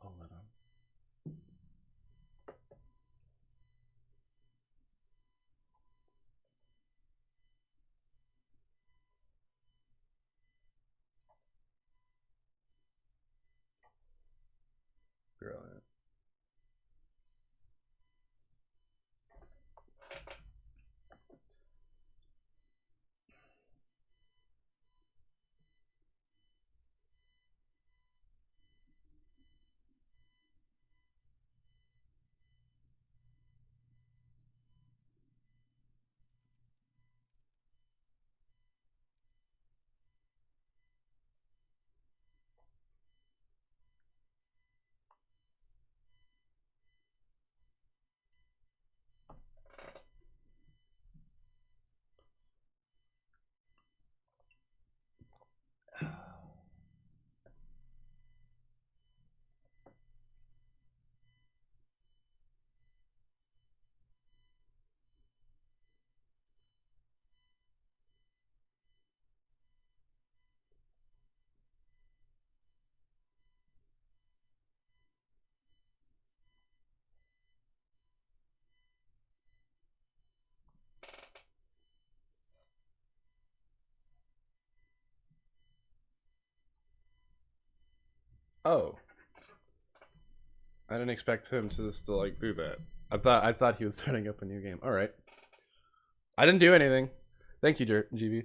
Hold on. Brilliant. Oh, I didn't expect him to just to like do that. I thought he was starting up a new game. All right, I didn't do anything. Thank you, GB.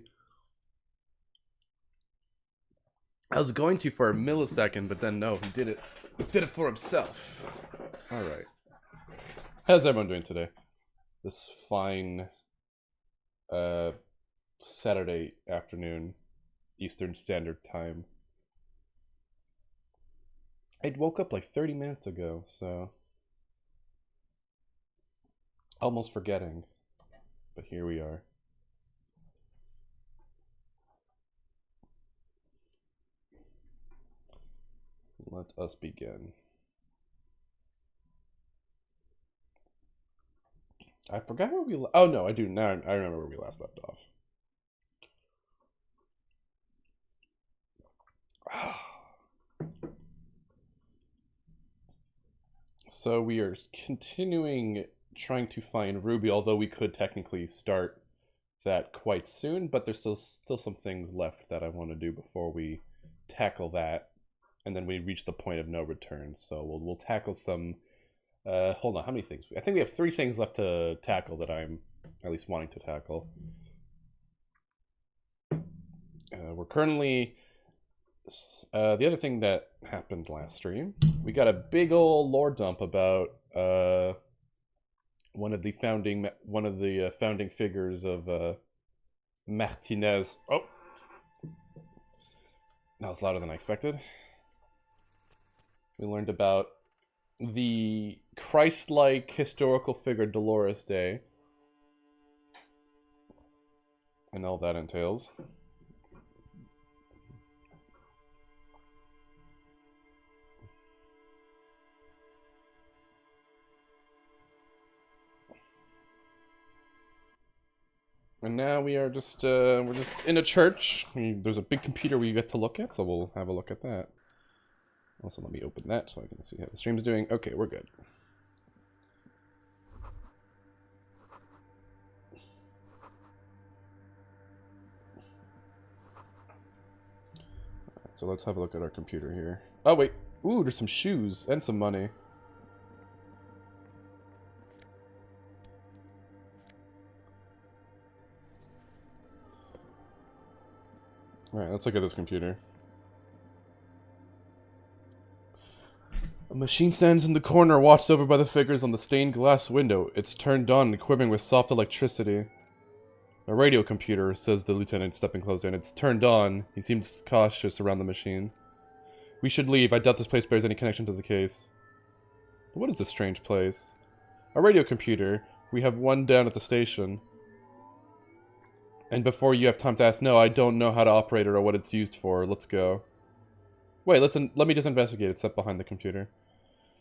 I was going to for a millisecond, but then no, he did it. He did it for himself. All right. How's everyone doing today? This fine Saturday afternoon, Eastern Standard Time. I woke up like 30 minutes ago, so almost forgetting. But here we are. Let us begin. I forgot where we. Oh no, I do now. I remember where we last left off. So we are continuing trying to find Ruby, although we could technically start that quite soon, but there's still some things left that I want to do before we tackle that, and then we reach the point of no return. So we'll tackle some. Hold on, how many things? I think we have 3 things left to tackle that I'm at least wanting to tackle. We're currently. The other thing that happened last stream, we got a big old lore dump about one of the founding figures of Martinez. Oh, that was louder than I expected. We learned about the Christ-like historical figure Dolores Day and all that entails. And now we're just in a church. There's a big computer we get to look at, so we'll have a look at that. Also, let me open that so I can see how the stream's doing. Okay, we're good. Alright, so let's have a look at our computer here. Oh, wait. Ooh, there's some shoes and some money. Alright, let's look at this computer. A machine stands in the corner, watched over by the figures on the stained glass window. It's turned on and quivering with soft electricity. A radio computer, says the lieutenant, stepping closer, and it's turned on. He seems cautious around the machine. We should leave. I doubt this place bears any connection to the case. What is this strange place? A radio computer. We have one down at the station. And before you have time to ask, no, I don't know how to operate it or what it's used for. Let's go. Wait, let me just investigate. It's set behind the computer.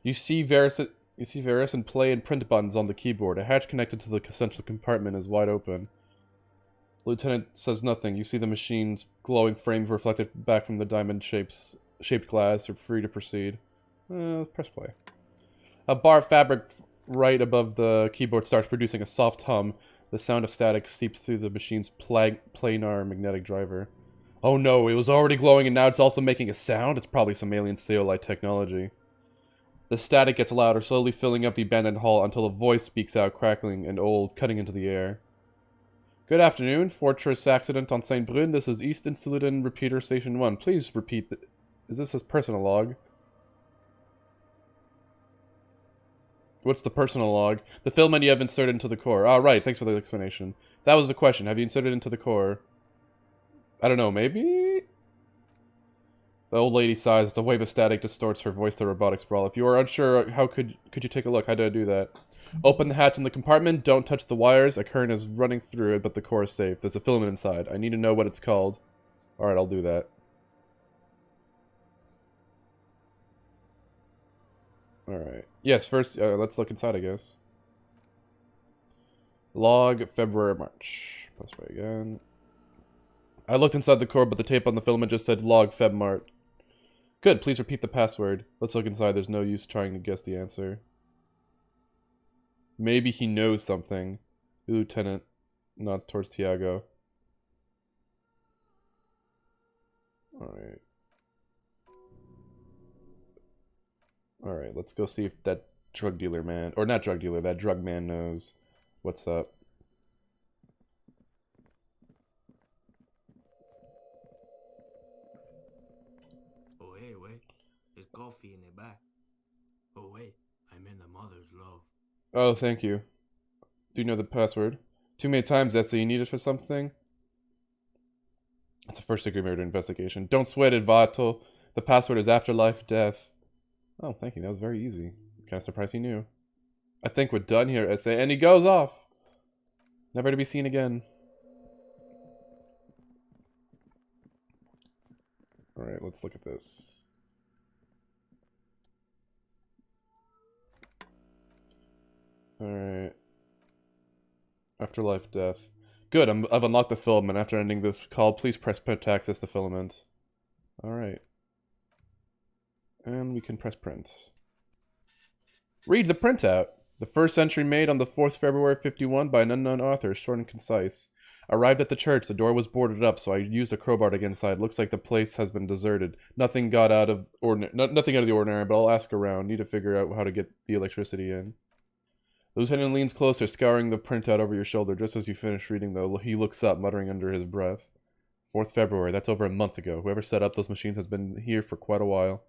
You see Varys and play and print buttons on the keyboard. A hatch connected to the central compartment is wide open. The lieutenant says nothing. You see the machine's glowing frame reflected back from the diamond shaped glass. You're free to proceed. Press play. A bar of fabric right above the keyboard starts producing a soft hum. The sound of static seeps through the machine's planar magnetic driver. Oh no, it was already glowing and now it's also making a sound? It's probably some alien Seolite technology. The static gets louder, slowly filling up the abandoned hall until a voice speaks out, crackling and old, cutting into the air. Good afternoon, Fortress Accident on St. Brun. This is East Insulin Repeater Station 1. Please repeat Is this his personal log? What's the personal log? The filament you have inserted into the core. Ah, right. Thanks for the explanation. That was the question. Have you inserted into the core? I don't know. Maybe? The old lady sighs. It's a wave of static distorts her voice to robotic sprawl. If you are unsure, how could you take a look? How do I do that? Open the hatch in the compartment. Don't touch the wires. A current is running through it, but the core is safe. There's a filament inside. I need to know what it's called. Alright, I'll do that. Alright. Yes, first, let's look inside, I guess. Log, February, March. Press play again. I looked inside the core, but the tape on the filament just said log, Feb, Mart. Good, please repeat the password. Let's look inside. There's no use trying to guess the answer. Maybe he knows something. The lieutenant nods towards Tiago. Alright. Alright, let's go see if that drug dealer man, or not drug dealer, that drug man knows what's up. Oh, hey, wait. There's coffee in the back. Oh, wait. I'm in the mother's love. Oh, thank you. Do you know the password? Too many times, Essa. You need it for something? It's a first-degree murder investigation. Don't sweat it, Vato. The password is afterlife death. Oh, thank you. That was very easy. Kind of surprised he knew. I think we're done here, Essa. And he goes off. Never to be seen again. Alright, let's look at this. Alright. Afterlife death. Good, I've unlocked the filament. After ending this call, please press print to access the filament. Alright. And we can press print. Read the printout. The first entry made on the 4th February 51 by an unknown author, short and concise. Arrived at the church, the door was boarded up, so I used a crowbar to get inside. Looks like the place has been deserted. Nothing out of the ordinary, but I'll ask around. Need to figure out how to get the electricity in. The lieutenant leans closer, scouring the printout over your shoulder. Just as you finish reading, though, he looks up, muttering under his breath. 4th February, that's over a month ago. Whoever set up those machines has been here for quite a while.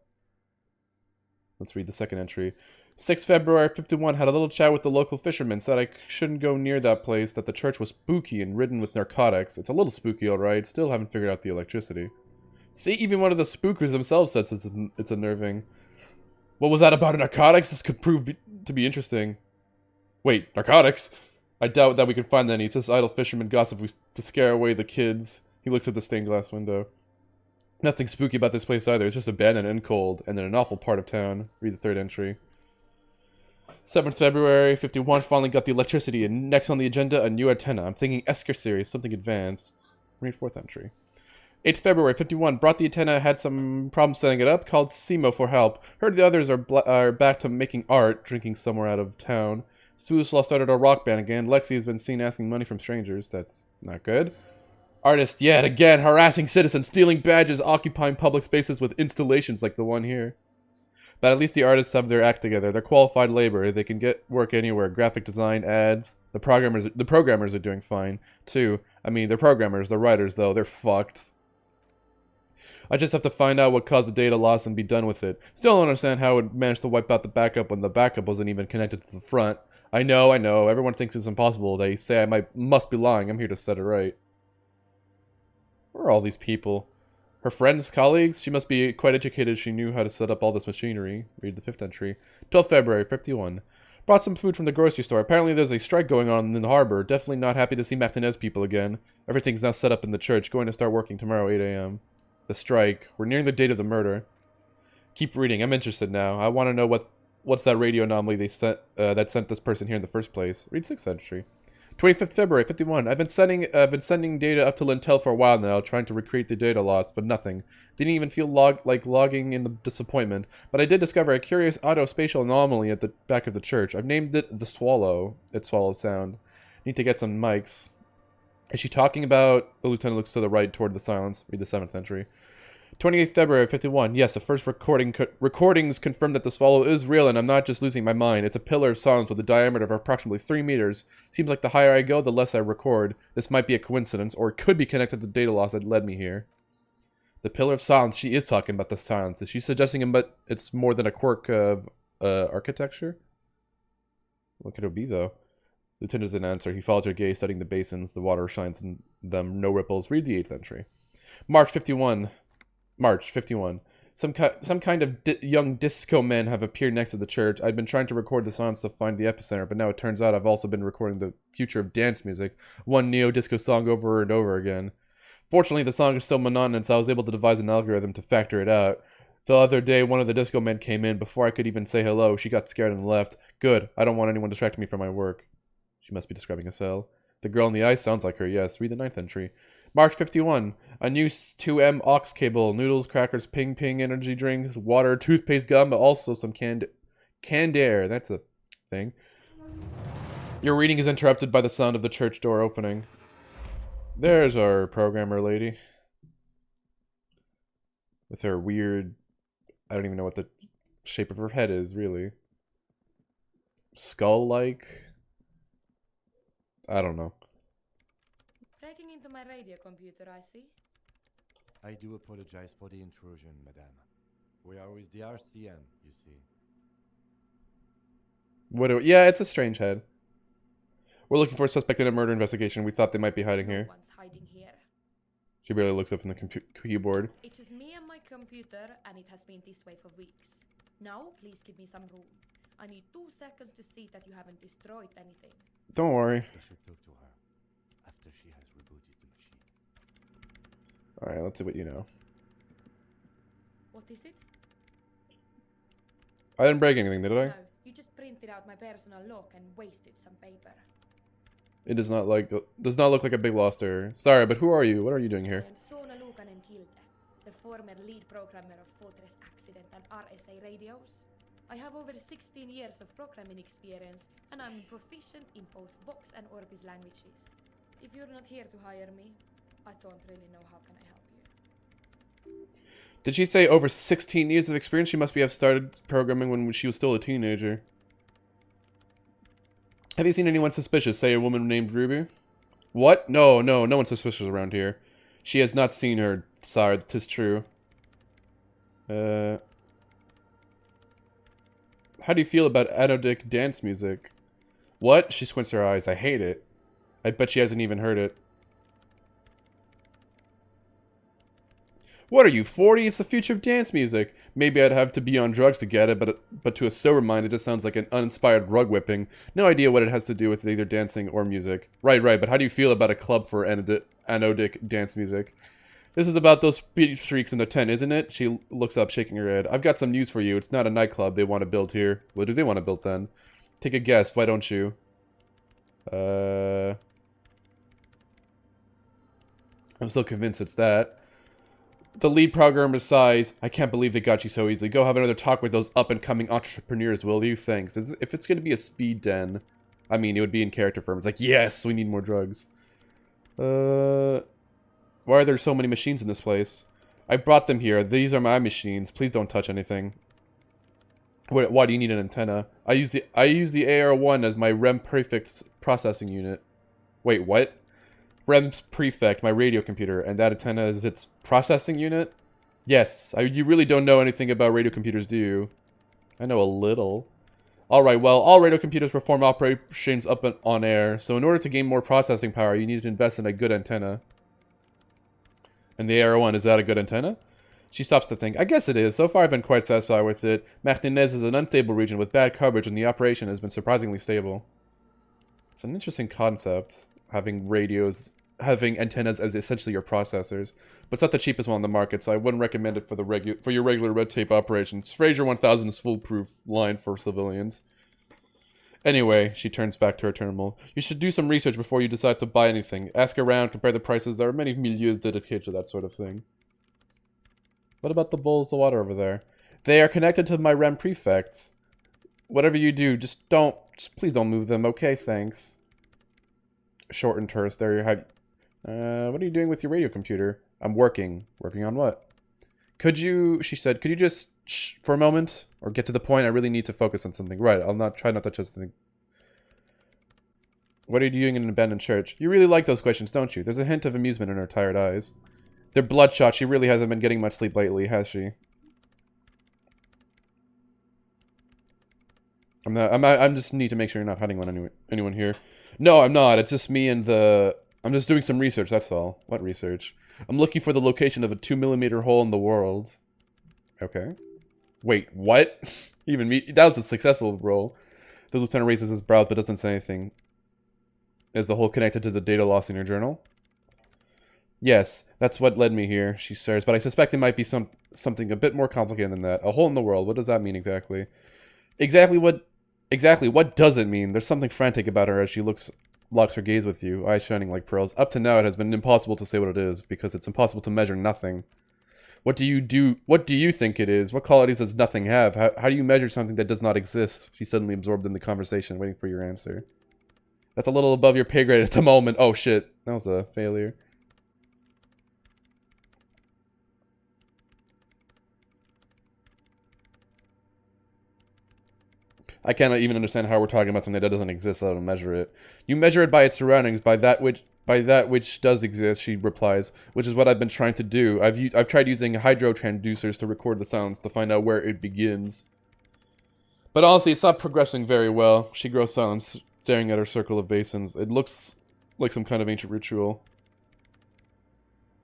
Let's read the second entry. 6th February 51, had a little chat with the local fisherman. Said I shouldn't go near that place, that the church was spooky and ridden with narcotics. It's a little spooky, alright. Still haven't figured out the electricity. See, even one of the spookers themselves says it's unnerving. What was that about narcotics? This could prove to be interesting. Wait, narcotics? I doubt that we can find any. It's just idle fisherman gossip to scare away the kids. He looks at the stained glass window. Nothing spooky about this place either. It's just abandoned and cold, and in an awful part of town. Read the third entry. 7th February 51, finally got the electricity, and next on the agenda, a new antenna. I'm thinking Esker series, something advanced. Read 4th entry. 8th February 51, brought the antenna, had some problems setting it up, called Simo for help. Heard the others are back to making art, drinking somewhere out of town. Suslaw started a rock band again. Lexi has been seen asking money from strangers. That's not good. Artist yet again, harassing citizens, stealing badges, occupying public spaces with installations like the one here. But at least the artists have their act together. They're qualified labor. They can get work anywhere. Graphic design, ads. The programmers are doing fine, too. I mean, they're programmers. The writers, though, they're fucked. I just have to find out what caused the data loss and be done with it. Still don't understand how it managed to wipe out the backup when the backup wasn't even connected to the front. I know. Everyone thinks it's impossible. They say I must be lying. I'm here to set it right. Where are all these people? Her friends, colleagues? She must be quite educated. She knew how to set up all this machinery. Read the 5th entry. 12th February, 51. Brought some food from the grocery store. Apparently there's a strike going on in the harbor. Definitely not happy to see Martinez people again. Everything's now set up in the church. Going to start working tomorrow, 8 a.m. The strike. We're nearing the date of the murder. Keep reading. I'm interested now. I want to know what's that radio anomaly they sent that sent this person here in the first place. Read 6th entry. 25th February, 51. I've been sending data up to Lintel for a while now, trying to recreate the data loss, but nothing. Didn't even feel like logging in the disappointment. But I did discover a curious autospatial anomaly at the back of the church. I've named it the Swallow. It swallows sound. Need to get some mics. Is she talking about... The lieutenant looks to the right toward the silence. Read the 7th entry. 28th February, 51. Yes, the first recordings confirm that the swallow is real and I'm not just losing my mind. It's a pillar of silence with a diameter of approximately 3 meters. Seems like the higher I go, the less I record. This might be a coincidence, or it could be connected to the data loss that led me here. The pillar of silence, she is talking about the silence. Is she suggesting it's more than a quirk of architecture? What could it be, though? Lieutenant doesn't answer. He follows her gaze, studying the basins. The water shines in them, no ripples. Read the 8th entry. March 51. Some kind of young disco men have appeared next to the church. I'd been trying to record the songs to find the epicenter, but now it turns out I've also been recording the future of dance music, one neo-disco song over and over again. Fortunately, the song is still monotonous, so I was able to devise an algorithm to factor it out. The other day, one of the disco men came in. Before I could even say hello, she got scared and left. Good. I don't want anyone distracting me from my work. She must be describing a cell. The girl on the ice sounds like her, yes. Read the 9th entry. March 51. A new 2M aux cable. Noodles, crackers, ping energy drinks, water, toothpaste, gum, but also some canned air. That's a thing. Your reading is interrupted by the sound of the church door opening. There's our programmer lady. With her weird... I don't even know what the shape of her head is, really. Skull-like? I don't know. Breaking into my radio computer, I see. I do apologize for the intrusion, madame. We are with the RCM, you see. Yeah, it's a strange head. We're looking for a suspect in a murder investigation. We thought they might be hiding here. No one's hiding here. She barely looks up from the keyboard. It's just me and my computer, and it has been this way for weeks. Now, please give me some room. I need 2 seconds to see that you haven't destroyed anything. Don't worry. I should talk to her after she has rebooted the machine. Alright, let's see what you know. What is it? I didn't break anything, did I? No, you just printed out my personal log and wasted some paper. It does not look like a big loss to her. Sorry, but who are you? What are you doing here? I am Sona Lukanen Kilde, the former lead programmer of Fortress Accident and RSA radios. I have over 16 years of programming experience, and I'm proficient in both Vox and Orbis languages. If you're not here to hire me, I don't really know how can I help you. Did she say over 16 years of experience? She must have started programming when she was still a teenager. Have you seen anyone suspicious? Say a woman named Ruby? What? No one's suspicious around here. She has not seen her, sire, 'tis true. How do you feel about anodic dance music? What? She squints her eyes. I hate it. I bet she hasn't even heard it. What are you, 40? It's the future of dance music. Maybe I'd have to be on drugs to get it, but to a sober mind, it just sounds like an uninspired rug whipping. No idea what it has to do with either dancing or music. Right, but how do you feel about a club for anodic dance music? This is about those speed streaks in the tent, isn't it? She looks up, shaking her head. I've got some news for you. It's not a nightclub they want to build here. What do they want to build then? Take a guess. Why don't you? I'm still convinced it's that. The lead programmer sighs. I can't believe they got you so easily. Go have another talk with those up-and-coming entrepreneurs, will you? Thanks. If it's going to be a speed den, I mean, it would be in character form. It's like, yes, we need more drugs. Why are there so many machines in this place? I brought them here. These are my machines. Please don't touch anything. Why do you need an antenna? I use the AR-1 as my REM prefect processing unit. Wait, what? REM's prefect, my radio computer, and that antenna is its processing unit? Yes. You really don't know anything about radio computers, do you? I know a little. Alright, well, all radio computers perform operations up and on air, so in order to gain more processing power, you need to invest in a good antenna. And the AR-1, is that a good antenna? She stops to think. I guess it is. So far, I've been quite satisfied with it. Martinez is an unstable region with bad coverage, and the operation has been surprisingly stable. It's an interesting concept, having antennas as essentially your processors. But it's not the cheapest one on the market, so I wouldn't recommend it for your regular red tape operations. Fraser 1000 is foolproof line for civilians. Anyway, she turns back to her terminal. You should do some research before you decide to buy anything. Ask around, compare the prices. There are many milieus dedicated to that sort of thing. What about the bowls of water over there? They are connected to my REM prefects. Whatever you do, just please don't move them, okay? Thanks. Short and terse. There you have. What are you doing with your radio computer? I'm working. Working on what? She said, could you just shh for a moment? Or get to the point? I really need to focus on something. Right, I'll try not to touch something. What are you doing in an abandoned church? You really like those questions, don't you? There's a hint of amusement in her tired eyes. They're bloodshot. She really hasn't been getting much sleep lately, has she? I'm just need to make sure you're not hiding on anyone here. No, I'm not. It's just me and the... I'm just doing some research, that's all. What research? I'm looking for the location of a 2mm hole in the world. Okay. Wait, what? Even me? That was a successful roll. The lieutenant raises his brows but doesn't say anything. Is the hole connected to the data lost in your journal? Yes, that's what led me here, she stares, but I suspect it might be something a bit more complicated than that. A hole in the world, what does that mean exactly? Exactly, what does it mean? There's something frantic about her as she locks her gaze with you, eyes shining like pearls. Up to now, it has been impossible to say what it is, because it's impossible to measure nothing. What do you think it is? What qualities does nothing have? How do you measure something that does not exist? She's suddenly absorbed in the conversation, waiting for your answer. That's a little above your pay grade at the moment. Oh shit, that was a failure. I cannot even understand how we're talking about something that doesn't exist, let alone measure it. You measure it by its surroundings, by that which does exist, she replies, which is what I've been trying to do. I've tried using hydro transducers to record the sounds to find out where it begins. But honestly, it's not progressing very well. She grows silent, staring at her circle of basins. It looks like some kind of ancient ritual.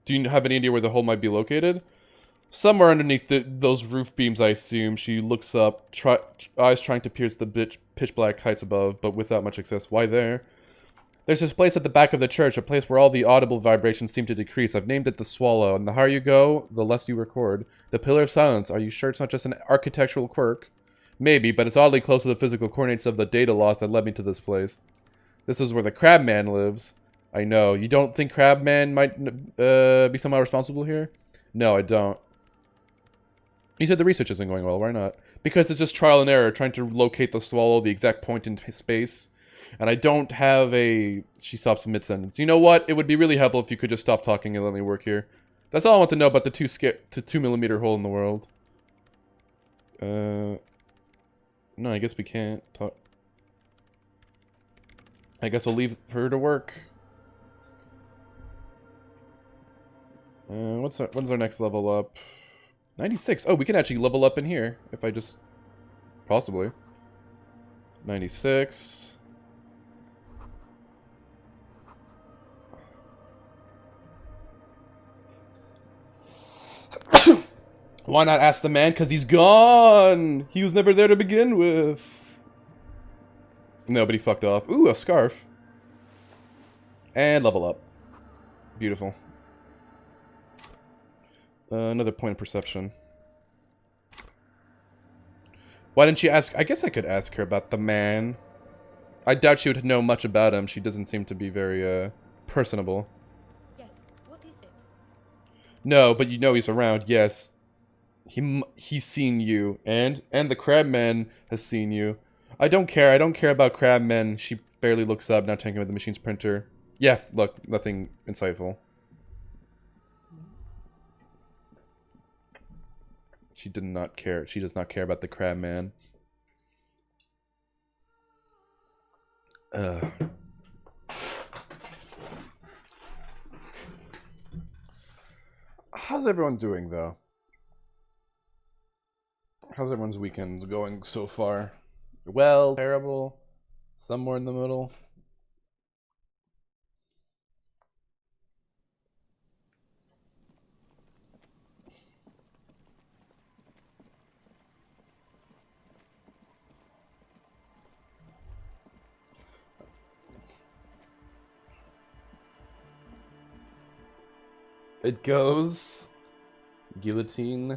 Do you have any idea where the hole might be located? Somewhere underneath those roof beams, I assume. She looks up, eyes trying to pierce the pitch black heights above, but without much success. Why there? There's this place at the back of the church, a place where all the audible vibrations seem to decrease. I've named it the Swallow, and the higher you go, the less you record. The Pillar of Silence. Are you sure it's not just an architectural quirk? Maybe, but it's oddly close to the physical coordinates of the data loss that led me to this place. This is where the Crabman lives. I know. You don't think Crabman might be somehow responsible here? No, I don't. You said the research isn't going well. Why not? Because it's just trial and error, trying to locate the Swallow, the exact point in space. And I don't have a... She stops mid-sentence. You know what? It would be really helpful if you could just stop talking and let me work here. That's all I want to know about the 2mm hole in the world. No, I guess we can't talk. I guess I'll leave her to work. When's our next level up? 96. Oh, we can actually level up in here if I just... Possibly. 96. Why not ask the man? Because he's gone! He was never there to begin with. Nobody fucked off. Ooh, a scarf. And level up. Beautiful. Another point of perception. Why didn't she ask? I guess I could ask her about the man. I doubt she would know much about him. She doesn't seem to be very, personable. Yes, what is it? No, but you know he's around, yes. He's seen you, and the Crabman has seen you. I don't care about Crabman. She barely looks up, now taking with the machine's printer. Yeah, look, nothing insightful. She did not care. She does not care about the Crabman. How's everyone doing, though? How's everyone's weekend going so far? Well, terrible, somewhere in the middle. It goes guillotine.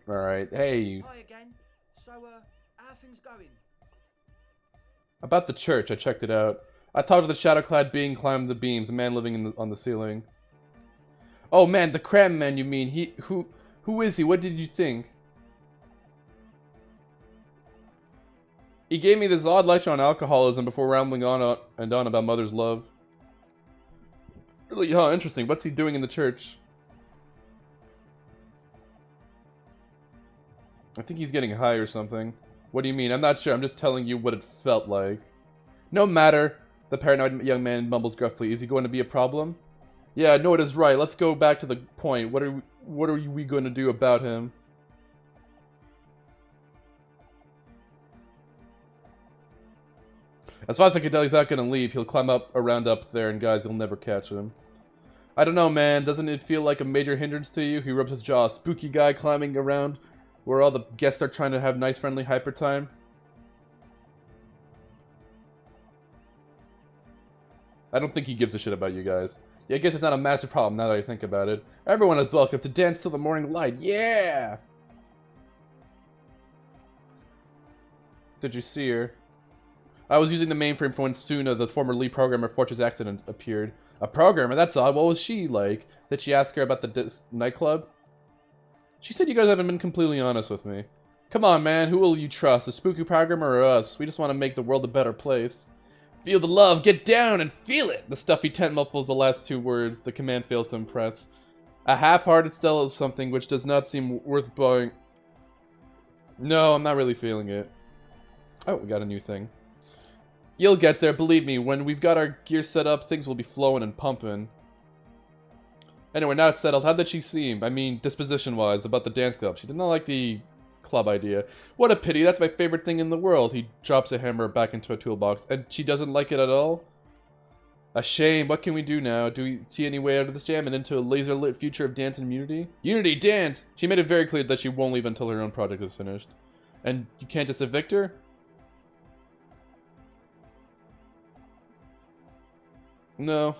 Alright, hey. Hi again. So, how are things going? About the church, I checked it out. I talked to the shadow-clad being climbing the beams, a man living on the ceiling. Oh man, the cram man, you mean? Who is he? What did you think? He gave me this odd lecture on alcoholism before rambling on and on about mother's love. Really, huh, interesting. What's he doing in the church? I think he's getting high or something. What do you mean? I'm not sure. I'm just telling you what it felt like. No matter. The paranoid young man mumbles gruffly. Is he going to be a problem? Yeah, no, it is right. Let's go back to the point. What are we going to do about him? As far as I can tell, he's not going to leave. He'll climb around up there, and guys, you'll never catch him. I don't know, man. Doesn't it feel like a major hindrance to you? He rubs his jaw. Spooky guy climbing around where all the guests are trying to have nice, friendly hyper time. I don't think he gives a shit about you guys. Yeah, I guess it's not a massive problem now that I think about it. Everyone is welcome to dance till the morning light. Yeah! Did you see her? I was using the mainframe for when Suna, the former lead programmer, Fortune's accident appeared. A programmer? That's odd. What was she like? Did she ask her about the nightclub? She said you guys haven't been completely honest with me. Come on, man. Who will you trust? A spooky programmer or us? We just want to make the world a better place. Feel the love. Get down and feel it. The stuffy tent muffles the last two words. The command fails to impress. A half-hearted style of something which does not seem worth buying. No, I'm not really feeling it. Oh, we got a new thing. You'll get there, believe me. When we've got our gear set up, things will be flowing and pumping. Anyway, now it's settled. How did she seem? I mean, disposition-wise, about the dance club. She did not like the club idea. What a pity. That's my favorite thing in the world. He drops a hammer back into a toolbox. And she doesn't like it at all? A shame. What can we do now? Do we see any way out of this jam and into a laser-lit future of dance and unity? Unity! Dance! She made it very clear that she won't leave until her own project is finished. And you can't just evict her? No.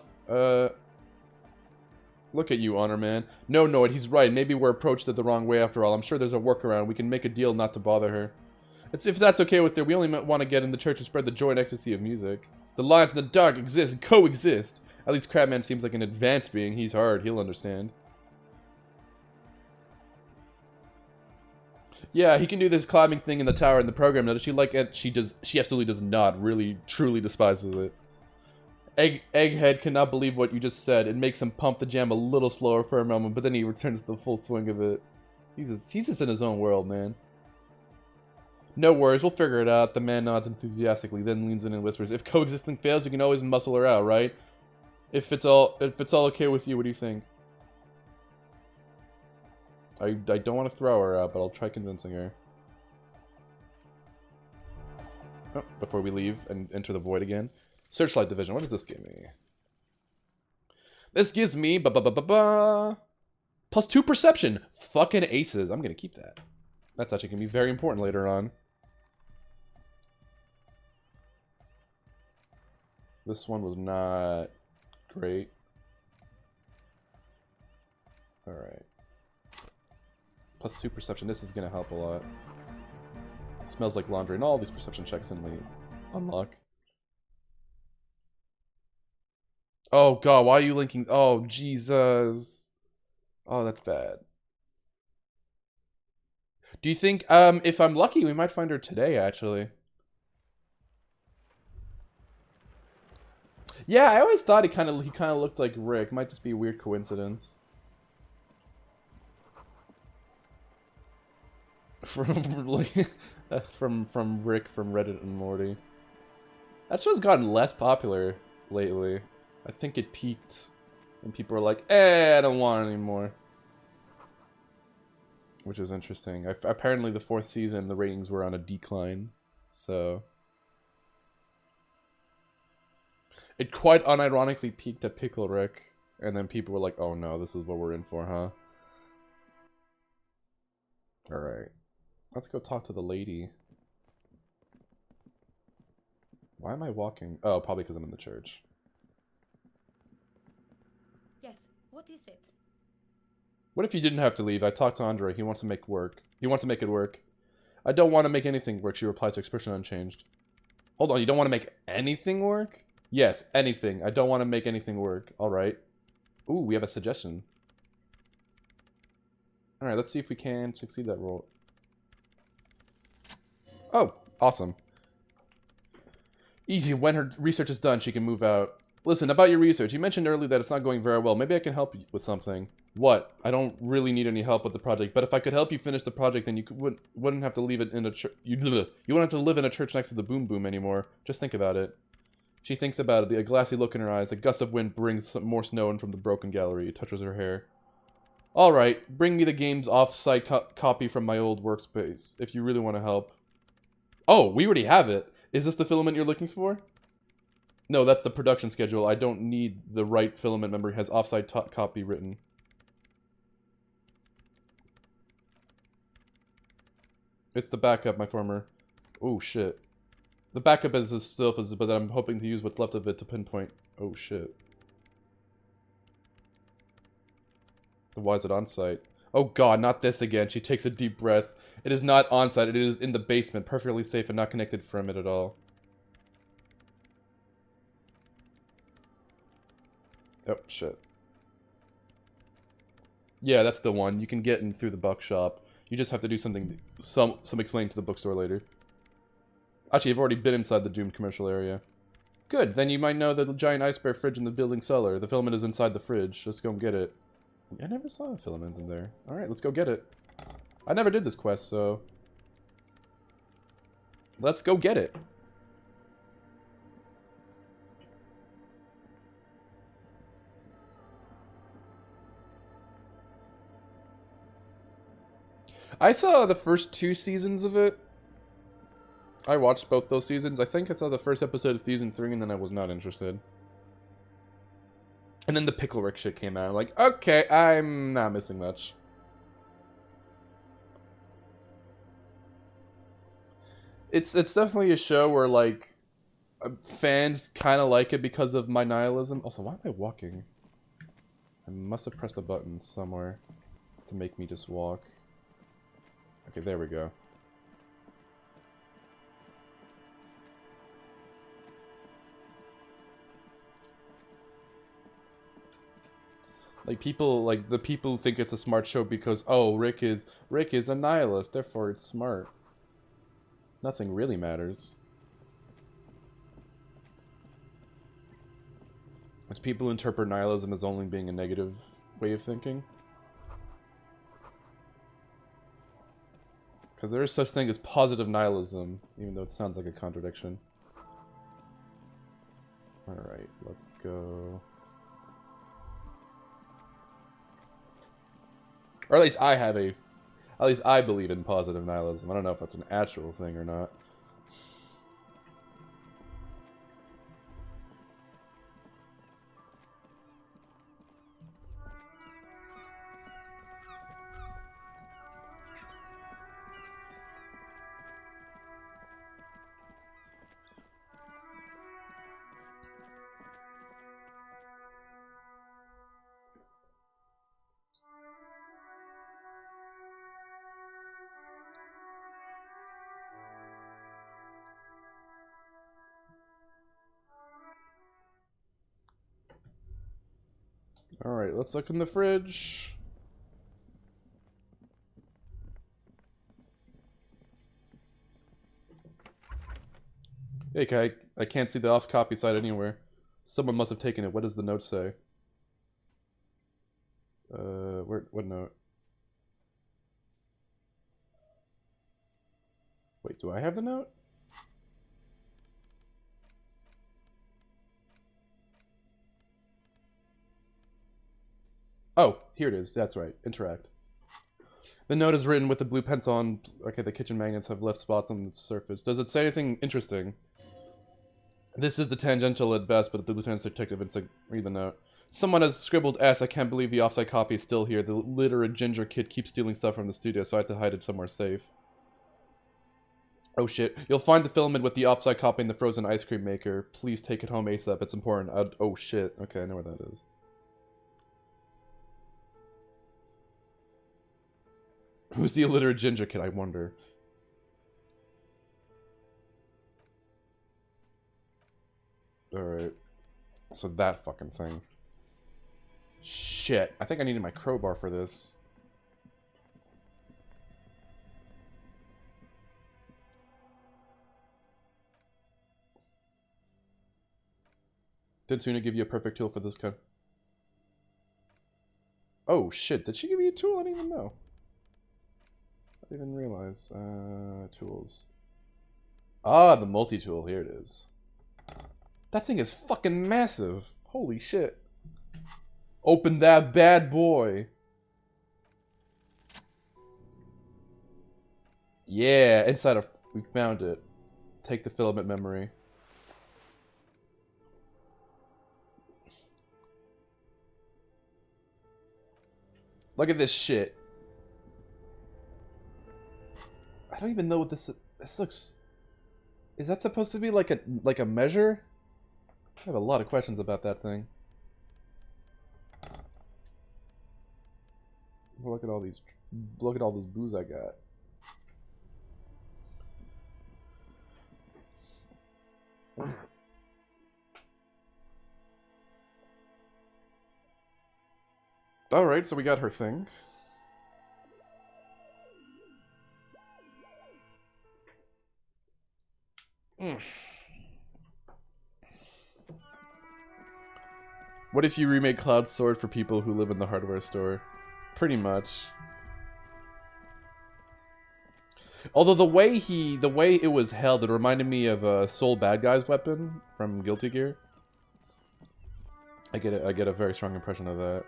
Look at you, Honor Man. No, Noid, he's right. Maybe we're approached it the wrong way after all. I'm sure there's a workaround. We can make a deal not to bother her. If that's okay with her, we only want to get in the church and spread the joy and ecstasy of music. The lines in the dark exist and coexist. At least Crabman seems like an advanced being. He's hard. He'll understand. Yeah, he can do this climbing thing in the tower in the program. Now, does she like it? She does. She absolutely does not. Really, truly despises it. Egghead cannot believe what you just said. It makes him pump the jam a little slower for a moment, but then he returns to the full swing of it. He's just in his own world, man. No worries, we'll figure it out. The man nods enthusiastically, then leans in and whispers, "If coexisting fails, you can always muscle her out, right? If it's all okay with you, what do you think?" I don't want to throw her out, but I'll try convincing her. Oh, before we leave and enter the void again. Searchlight division. What does this give me? This gives me +2 perception. Fucking aces. I'm gonna keep that. That's actually gonna be very important later on. This one was not great. Alright. +2 perception. This is gonna help a lot. Smells like laundry, and all these perception checks instantly unlock. Oh god, why are you linking? Oh, Jesus. Oh, that's bad. Do you think, if I'm lucky, we might find her today, actually. Yeah, I always thought he kind of looked like Rick. Might just be a weird coincidence. From Rick from Reddit and Morty. That show's gotten less popular lately. I think it peaked, and people were like, I don't want it anymore. Which is interesting. Apparently the 4th season, the ratings were on a decline, so... It quite unironically peaked at Pickle Rick, and then people were like, oh no, this is what we're in for, huh? Alright. Let's go talk to the lady. Why am I walking? Oh, probably because I'm in the church. Yes, what is it? What if you didn't have to leave? I talked to Andre. He wants to make work. He wants to make it work. I don't want to make anything work, she replies, her expression unchanged. Hold on, you don't want to make anything work? Yes, anything. I don't want to make anything work. Alright. Ooh, we have a suggestion. Alright, let's see if we can succeed that role. Oh, awesome. Easy, when her research is done, she can move out. Listen, about your research, you mentioned earlier that it's not going very well. Maybe I can help you with something. What? I don't really need any help with the project, but if I could help you finish the project, then you wouldn't have to leave it in a church. You wouldn't have to live in a church next to the Boom Boom anymore. Just think about it. She thinks about it, a glassy look in her eyes. A gust of wind brings some more snow in from the broken gallery. It touches her hair. Alright, bring me the game's off-site copy from my old workspace, if you really want to help. Oh, we already have it. Is this the filament you're looking for? No, that's the production schedule. I don't need the right filament member. It has off-site copy written. It's the backup, my former... Oh, shit. The backup is as still as, but I'm hoping to use what's left of it to pinpoint... Oh, shit. Why is it on-site? Oh god, not this again. She takes a deep breath. It is not on-site. It is in the basement, perfectly safe and not connected from it at all. Oh, shit. Yeah, that's the one. You can get in through the buckshop. You just have to do something, some explaining to the bookstore later. Actually, I've already been inside the doomed commercial area. Good, then you might know the giant ice bear fridge in the building cellar. The filament is inside the fridge. Let's go and get it. I never saw a filament in there. Alright, let's go get it. I never did this quest, so... Let's go get it. I saw the first 2 seasons of it. I watched both those seasons. I think I saw the first episode of season 3 and then I was not interested. And then the Pickle Rick shit came out. I'm like, okay, I'm not missing much. It's definitely a show where, like, fans kind of like it because of my nihilism. Also, why am I walking? I must have pressed a button somewhere to make me just walk. Okay, there we go. Like the people think it's a smart show because, oh, Rick is a nihilist, therefore it's smart. Nothing really matters. As people interpret nihilism as only being a negative way of thinking. Because there is such thing as positive nihilism, even though it sounds like a contradiction. Alright, let's go. Or at least I believe in positive nihilism. I don't know if that's an actual thing or not. Alright, let's look in the fridge. Hey, Kai, I can't see the off copy side anywhere. Someone must have taken it. What does the note say? What note? Wait, do I have the note? Oh, here it is. That's right. Interact. The note is written with the blue pencil on... Okay, the kitchen magnets have left spots on the surface. Does it say anything interesting? This is the tangential at best, but the lieutenant's detective and read the note. Someone has scribbled S. I can't believe the offsite copy is still here. The literate ginger kid keeps stealing stuff from the studio, so I have to hide it somewhere safe. Oh shit. You'll find the filament with the offsite copy in the frozen ice cream maker. Please take it home ASAP. It's important. Oh shit. Okay, I know where that is. Who's the illiterate ginger kid, I wonder? Alright. So that fucking thing. Shit. I think I needed my crowbar for this. Did Tuna give you a perfect tool for this kind? Oh shit, did she give me a tool? I didn't even know. I didn't realize. Tools. Ah, the multi-tool. Here it is. That thing is fucking massive. Holy shit. Open that bad boy. Yeah, inside of... We found it. Take the filament memory. Look at this shit. I don't even know what this... This looks... Is that supposed to be like a measure? I have a lot of questions about that thing. Well, look at all these... Look at all this booze I got. Alright, so we got her thing. What if you remake Cloud's Sword for people who live in the hardware store? Pretty much. Although the way it was held, it reminded me of a Soul Bad Guy's weapon from Guilty Gear. I get a very strong impression of that.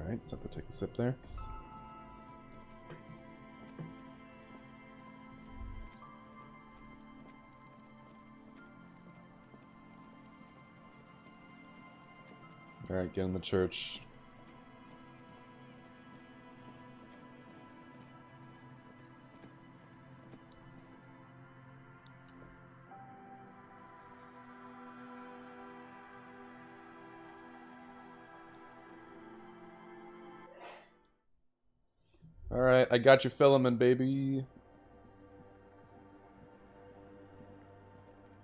Alright, so I'll take a sip there. Alright, get in the church. Alright, I got your filament, baby.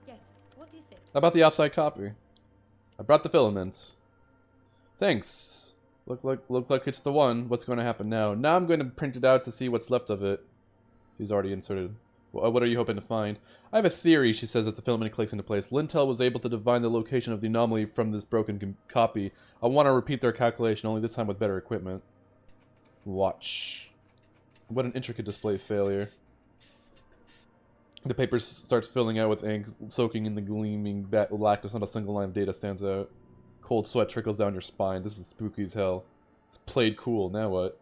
Yes, what is it? How about the offside copy? I brought the filaments. Thanks. Look like it's the one. What's going to happen now? Now I'm going to print it out to see what's left of it. She's already inserted. What are you hoping to find? I have a theory, she says as the filament clicks into place. Lintel was able to divine the location of the anomaly from this broken copy. I want to repeat their calculation, only this time with better equipment. Watch. What an intricate display failure. The paper starts filling out with ink, soaking in the gleaming blackness. Not a single line of data stands out. Cold sweat trickles down your spine. This is spooky as hell. It's played cool. Now what?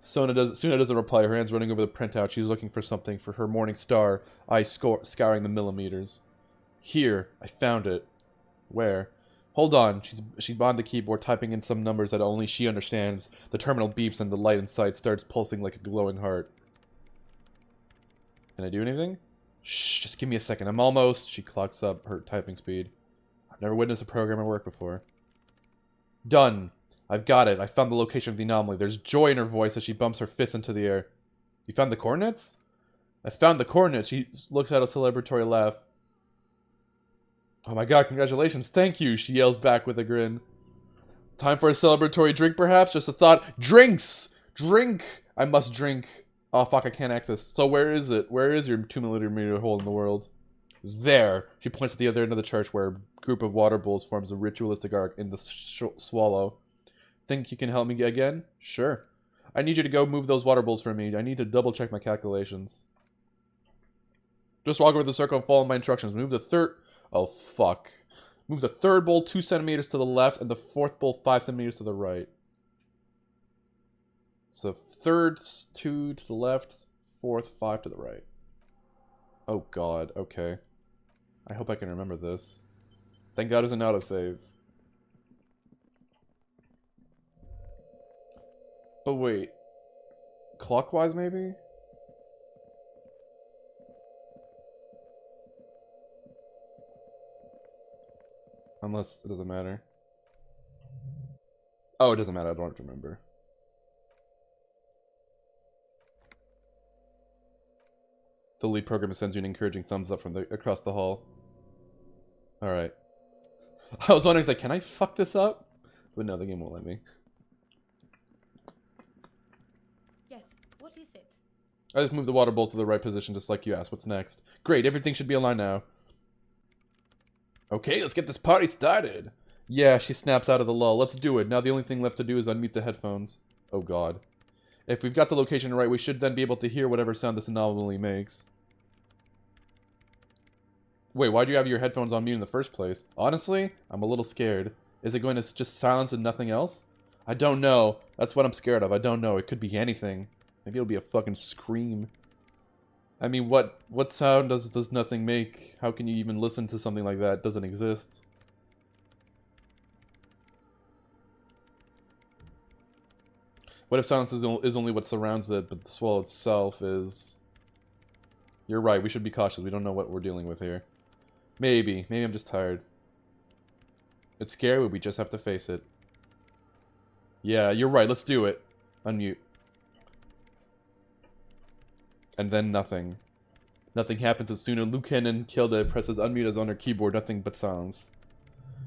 Suna doesn't reply. Her hands running over the printout. She's looking for something for her morning star. Eyes scouring the millimeters. Here, I found it. Where? Hold on. She's behind the keyboard, typing in some numbers that only she understands. The terminal beeps and the light inside starts pulsing like a glowing heart. Can I do anything? Shh, just give me a second. I'm almost... She clocks up her typing speed. I've never witnessed a program at work before. Done. I've got it. I found the location of the anomaly. There's joy in her voice as she bumps her fist into the air. You found the coordinates? I found the coordinates. She looks out a celebratory laugh. Oh my god, congratulations. Thank you, she yells back with a grin. Time for a celebratory drink, perhaps? Just a thought. Drinks! Drink! I must drink. Oh, fuck, I can't access. So where is it? Where is your 2mm hole in the world? There. She points at the other end of the church where a group of water bowls forms a ritualistic arc in the swallow. Think you can help me again? Sure. I need you to go move those water bowls for me. I need to double check my calculations. Just walk over the circle and follow my instructions. Move the third... Oh, fuck. Move the third bowl 2 centimeters to the left and the fourth bowl 5 centimeters to the right. So Third, 2 to the left. Fourth, 5 to the right. Oh god, okay. I hope I can remember this. Thank god it's an autosave. But wait. Clockwise, maybe? Unless it doesn't matter. Oh, it doesn't matter. I don't have to remember. The lead programmer sends you an encouraging thumbs up from across the hall. Alright. I was wondering, like, can I fuck this up? But no, the game won't let me. Yes, what is it? I just moved the water bowl to the right position just like you asked. What's next? Great, everything should be aligned now. Okay, let's get this party started. Yeah, she snaps out of the lull. Let's do it. Now the only thing left to do is unmute the headphones. Oh god. If we've got the location right, we should then be able to hear whatever sound this anomaly makes. Wait, why do you have your headphones on mute in the first place? Honestly, I'm a little scared. Is it going to just silence and nothing else? I don't know. That's what I'm scared of. I don't know. It could be anything. Maybe it'll be a fucking scream. I mean, what sound does nothing make? How can you even listen to something like that? It doesn't exist. What if silence is only what surrounds it, but the swallow itself is... You're right, we should be cautious. We don't know what we're dealing with here. Maybe. Maybe I'm just tired. It's scary, but we just have to face it. Yeah, you're right. Let's do it. Unmute. And then nothing. Nothing happens as soon as Lieutenant Kilda presses unmute as on her keyboard. Nothing but sounds.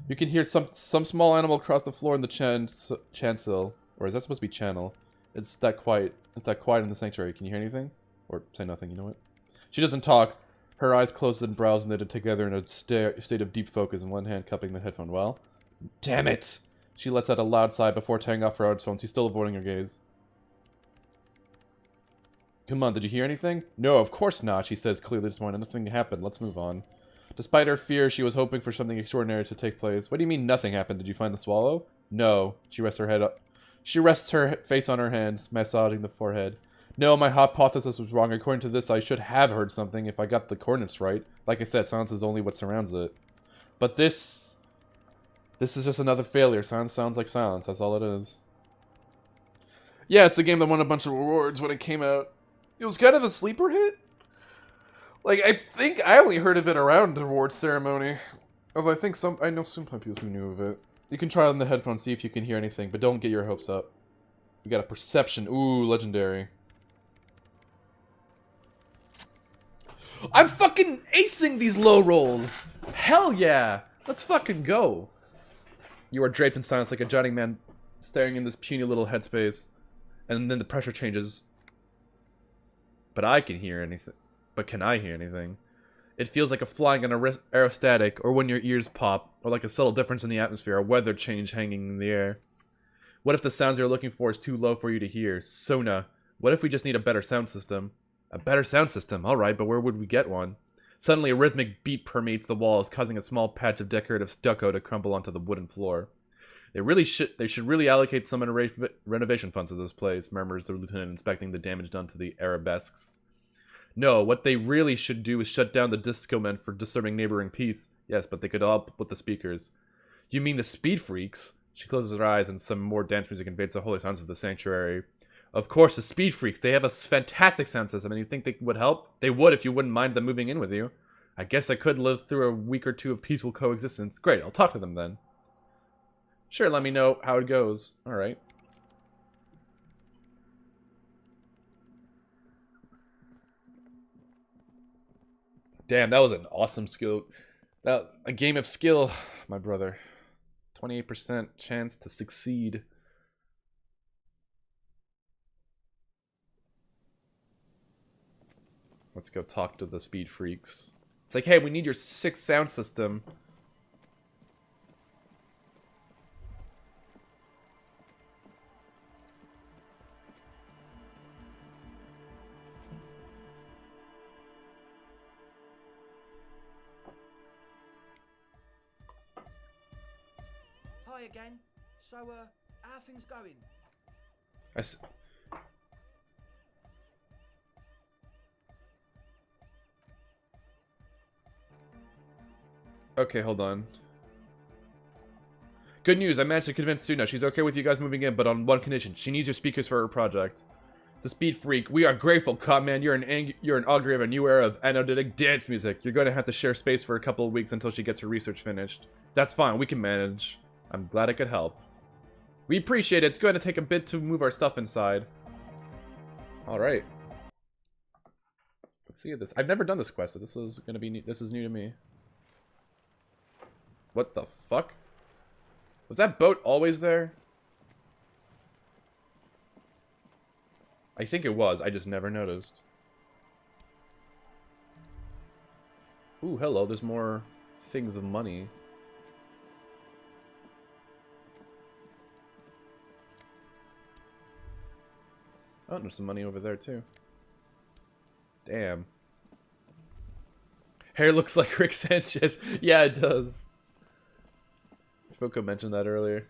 You can hear some small animal across the floor in the chancel. Or is that supposed to be channel? It's that quiet. It's that quiet in the sanctuary. Can you hear anything? Or say nothing, you know what? She doesn't talk. Her eyes closed and brows knitted together in a state of deep focus, in one hand cupping the headphone. Well? Damn it! She lets out a loud sigh before tearing off her headphones. She's still avoiding her gaze. Come on, did you hear anything? No, of course not, she says, clearly disappointed. Nothing happened. Let's move on. Despite her fear, she was hoping for something extraordinary to take place. What do you mean nothing happened? Did you find the swallow? No. She rests her head up. She rests her face on her hands, massaging the forehead. No, my hypothesis was wrong. According to this, I should have heard something if I got the coordinates right. Like I said, silence is only what surrounds it. But this is just another failure. Silence sounds like silence. That's all it is. Yeah, it's the game that won a bunch of awards when it came out. It was kind of a sleeper hit. Like, I think I only heard of it around the awards ceremony. Although I know some people who knew of it. You can try it on the headphones, see if you can hear anything, but don't get your hopes up. We got a perception. Ooh, legendary. I'm fucking acing these low rolls! Hell yeah! Let's fucking go! You are draped in silence like a jutting man staring in this puny little headspace. And then the pressure changes. But I can hear anything. But can I hear anything? It feels like a flying on aerostatic, or when your ears pop, or like a subtle difference in the atmosphere, a weather change hanging in the air. What if the sounds you're looking for is too low for you to hear? Sona, what if we just need a better sound system? A better sound system, alright, but where would we get one? Suddenly a rhythmic beat permeates the walls, causing a small patch of decorative stucco to crumble onto the wooden floor. They should really allocate some renovation funds to this place, murmurs the lieutenant, inspecting the damage done to the arabesques. No, what they really should do is shut down the disco men for disturbing neighboring peace. Yes, but they could help with the speakers. You mean the speed freaks? She closes her eyes and some more dance music invades the holy sounds of the sanctuary. Of course, the speed freaks. They have a fantastic sound system, and you think they would help? They would if you wouldn't mind them moving in with you. I guess I could live through a week or two of peaceful coexistence. Great, I'll talk to them then. Sure, let me know how it goes. Alright. Damn, that was an awesome skill. A game of skill, my brother. 28% chance to succeed. Let's go talk to the speed freaks. It's like, hey, we need your sick sound system. Hi again. So, how things going? Okay, hold on. Good news, I managed to convince Suna. She's okay with you guys moving in, but on one condition. She needs your speakers for her project. It's a speed freak. We are grateful, Copman. You're an augury of a new era of analytic dance music. You're going to have to share space for a couple of weeks until she gets her research finished. That's fine. We can manage. I'm glad I could help. We appreciate it. It's going to take a bit to move our stuff inside. Alright. Let's see this. I've never done this quest, so this is gonna be this is new to me. What the fuck? Was that boat always there? I think it was. I just never noticed. Ooh, hello. There's more things of money. Oh, there's some money over there, too. Damn. Hair looks like Rick Sanchez. Yeah, it does. Foko mentioned that earlier.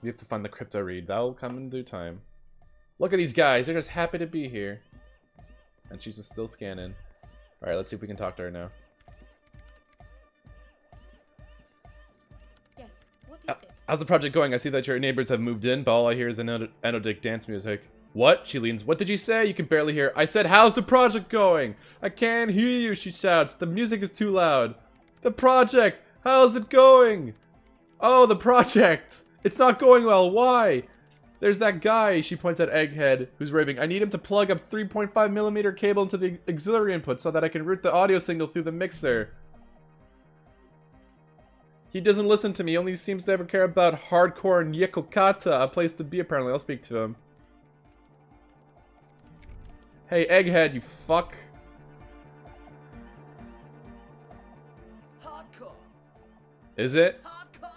You have to find the crypto read. That'll come in due time. Look at these guys. They're just happy to be here. And she's just still scanning. Alright, let's see if we can talk to her now. Yes, what is it? How's the project going? I see that your neighbors have moved in, but all I hear is anodic dance music. What? She leans. What did you say? You can barely hear. I said, how's the project going? I can't hear you, she shouts. The music is too loud. The project! How's it going? Oh, the project! It's not going well. Why? There's that guy, she points at Egghead, who's raving. I need him to plug a 3.5mm cable into the auxiliary input so that I can route the audio signal through the mixer. He doesn't listen to me, he only seems to ever care about hardcore and Yekokata, a place to be apparently. I'll speak to him. Hey, Egghead, you fuck. Hardcore. Is it? Hardcore.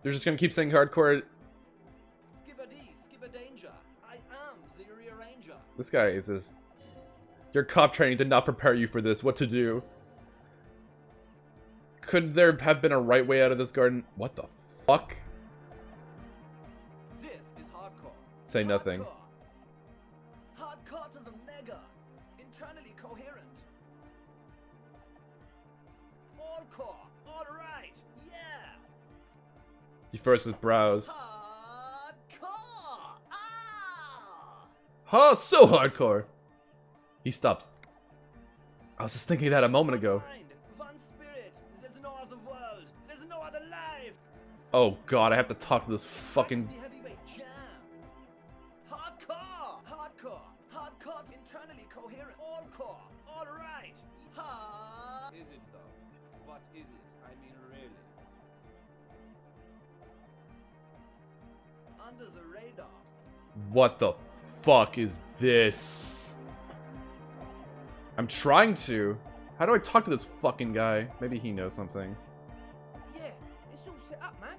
They're just gonna keep saying hardcore. Skibber danger. I am the rearranger. This guy is just... Your cop training did not prepare you for this. What to do? Could there have been a right way out of this garden? What the fuck? This is hardcore. Say nothing. Hardcore to the mega. Internally coherent. All core. All right. Yeah. He furrows his brows. Hardcore. Ah. Huh, so hardcore. He stops. I was just thinking that a moment ago. Mind, one spirit. There's no other world. There's no other life. Oh god, I have to talk to this fucking... The heavyweight jam. Hardcore. Hardcore. Hardcore. Internally coherent. All core. All right. Is it though? What is it? I mean, really. Under the radar. What the fuck is this? I'm trying to. How do I talk to this fucking guy? Maybe he knows something. Yeah, it's all set up, man.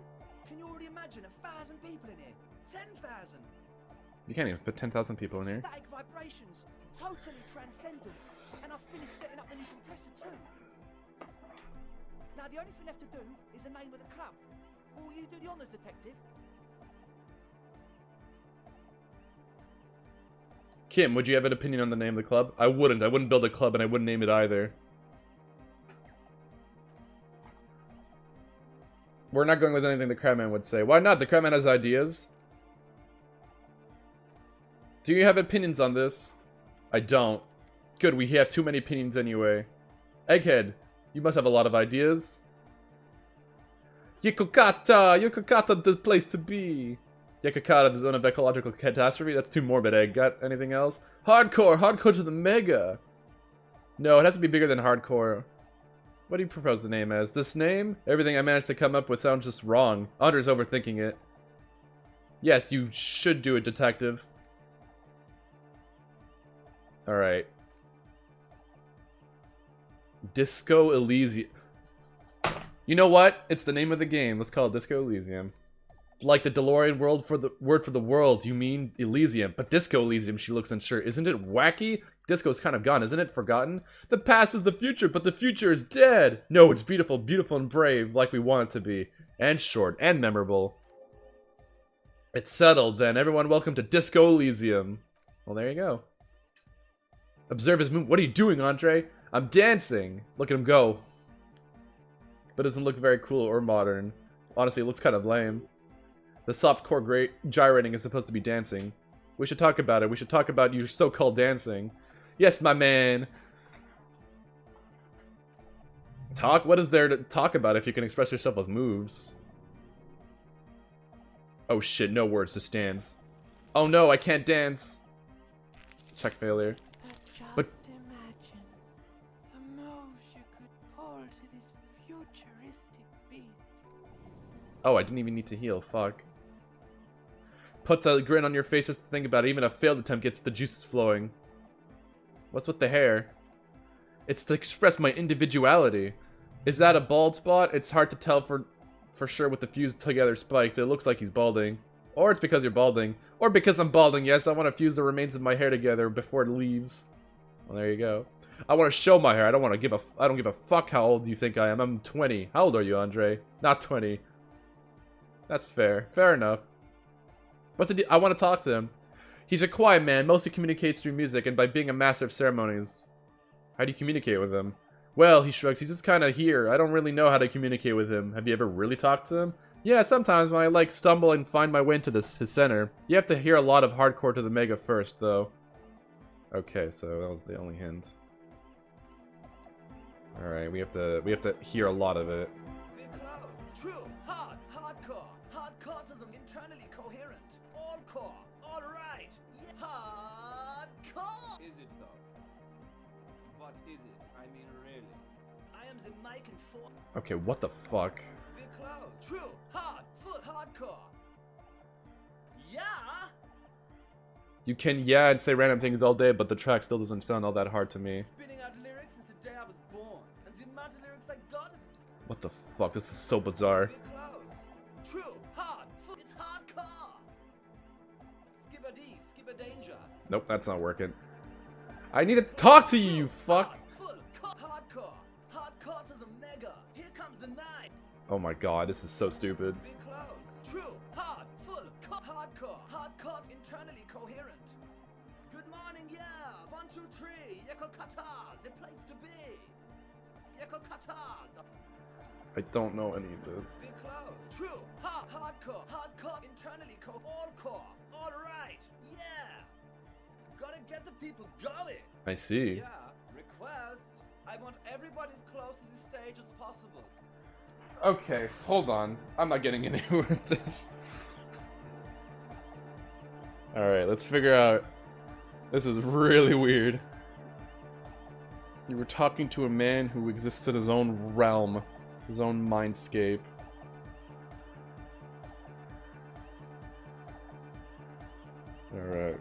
Can you already imagine 1,000 people in here? 10,000. You can't even put 10,000 people in here. Static vibrations, totally transcendent. And I've finished setting up the new compressor too. Now the only thing left to do is the name of the club. Will you do the honors, detective? Kim, would you have an opinion on the name of the club? I wouldn't. I wouldn't build a club and I wouldn't name it either. We're not going with anything the Crabman would say. Why not? The Crabman has ideas. Do you have opinions on this? I don't. Good, we have too many opinions anyway. Egghead, you must have a lot of ideas. Yekokata! Yekokata, the place to be! Yekokata, the zone of ecological catastrophe? That's too morbid, Egg. Got anything else? Hardcore! Hardcore to the mega! No, it has to be bigger than hardcore. What do you propose the name as? This name? Everything I managed to come up with sounds just wrong. Under's overthinking it. Yes, you should do it, detective. Alright. Disco Elysium. You know what? It's the name of the game. Let's call it Disco Elysium. Like the DeLorean word for the world, you mean Elysium. But Disco Elysium, she looks unsure. Isn't it wacky? Disco's kind of gone, isn't it? Forgotten? The past is the future, but the future is dead! No, it's beautiful, beautiful and brave, like we want it to be. And short, and memorable. It's settled, then. Everyone welcome to Disco Elysium. Well, there you go. Observe his move. What are you doing, Andre? I'm dancing! Look at him go. But it doesn't look very cool or modern. Honestly, it looks kind of lame. The softcore gyrating is supposed to be dancing. We should talk about it. We should talk about your so-called dancing. Yes, my man. Talk? What is there to talk about if you can express yourself with moves? Oh shit, no words, just dance. Oh no, I can't dance. Check failure. But imagine the moves you could pull to this futuristic beat. oh, I didn't even need to heal. Fuck. Puts a grin on your face just to think about it. Even a failed attempt gets the juices flowing. What's with the hair? It's to express my individuality. Is that a bald spot? It's hard to tell for sure with the fused together spikes, but it looks like he's balding. Or it's because you're balding. Or because I'm balding. Yes, I want to fuse the remains of my hair together before it leaves. Well, there you go. I want to show my hair. I don't give a fuck how old you think I am. I'm 20. How old are you, Andre? Not 20. That's fair. Fair enough. I want to talk to him. He's a quiet man, mostly communicates through music and by being a master of ceremonies. How do you communicate with him? Well, he shrugs, he's just kind of here. I don't really know how to communicate with him. Have you ever really talked to him? Yeah, sometimes when I stumble and find my way into his center. You have to hear a lot of hardcore to the mega first, though. Okay, so that was the only hint. Alright, we have to hear a lot of it. We're close. True. Hard. Hardcore. Hardcoreism. Internally coherent. All core. All right. Yeah. Hardcore. Is it though? What is it? I mean, really? I am the mic and for. Okay, what the fuck? We're close. True. Hard. Full. Hardcore. Yeah. You can yeah and say random things all day, but the track still doesn't sound all that hard to me. Spinning out lyrics since the day I was born, and the amount of lyrics I got is. What the fuck? This is so bizarre. We're close. True. Hard. Full. It's hardcore. Skipper D. Skipper Danger. Nope, that's not working. I need to talk to you, you fuck! Hardcore. Hardcoreism mega. Here comes the night. Oh my god, this is so stupid. We're close. True. Hard. Full. Hardcore. Hardcore. Internally coherent. Good morning, yeah. 1, 2, 3. Yeko Katas. The place to be. Yeko Katas. I don't know any of this. We're close. True. Hardcore. Hardcore. Internally all core. All right. Yeah. Gotta get the people going. I see. Yeah. Request. I want everybody as close to the stage as possible. Okay, hold on. I'm not getting anywhere with this. Alright, let's figure out. This is really weird. You were talking to a man who exists in his own realm, his own mindscape. Alright.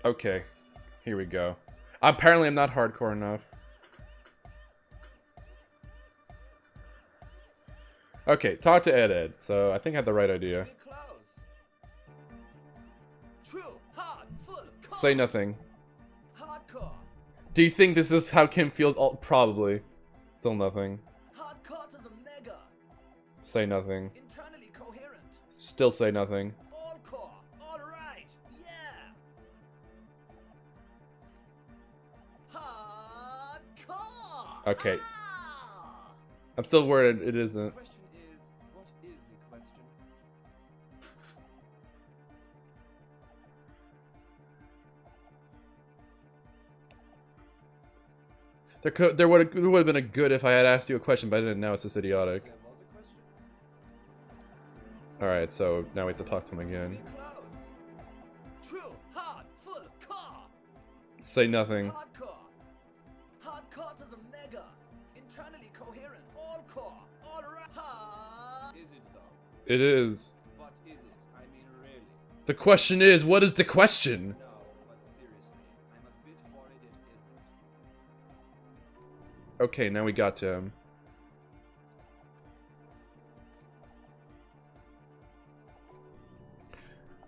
Okay, here we go. Apparently I'm not hardcore enough. Okay, talk to Ed. So I think I had the right idea. We're close. True. Hard. Full. Say nothing. Hardcore. Do you think this is how Kim feels? Probably. Still nothing. Hardcoreism mega. Say nothing. Internally coherent. Still say nothing. All core. All right. Yeah. Hardcore. Okay. Ah! I'm still worried it The isn't. question is, what is the question? There would have been a good if I had asked you a question, but I didn't know. It's just idiotic. There was a question? Alright, so now we have to talk to him again. We're close. True. Hard. Full. Core. Say nothing. Hardcore. Hardcoreism mega. Internally coherent. All core. All right. Hard. Is it though? It is. What is it? I mean, really? The question is, what is the question? No, but seriously. Okay, now we got to him.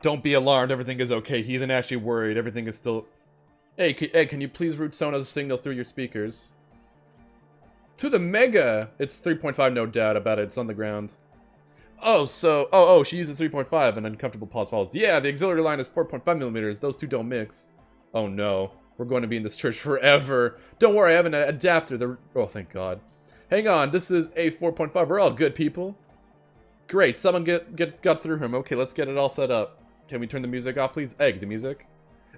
Don't be alarmed, everything is okay. He isn't actually worried, everything is still... Hey, can you please route Sona's signal through your speakers? To the Mega! It's 3.5, no doubt about it, it's on the ground. Oh, so... Oh, she uses 3.5, an uncomfortable pause follows. Yeah, the auxiliary line is 4.5 millimeters, those two don't mix. Oh no, we're going to be in this church forever. Don't worry, I have an adapter, oh, thank God. Hang on, this is a 4.5, we're all good people. Great, someone got through him. Okay, let's get it all set up. Can we turn the music off, please? Egg, the music.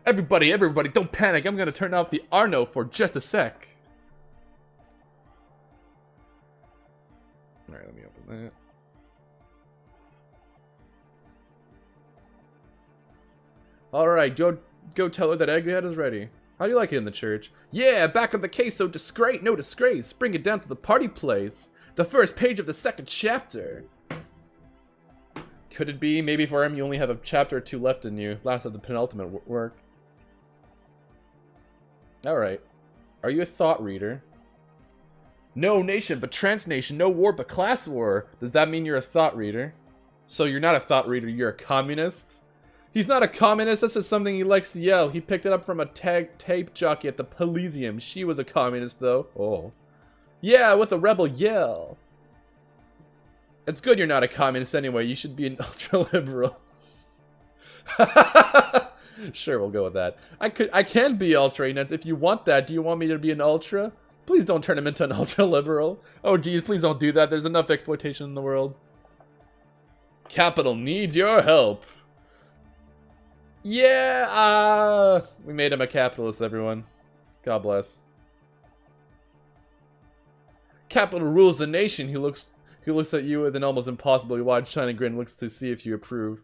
Everybody, don't panic. I'm going to turn off the Arno for just a sec. Alright, let me open that. Alright, go tell her that Egghead is ready. How do you like it in the church? Yeah, back on the case, so no disgrace. Bring it down to the party place. The first page of the second chapter. Could it be? Maybe for him you only have a chapter or two left in you. Last of the penultimate work. Alright. Are you a thought reader? No nation, but transnation. No war, but class war. Does that mean you're a thought reader? So you're not a thought reader, you're a communist? He's not a communist, that's just something he likes to yell. He picked it up from a tape jockey at the Elysium. She was a communist, though. Oh. Yeah, with a rebel yell. It's good you're not a communist anyway. You should be an ultra-liberal. Sure, we'll go with that. I can be ultra, if you want that. Do you want me to be an ultra? Please don't turn him into an ultra-liberal. Oh, geez, please don't do that. There's enough exploitation in the world. Capital needs your help. Yeah, we made him a capitalist, everyone. God bless. Capital rules the nation. He looks at you with an almost impossibly wide shining grin, looks to see if you approve.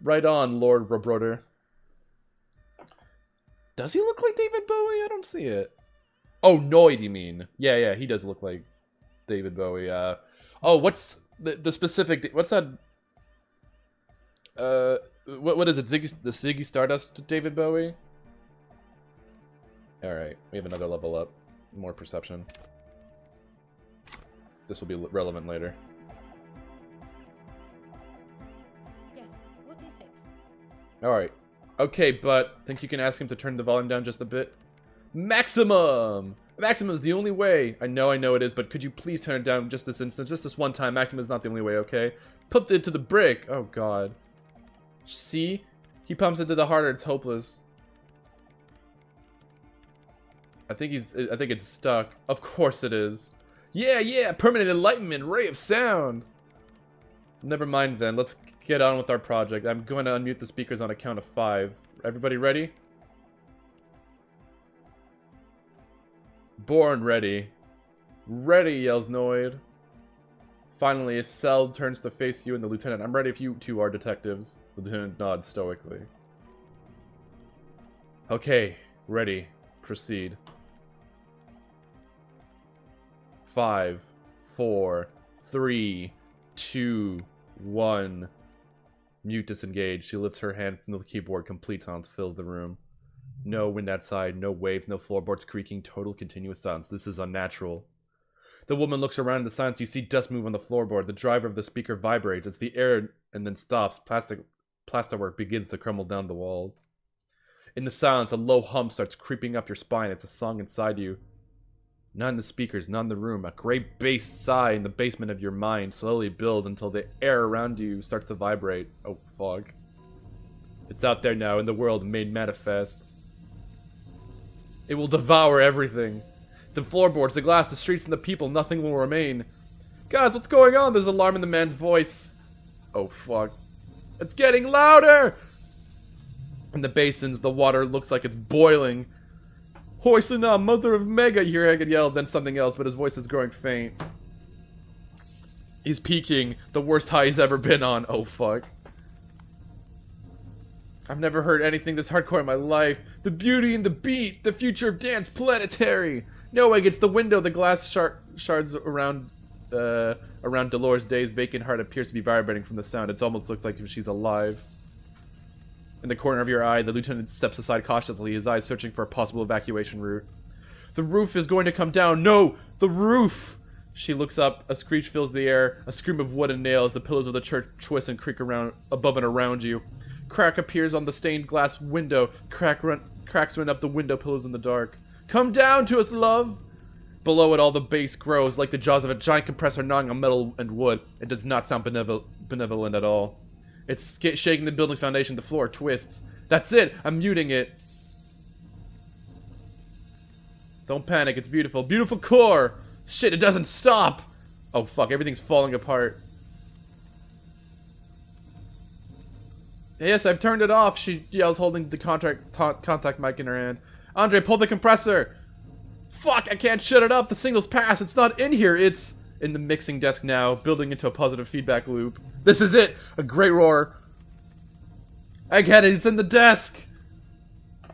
Right on, Lord Robroder. Does he look like David Bowie? I don't see it. Oh, Noid, you mean? Yeah, he does look like David Bowie. Oh, what's the specific? What's that? What is it? The Ziggy Stardust David Bowie? All right, we have another level up. More perception. This will be relevant later. Yes, what is it? Alright. Okay, but think you can ask him to turn the volume down just a bit? Maximum! Maximum is the only way! I know it is, but could you please turn it down just this instant? Just this one time. Maximum is not the only way, okay? Pumped it to the brick! Oh god. See? He pumps it to the harder, it's hopeless. I think it's stuck. Of course it is. Yeah, permanent enlightenment, ray of sound. Never mind then, let's get on with our project. I'm going to unmute the speakers on a count of 5. Everybody ready? Born ready. Ready, yells Noid. Finally, a cell turns to face you and the lieutenant. I'm ready if you two are detectives. The lieutenant nods stoically. Okay, ready. Proceed. 5, 4, 3, 2, 1. Mute disengaged. She lifts her hand from the keyboard. Complete silence fills the room. No wind outside, no waves, no floorboards creaking, total continuous silence. This is unnatural. The woman looks around in the silence. You see dust move on the floorboard. The driver of the speaker vibrates. It's the air and then stops. Plasterwork begins to crumble down the walls. In the silence, a low hum starts creeping up your spine. It's a song inside you. Not in the speakers, not in the room. A great bass sigh in the basement of your mind slowly builds until the air around you starts to vibrate. Oh, fog. It's out there now in the world, made manifest. It will devour everything. The floorboards, the glass, the streets, and the people. Nothing will remain. Guys, what's going on? There's alarm in the man's voice. Oh, fuck. It's getting louder! In the basins, the water looks like it's boiling. Hoisana, mother of Mega, you hear Egghead yell, then something else, but his voice is growing faint. He's peaking, the worst high he's ever been on. Oh, fuck. I've never heard anything this hardcore in my life. The beauty and the beat, the future of dance, planetary. No, Egg, it's the window. The glass shards around Dolores Day's vacant heart appears to be vibrating from the sound. It almost looks like if she's alive. In the corner of your eye, the lieutenant steps aside cautiously, his eyes searching for a possible evacuation route. The roof is going to come down. No! The roof! She looks up. A screech fills the air. A scream of wood and nails. The pillars of the church twist and creak around above and around you. Crack appears on the stained glass window. Cracks run up the window pillars in the dark. Come down to us, love! Below it, all the bass grows like the jaws of a giant compressor gnawing on metal and wood. It does not sound benevolent at all. It's shaking the building's foundation. The floor twists. That's it! I'm muting it. Don't panic. It's beautiful. Beautiful core! Shit, it doesn't stop! Oh, fuck. Everything's falling apart. Yes, I've turned it off, she yells, holding the contact mic in her hand. Andre, pull the compressor! Fuck, I can't shut it up! The signal's passed! It's not in here! It's in the mixing desk now, building into a positive feedback loop. This is it! A great roar. I get it! It's in the desk!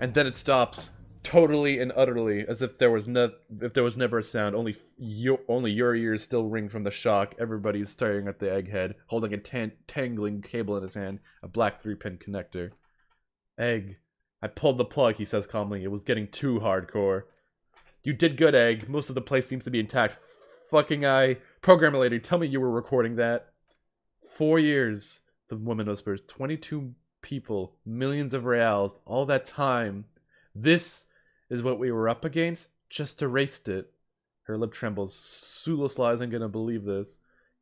And then it stops. Totally and utterly, as if there was never a sound. Only your ears still ring from the shock. Everybody's staring at the egghead, holding a tangling cable in his hand, a black 3-pin connector. Egg. I pulled the plug, he says calmly. It was getting too hardcore. You did good, Egg. Most of the place seems to be intact. Fucking Programmer lady, tell me you were recording that. 4 years, the woman whispers. 22 people, millions of reals, all that time. This is what we were up against? Just erased it. Her lip trembles. Sulasla isn't gonna believe this.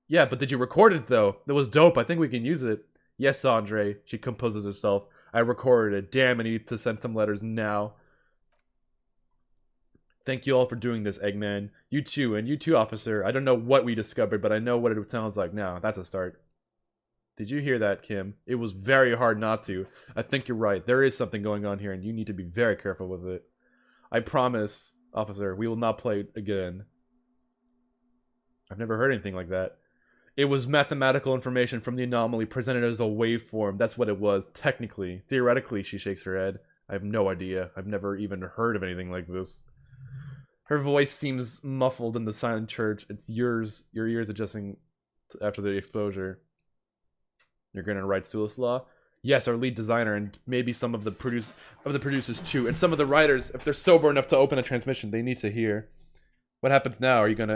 Yeah, but did you record it though? That was dope. I think we can use it. Yes, Andre. She composes herself. I recorded it. Damn, I need to send some letters now. Thank you all for doing this, Eggman. You too, and you too, officer. I don't know what we discovered, but I know what it sounds like now. That's a start. Did you hear that, Kim? It was very hard not to. I think you're right. There is something going on here, and you need to be very careful with it. I promise, officer, we will not play it again. I've never heard anything like that. It was mathematical information from the anomaly presented as a waveform. That's what it was, technically. Theoretically, she shakes her head. I have no idea. I've never even heard of anything like this. Her voice seems muffled in the silent church. It's your ears adjusting after the exposure. You're gonna write Sulasla? Yes, our lead designer and maybe some of the producers too, and some of the writers, if they're sober enough to open a transmission, they need to hear. What happens now? Are you going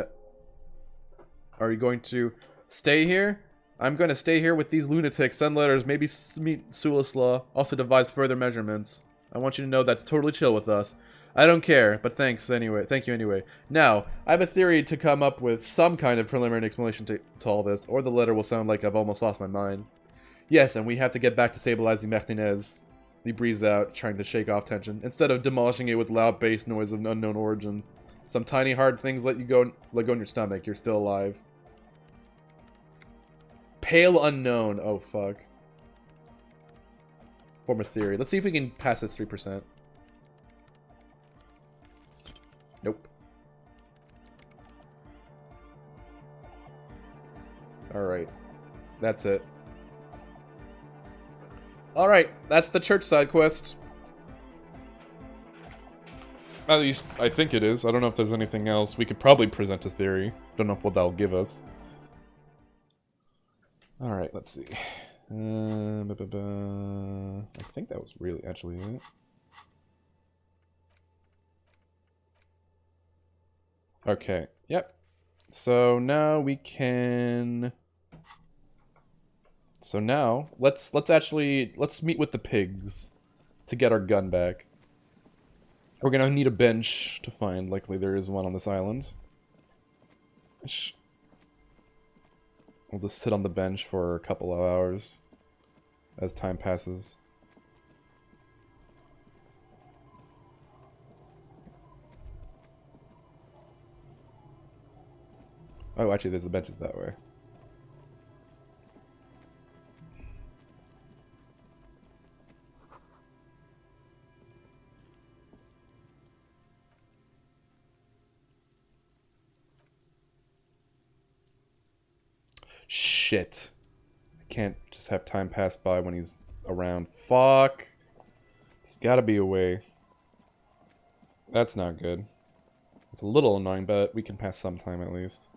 to stay here? I'm gonna stay here with these lunatics, send letters, maybe meet Sulasla, also devise further measurements. I want you to know that's totally chill with us. I don't care, but thanks anyway. Thank you anyway. Now, I have a theory to come up with some kind of preliminary explanation to all this, or the letter will sound like I've almost lost my mind. Yes, and we have to get back to stabilizing Martinez. He breathes out, trying to shake off tension, instead of demolishing it with loud bass noise of unknown origins. Some tiny hard things let go in your stomach. You're still alive. Pale unknown. Oh, fuck. Form a theory. Let's see if we can pass this 3%. Nope. Alright. That's it. Alright, that's the church side quest. At least, I think it is. I don't know if there's anything else. We could probably present a theory. Don't know what that'll give us. Alright, let's see. I think that was really actually it. Okay, yep. So now we can... So now, let's meet with the pigs to get our gun back. We're gonna need a bench to find. Likely there is one on this island. We'll just sit on the bench for a couple of hours as time passes. Oh, actually, there's the benches that way. Shit. I can't just have time pass by when he's around. Fuck. There's gotta be a way. That's not good. It's a little annoying, but we can pass some time at least.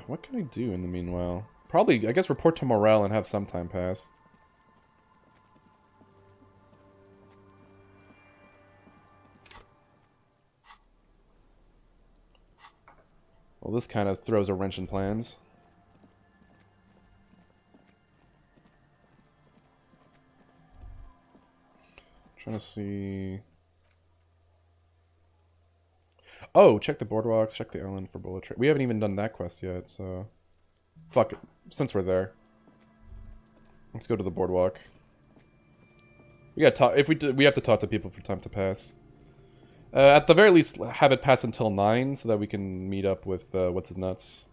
What can I do in the meanwhile? Probably, I guess, report to morale and have some time pass. Well, this kind of throws a wrench in plans. Trying to see... Oh, check the boardwalks, check the island for bullet train. We haven't even done that quest yet, so... Fuck it, since we're there. Let's go to the boardwalk. We gotta talk, we have to talk to people for time to pass. At the very least, have it pass until 9, so that we can meet up with, what's his nuts.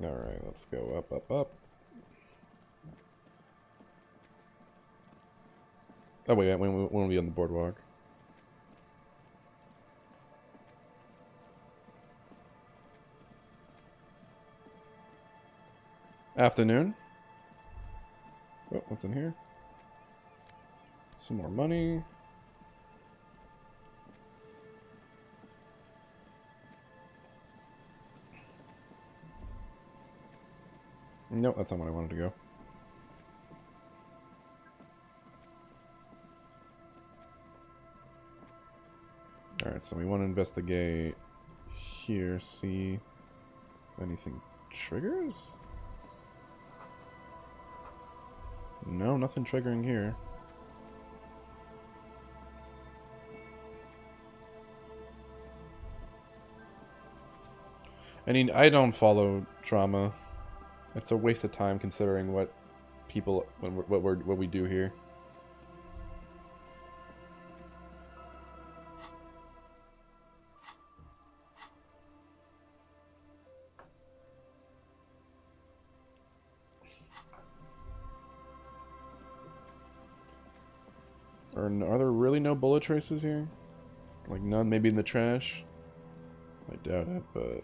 Alright, let's go up, up, up. Oh wait, when we'll be on the boardwalk. Afternoon. Oh, what's in here? Some more money. Nope, that's not what I wanted to go. Alright, so we want to investigate here, see if anything triggers? No, nothing triggering here. I mean, I don't follow drama. It's a waste of time considering what people, what we do here. Are there really no bullet traces here? Like none, maybe in the trash? I doubt it, but...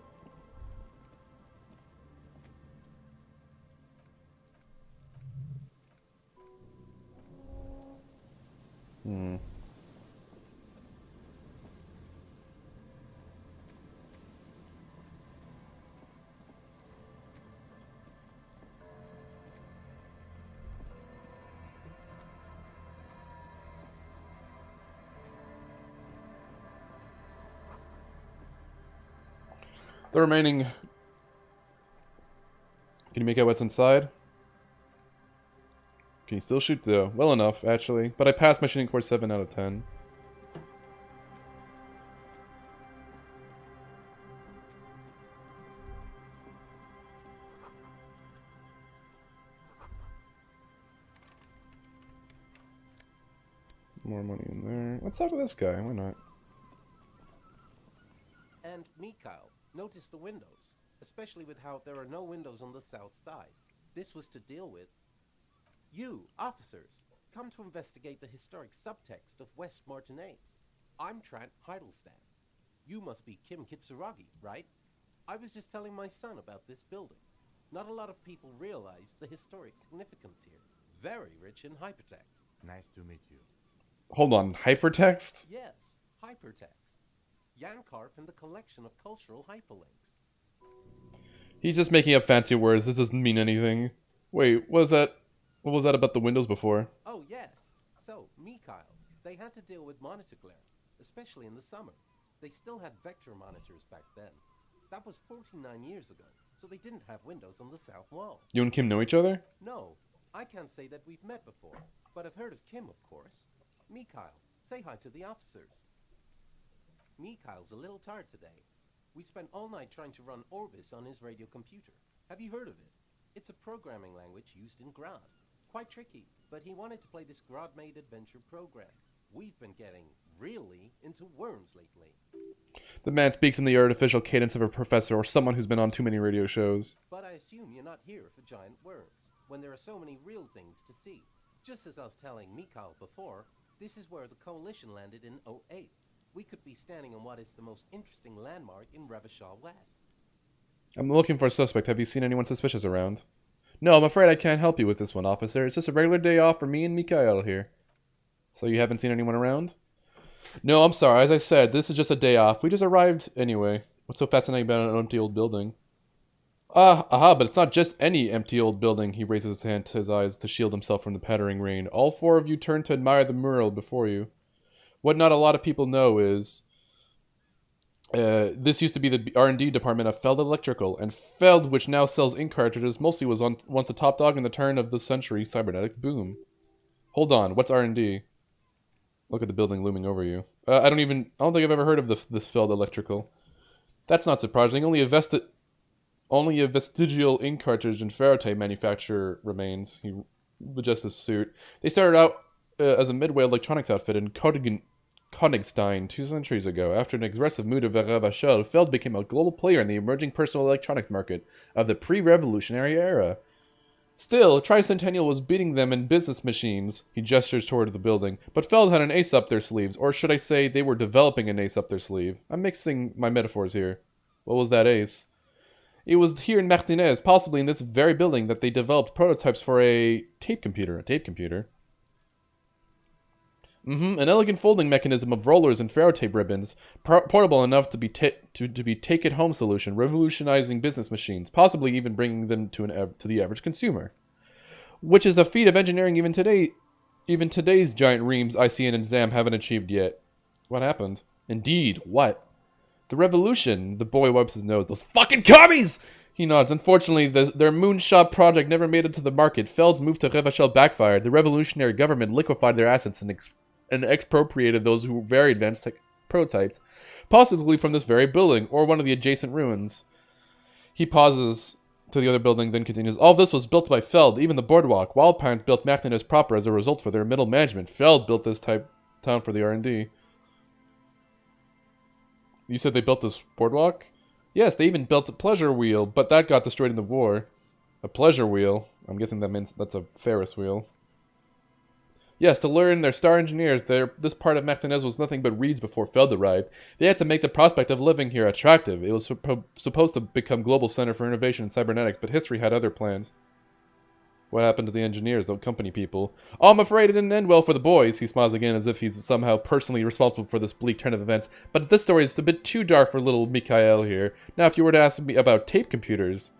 The remaining... Can you make out what's inside? Can you still shoot though? Well enough, actually. But I passed my shooting core 7 out of 10. More money in there. Let's talk to this guy, why not? And Mikhail, notice the windows, especially with how there are no windows on the south side. This was to deal with. You, officers, come to investigate the historic subtext of West Martinaise. I'm Trant Heidelstadt. You must be Kim Kitsuragi, right? I was just telling my son about this building. Not a lot of people realize the historic significance here. Very rich in hypertext. Nice to meet you. Hold on, hypertext? Yes, hypertext. Jan Karp and the collection of cultural hyperlinks. He's just making up fancy words. This doesn't mean anything. Wait, what was that? What was that about the windows before? Oh, yes. So, Mikhail, they had to deal with monitor glare, especially in the summer. They still had vector monitors back then. That was 49 years ago, so they didn't have windows on the south wall. You and Kim know each other? No, I can't say that we've met before, but I've heard of Kim, of course. Mikhail, say hi to the officers. Mikhail's a little tired today. We spent all night trying to run Orbis on his radio computer. Have you heard of it? It's a programming language used in Grad. Quite tricky, but he wanted to play this Grad-made adventure program. We've been getting really into worms lately. The man speaks in the artificial cadence of a professor or someone who's been on too many radio shows. But I assume you're not here for giant worms, when there are so many real things to see. Just as I was telling Mikhail before, this is where the Coalition landed in '08. We could be standing on what is the most interesting landmark in Revachol West. I'm looking for a suspect. Have you seen anyone suspicious around? No, I'm afraid I can't help you with this one, officer. It's just a regular day off for me and Mikhail here. So you haven't seen anyone around? No, I'm sorry. As I said, this is just a day off. We just arrived anyway. What's so fascinating about an empty old building? Aha, but it's not just any empty old building. He raises his hand to his eyes to shield himself from the pattering rain. All four of you turn to admire the mural before you. What not a lot of people know is... this used to be the R&D department of Feld Electrical, and Feld, which now sells ink cartridges, mostly was once the top dog in the turn of the century cybernetics boom. Hold on, what's R&D? Look at the building looming over you. I don't think I've ever heard of this Feld Electrical. That's not surprising. Only a vestigial ink cartridge and ferrotape manufacturer remains. He adjusts his suit. They started out as a midway electronics outfit in Königstein 2 centuries ago. After an aggressive move of Revachol, Feld became a global player in the emerging personal electronics market of the pre-revolutionary era. Still, Tricentennial was beating them in business machines. He gestures toward the building. But Feld had an ace up their sleeves, or should I say, they were developing an ace up their sleeve. I'm mixing my metaphors here. What was that ace? It was here in Martinez, possibly in this very building, that they developed prototypes for a tape computer. A tape computer? An elegant folding mechanism of rollers and ferrotape ribbons, portable enough to be take-it-home solution, revolutionizing business machines, possibly even bringing them to the average consumer. Which is a feat of engineering even today's giant reams ICN and ZAM haven't achieved yet. What happened? Indeed, what? The revolution. The boy wipes his nose. Those fucking commies! He nods. Unfortunately, their moonshot project never made it to the market. Feld's move to Revachol backfired. The revolutionary government liquefied their assets and expropriated those who were very advanced prototypes, possibly from this very building, or one of the adjacent ruins. He pauses to the other building, then continues. All this was built by Feld, even the boardwalk. Wildparents built Martinez proper as a result for their middle management. Feld built this town for the R&D. You said they built this boardwalk? Yes, they even built a pleasure wheel, but that got destroyed in the war. A pleasure wheel? I'm guessing that means that's a Ferris wheel. Yes, to learn their star engineers, this part of Martinez was nothing but reeds before Feld arrived. They had to make the prospect of living here attractive. It was supposed to become global center for innovation in cybernetics, but history had other plans. What happened to the engineers, the company people? Oh, I'm afraid it didn't end well for the boys. He smiles again as if he's somehow personally responsible for this bleak turn of events. But this story is a bit too dark for little Mikhail here. Now, if you were to ask me about tape computers...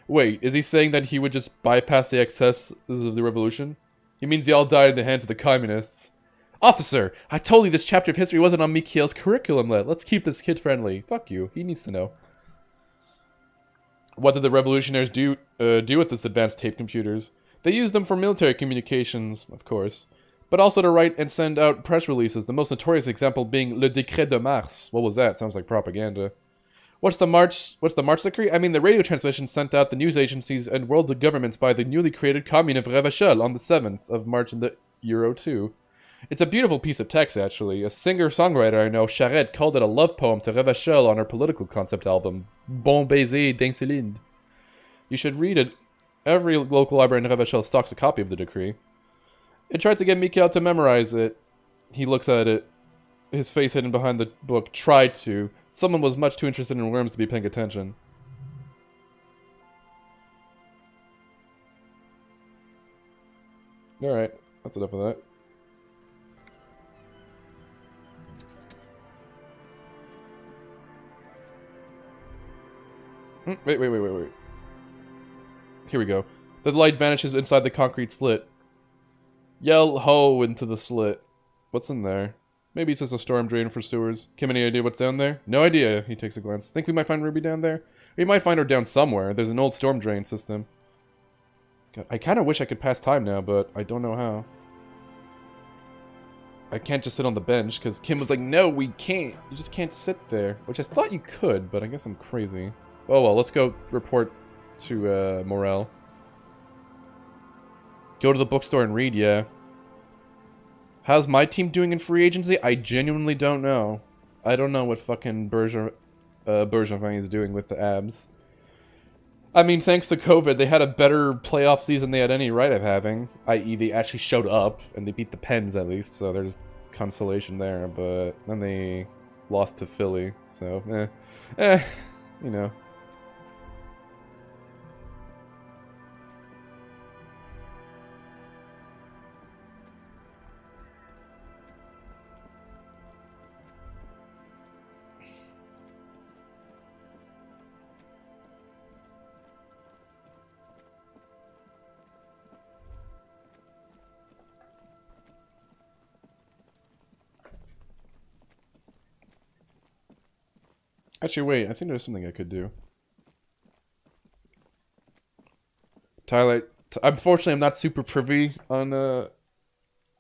Wait, is he saying that he would just bypass the excesses of the revolution? He means they all died in the hands of the communists. Officer, I told you this chapter of history wasn't on Mikhail's curriculum. Let's keep this kid friendly. Fuck you. He needs to know. What did the revolutionaries do with this advanced tape computers? They used them for military communications, of course, but also to write and send out press releases, the most notorious example being Le Décret de Mars. What was that? Sounds like propaganda. What's the March decree? I mean the radio transmission sent out the news agencies and world governments by the newly created Commune of Revachol on the 7th of March in the Euro 2. It's a beautiful piece of text, actually. A singer-songwriter I know, Charette, called it a love poem to Revachol on her political concept album, Bon Baiser d'Insulinde. You should read it. Every local library in Revachol stocks a copy of the decree. It tried to get Mikhail to memorize it. He looks at it. His face hidden behind the book. Tried to. Someone was much too interested in worms to be paying attention. Alright, that's enough of that. Wait. Here we go. The light vanishes inside the concrete slit. Yell ho into the slit. What's in there? Maybe it's just a storm drain for sewers. Kim, any idea what's down there? No idea, he takes a glance. Think we might find Ruby down there? We might find her down somewhere. There's an old storm drain system. God, I kind of wish I could pass time now, but I don't know how. I can't just sit on the bench, because Kim was like, no, we can't. You just can't sit there. Which I thought you could, but I guess I'm crazy. Oh well, let's go report to Morel. Go to the bookstore and read, yeah. How's my team doing in free agency? I genuinely don't know. I don't know what fucking Bergevin is doing with the abs. I mean, thanks to COVID, they had a better playoff season they had any right of having. I.e., they actually showed up, and they beat the Pens at least, so there's consolation there. But then they lost to Philly, so, you know. Actually, wait. I think there's something I could do. Tyler, unfortunately, I'm not super privy on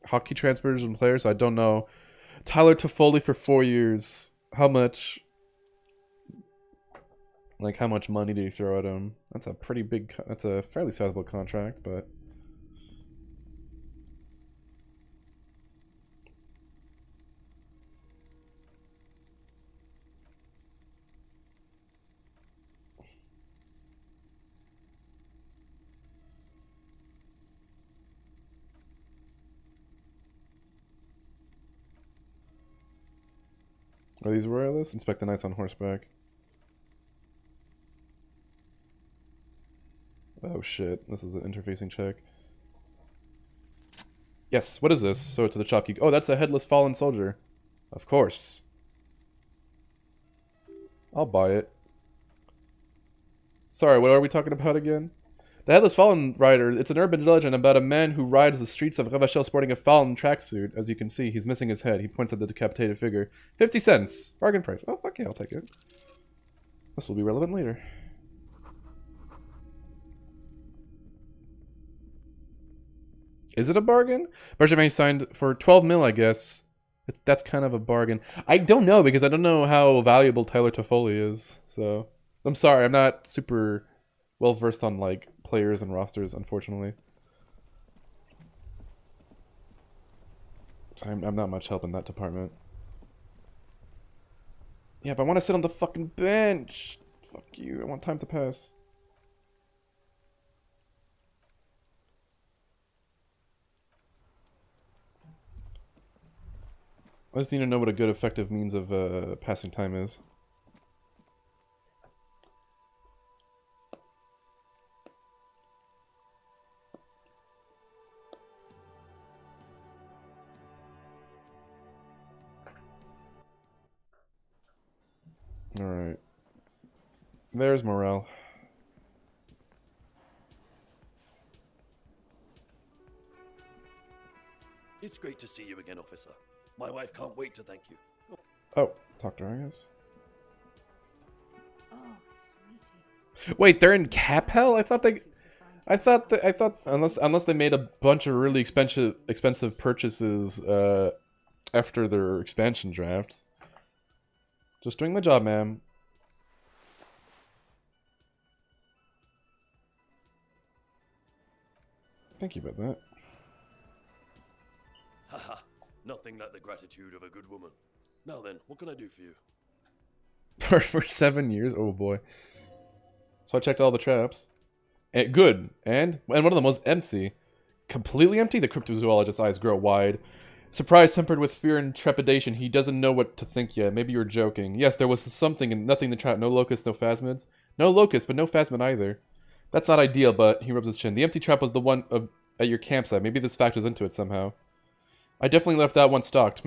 hockey transfers and players. So I don't know. Tyler Toffoli for 4 years. How much? Like, how much money do you throw at him? That's a pretty big. That's a fairly sizable contract, but. Are these royalists? Inspect the knights on horseback. Oh shit, this is an interfacing check. Yes, what is this? So to the shopkeep. Oh, that's a headless fallen soldier. Of course. I'll buy it. Sorry, what are we talking about again? The Headless Fallen Rider, it's an urban legend about a man who rides the streets of Ravachel sporting a fallen tracksuit. As you can see, he's missing his head. He points at the decapitated figure. 50 cents. Bargain price. Oh, fuck yeah, I'll take it. This will be relevant later. Is it a bargain? Benjamin signed for 12 mil, I guess. That's kind of a bargain. I don't know, because I don't know how valuable Tyler Toffoli is. So, I'm sorry, I'm not super well versed on, like, players and rosters, unfortunately. So I'm not much help in that department. Yeah, but I want to sit on the fucking bench. Fuck you, I want time to pass. I just need to know what a good effective means of passing time is. Alright. There's morale. It's great to see you again, officer. My wife can't wait to thank you. Oh, talk to her, I guess. Oh, sweetie. Wait, they're in cap hell? I thought unless they made a bunch of really expensive purchases after their expansion draft. Just doing my job, ma'am. Thank you about that. Haha, nothing like the gratitude of a good woman. Now then, what can I do for you? For 7 years? Oh boy. So I checked all the traps. Good. And one of them was empty. Completely empty? The cryptozoologist's eyes grow wide. Surprise tempered with fear and trepidation. He doesn't know what to think yet. Maybe you're joking. Yes, there was something and nothing in the trap. No locusts, no phasmids. No locusts, but no phasmid either. That's not ideal, but he rubs his chin. The empty trap was the one at your campsite. Maybe this factors into it somehow. I definitely left that one stocked.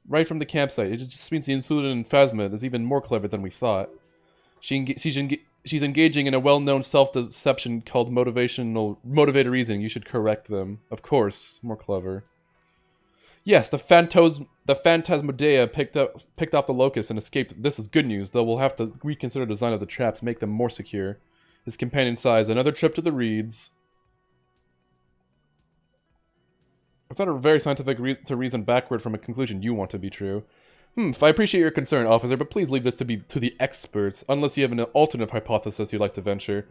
Right from the campsite. It just means the insulin phasmid is even more clever than we thought. She's engaging in a well-known self-deception called motivated reasoning. You should correct them. Of course, more clever. Yes, the Phantasmodea picked up the locust and escaped. This is good news, though we'll have to reconsider the design of the traps, make them more secure. His companion sighs. Another trip to the reeds. It's not a very scientific to reason backward from a conclusion you want to be true. I appreciate your concern, officer, but please leave this to the experts, unless you have an alternative hypothesis you'd like to venture.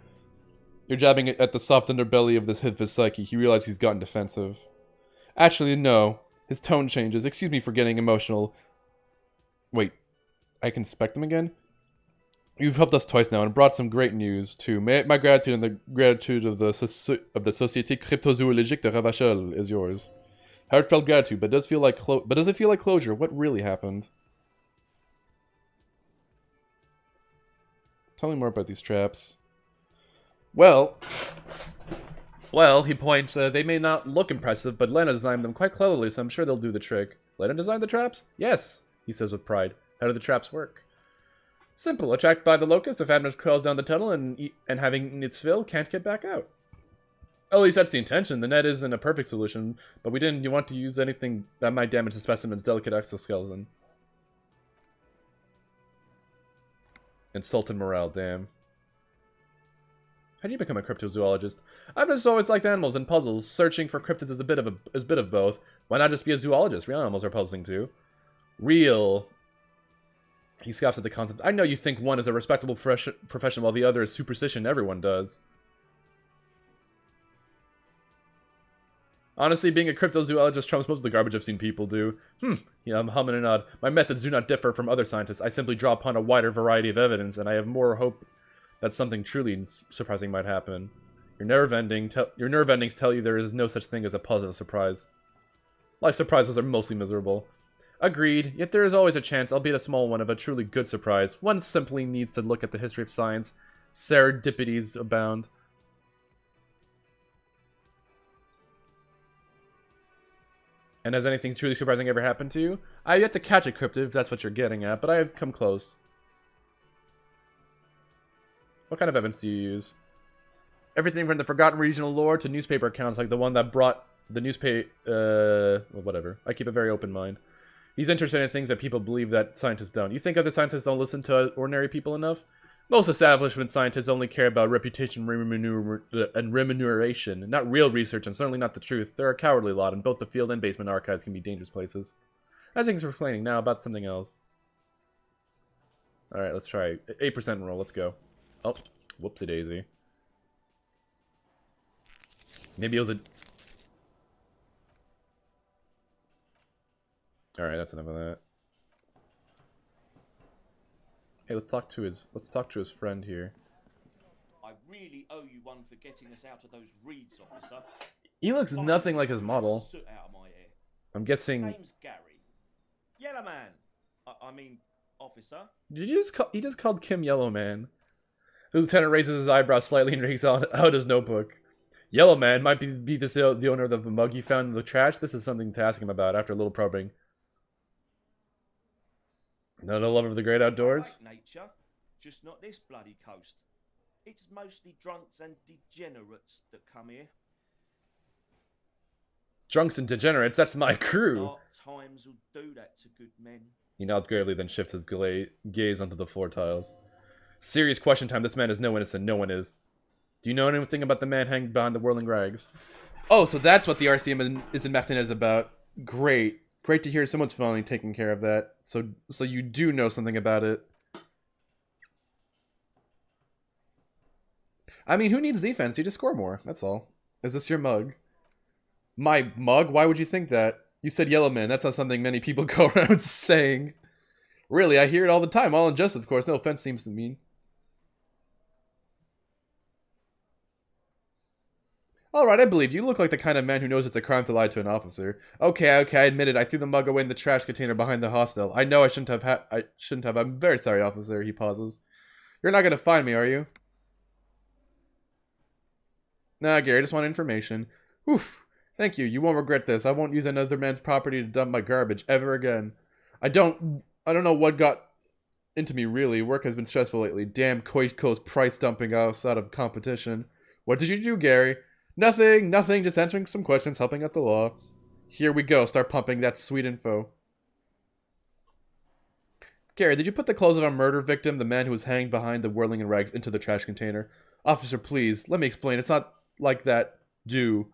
You're jabbing at the soft underbelly of his psyche. He realizes he's gotten defensive. Actually, no. His tone changes. Excuse me for getting emotional. Wait, I can inspect him again? You've helped us twice now and brought some great news, too. My gratitude and the gratitude of the Société Cryptozoologique de Ravachel is yours. Heartfelt gratitude, but does it feel like closure? What really happened? Tell me more about these traps. Well, he points, they may not look impressive, but Lena designed them quite cleverly, so I'm sure they'll do the trick. Lena designed the traps? Yes, he says with pride. How do the traps work? Simple. Attracted by the locust, the phantom crawls down the tunnel and having eaten its fill, can't get back out. At least that's the intention. The net isn't a perfect solution, but we didn't want to use anything that might damage the specimen's delicate exoskeleton. Insulted morale, damn. How do you become a cryptozoologist? I've just always liked animals and puzzles. Searching for cryptids is a bit of both. Why not just be a zoologist? Real animals are puzzling too. Real. He scoffs at the concept. I know you think one is a respectable profession while the other is superstition. Everyone does. Honestly, being a cryptozoologist trumps most of the garbage I've seen people do. Yeah, I'm humming and nod. My methods do not differ from other scientists. I simply draw upon a wider variety of evidence, and I have more hope that something truly surprising might happen. Your nerve endings tell you there is no such thing as a positive surprise. Life surprises are mostly miserable. Agreed, yet there is always a chance, albeit a small one, of a truly good surprise. One simply needs to look at the history of science. Serendipities abound. And has anything truly surprising ever happened to you? I have yet to catch a cryptid, if that's what you're getting at, but I have come close. What kind of evidence do you use? Everything from the forgotten regional lore to newspaper accounts like the one that brought the newspaper... well, whatever. I keep a very open mind. He's interested in things that people believe that scientists don't. You think other scientists don't listen to ordinary people enough? Most establishment scientists only care about reputation and remuneration, not real research and certainly not the truth. They're a cowardly lot, and both the field and basement archives can be dangerous places. I think we're complaining now about something else. Alright, let's try 8% roll. Let's go. Oh, whoopsie daisy. Maybe it was a... Alright, that's enough of that. Hey, let's talk to his friend here. I really owe you one for getting us out of those reeds, officer. He looks nothing like his model. Soot out of my hair. I'm guessing... Name's Gary. Yellow man. I mean, officer. Did you just call... He just called Kim Yellow Man. The lieutenant raises his eyebrows slightly and takes out his notebook. Yellow Man might be the owner of the mug you found in the trash. This is something to ask him about after a little probing. Not a lover of the great outdoors? I like nature, just not this bloody coast. It's mostly drunks and degenerates that come here. Drunks and degenerates? That's my crew! Dark times will do that to good men. He nods gravely, then shifts his gaze onto the floor tiles. Serious question time. This man is no innocent. No one is. Do you know anything about the man hanging behind the whirling rags? Oh, so that's what the RCM is in Martinez about. Great. Great to hear someone's finally taking care of that. So you do know something about it. I mean, who needs defense? You just score more. That's all. Is this your mug? My mug? Why would you think that? You said yellow man. That's not something many people go around saying. Really, I hear it all the time. All in jest, of course. No offense seems to mean. Alright, I believe you. You look like the kind of man who knows it's a crime to lie to an officer. Okay, I admit it. I threw the mug away in the trash container behind the hostel. I know I shouldn't have. I'm very sorry, officer. He pauses. You're not gonna find me, are you? Nah, Gary, I just want information. Whew. Thank you. You won't regret this. I won't use another man's property to dump my garbage ever again. I don't know what got into me, really. Work has been stressful lately. Damn Koiko's price dumping us out of competition. What did you do, Gary? Nothing, just answering some questions, helping out the law. Here we go, start pumping that sweet info. Gary, did you put the clothes of our murder victim, the man who was hanged behind the whirling and rags, into the trash container? Officer, please, let me explain. It's not like that. Do.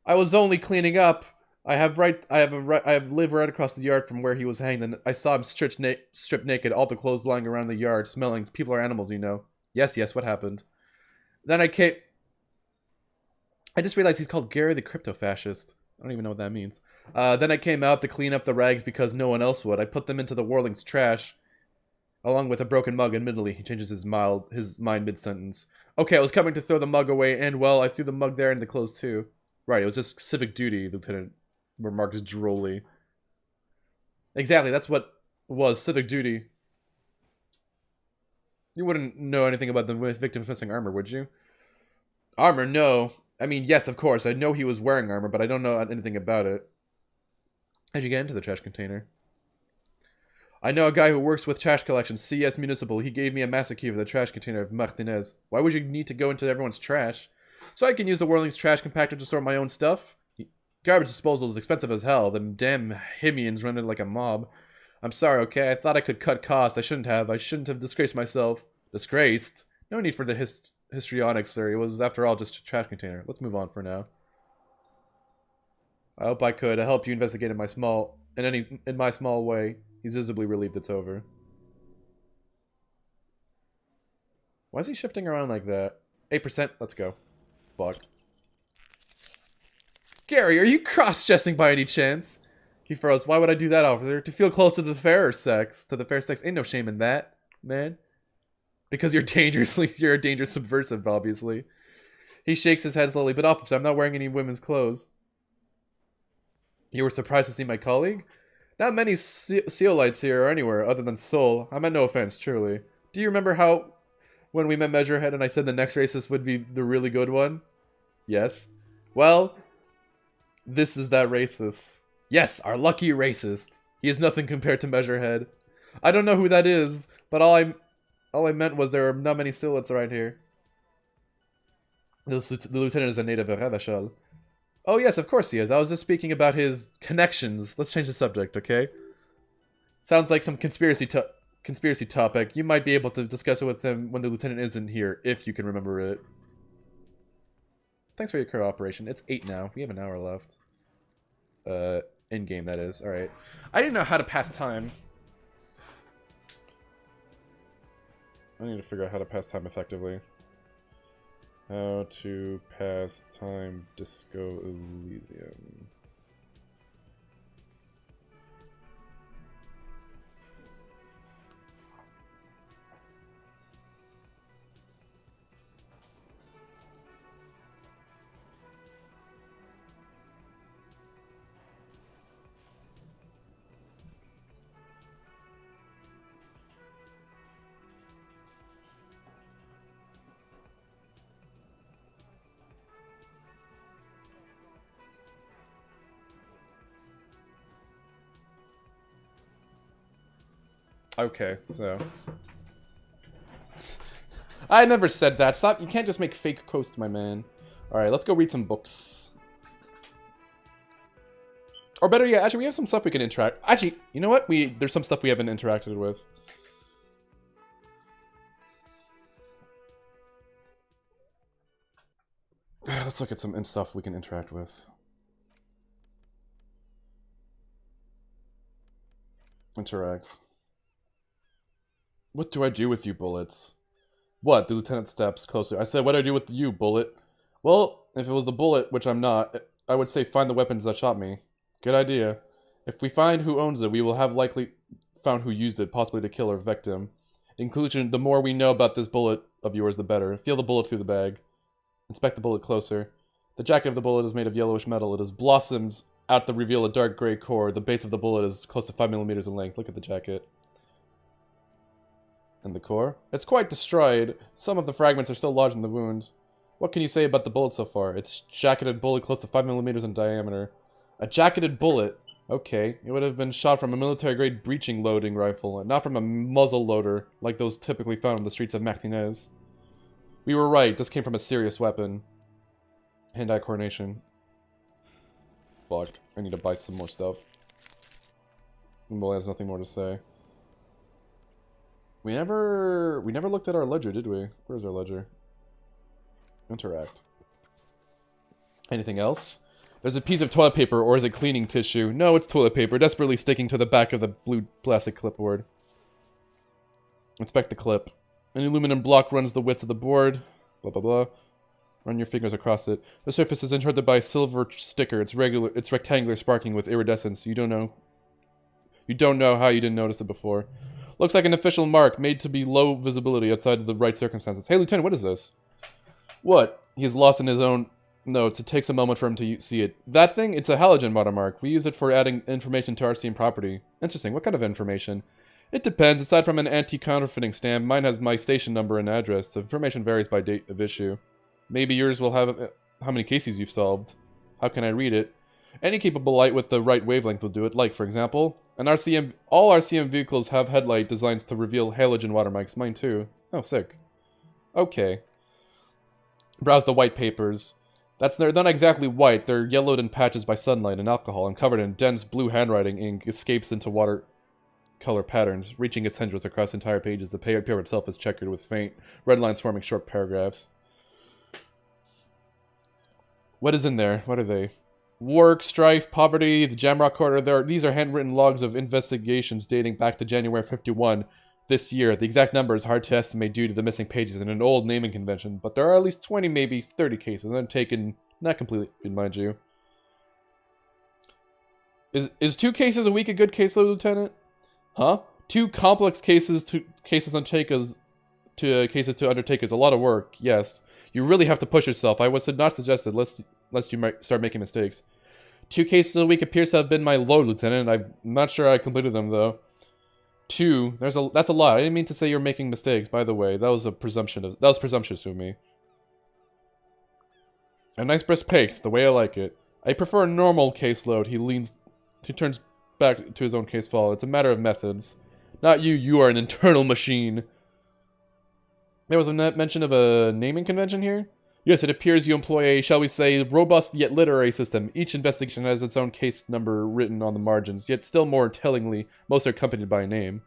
I was only cleaning up. I have lived right across the yard from where he was hanged, and I saw him stripped naked, all the clothes lying around the yard, smelling. People are animals, you know. Yes, what happened? Then I just realized he's called Gary the Crypto-Fascist. I don't even know what that means. Then I came out to clean up the rags because no one else would. I put them into the whirling's trash, along with a broken mug. Admittedly, he changes his mind mid-sentence. Okay, I was coming to throw the mug away, and, well, I threw the mug there and the clothes, too. Right, it was just civic duty, Lieutenant remarks drolly. Exactly, that's what it was, civic duty. You wouldn't know anything about the victim's missing armor, would you? Armor, no. I mean, yes, of course. I know he was wearing armor, but I don't know anything about it. How'd you get into the trash container? I know a guy who works with trash collection, CS Municipal. He gave me a master key for the trash container of Martinez. Why would you need to go into everyone's trash? So I can use the Whirling's trash compactor to sort my own stuff? Garbage disposal is expensive as hell. Them damn Himians run it like a mob. I'm sorry, okay? I thought I could cut costs. I shouldn't have. I shouldn't have disgraced myself. Disgraced? No need for the histrionics, sir. It was, after all, just a trash container. Let's move on for now. I hope I could help you investigate in my small way. He's visibly relieved it's over. Why is he shifting around like that? 8%. Let's go. Fuck. Gary, are you cross-dressing by any chance? He froze. Why would I do that, officer? To feel close to the fairer sex. To the fair sex. Ain't no shame in that, man. Because you're a dangerous subversive, obviously. He shakes his head slowly. But officer, I'm not wearing any women's clothes. You were surprised to see my colleague? Not many Seolites here or anywhere other than Seoul. I meant no offense, truly. Do you remember how, when we met Measurehead and I said the next racist would be the really good one? Yes. Well, this is that racist. Yes, our lucky racist. He is nothing compared to Measurehead. I don't know who that is, but all I meant was there are not many Seolites around here. The lieutenant is a native of Ravachal. Oh yes, of course he is. I was just speaking about his connections. Let's change the subject, okay? Sounds like some conspiracy topic. You might be able to discuss it with him when the lieutenant isn't here, if you can remember it. Thanks for your cooperation. It's 8 now. We have an hour left. In-game, that is. Alright. I didn't know how to pass time. I need to figure out how to pass time effectively. How to pass time Disco Elysium. Okay, so I never said that. Stop. You can't just make fake quotes, my man. Alright, let's go read some books. Or better yet, actually, we have some stuff we can interact. Actually, you know what? There's some stuff we haven't interacted with. Let's look at some stuff we can interact with. Interact. What do I do with you, bullets? What? The lieutenant steps closer. I said, what do I do with you, bullet? Well, if it was the bullet, which I'm not, I would say find the weapons that shot me. Good idea. If we find who owns it, we will have likely found who used it, possibly to kill our victim. In conclusion, the more we know about this bullet of yours, the better. Feel the bullet through the bag. Inspect the bullet closer. The jacket of the bullet is made of yellowish metal. It has blossoms out to reveal a dark gray core. The base of the bullet is close to 5 millimeters in length. Look at the jacket. And the core? It's quite destroyed. Some of the fragments are still lodged in the wounds. What can you say about the bullet so far? It's jacketed bullet close to 5 millimeters in diameter. A jacketed bullet? Okay. It would have been shot from a military-grade breeching loading rifle, and not from a muzzle loader, like those typically found on the streets of Martinez. We were right. This came from a serious weapon. Hand-eye coordination. Fuck. I need to buy some more stuff. Well, has nothing more to say. We never looked at our ledger, did we? Where's our ledger? Interact. Anything else? There's a piece of toilet paper, or is it cleaning tissue? No, it's toilet paper, desperately sticking to the back of the blue plastic clipboard. Inspect the clip. An aluminum block runs the width of the board. Blah, blah, blah. Run your fingers across it. The surface is encrusted by a silver sticker. It's rectangular, sparkling with iridescence. You don't know how you didn't notice it before. Looks like an official mark, made to be low visibility outside of the right circumstances. Hey, Lieutenant, what is this? What? He's lost in his own notes. It takes a moment for him to see it. That thing? It's a halogen watermark. We use it for adding information to RCM property. Interesting. What kind of information? It depends. Aside from an anti-counterfeiting stamp, mine has my station number and address. The information varies by date of issue. Maybe yours will have how many cases you've solved. How can I read it? Any capable light with the right wavelength will do it. Like, for example, all RCM vehicles have headlight designs to reveal halogen watermarks. Mine too. Oh, sick. Okay. Browse the white papers. They're not exactly white. They're yellowed in patches by sunlight and alcohol, and covered in dense blue handwriting ink escapes into water color patterns, reaching its tendrils across entire pages. The paper itself is checkered with faint red lines forming short paragraphs. What is in there? What are they? Work, strife, poverty, the Jamrock Quarter. These are handwritten logs of investigations dating back to January 51 this year. The exact number is hard to estimate due to the missing pages and an old naming convention, but there are at least 20, maybe 30 cases undertaken, not completely, mind you. Is 2 cases a week a good caseload, Lieutenant? Huh? 2 complex cases to undertake is a lot of work. Yes, you really have to push yourself. I would not suggest it lest you might start making mistakes. 2 cases a week appears to have been my load, Lieutenant. I'm not sure I completed them though. 2. That's a lot. I didn't mean to say you're making mistakes. By the way, that was presumptuous of me. A nice brisk pace, the way I like it. I prefer a normal caseload. He turns back to his own case file. It's a matter of methods. Not you. You are an internal machine. There was a mention of a naming convention here? Yes, it appears you employ a, shall we say, robust yet literary system. Each investigation has its own case number written on the margins, yet still more tellingly, most are accompanied by a name.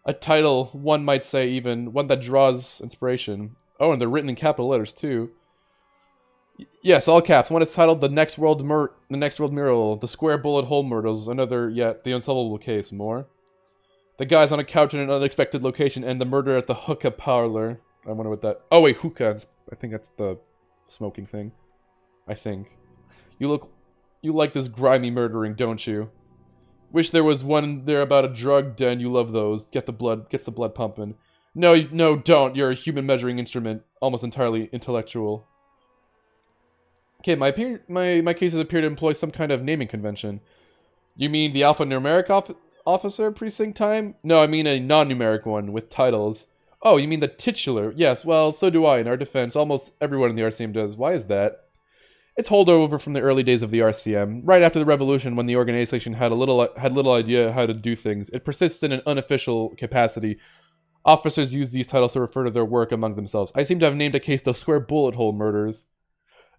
A title, one might say even, one that draws inspiration. Oh, and they're written in capital letters, too. Yes, all caps. One is titled The Next World Mural, The Square Bullet Hole Murders, another yet, The Unsolvable Case, more. The guy's on a couch in an unexpected location, and the murder at the hookah parlor. I wonder what that... Oh, wait, hookah. I think that's the smoking thing. I think. You like this grimy murdering, don't you? Wish there was one there about a drug den. You love those. Gets the blood pumping. No, don't. You're a human measuring instrument. Almost entirely intellectual. Okay, my cases appear to employ some kind of naming convention. You mean the alphanumeric officer precinct time? No, I mean a non-numeric one with titles. Oh, you mean the titular? Yes, well, so do I. In our defense, almost everyone in the RCM does. Why is that? It's holdover from the early days of the RCM. Right after the revolution, when the organization had little idea how to do things, it persists in an unofficial capacity. Officers use these titles to refer to their work among themselves. I seem to have named a case the Square Bullet Hole Murders.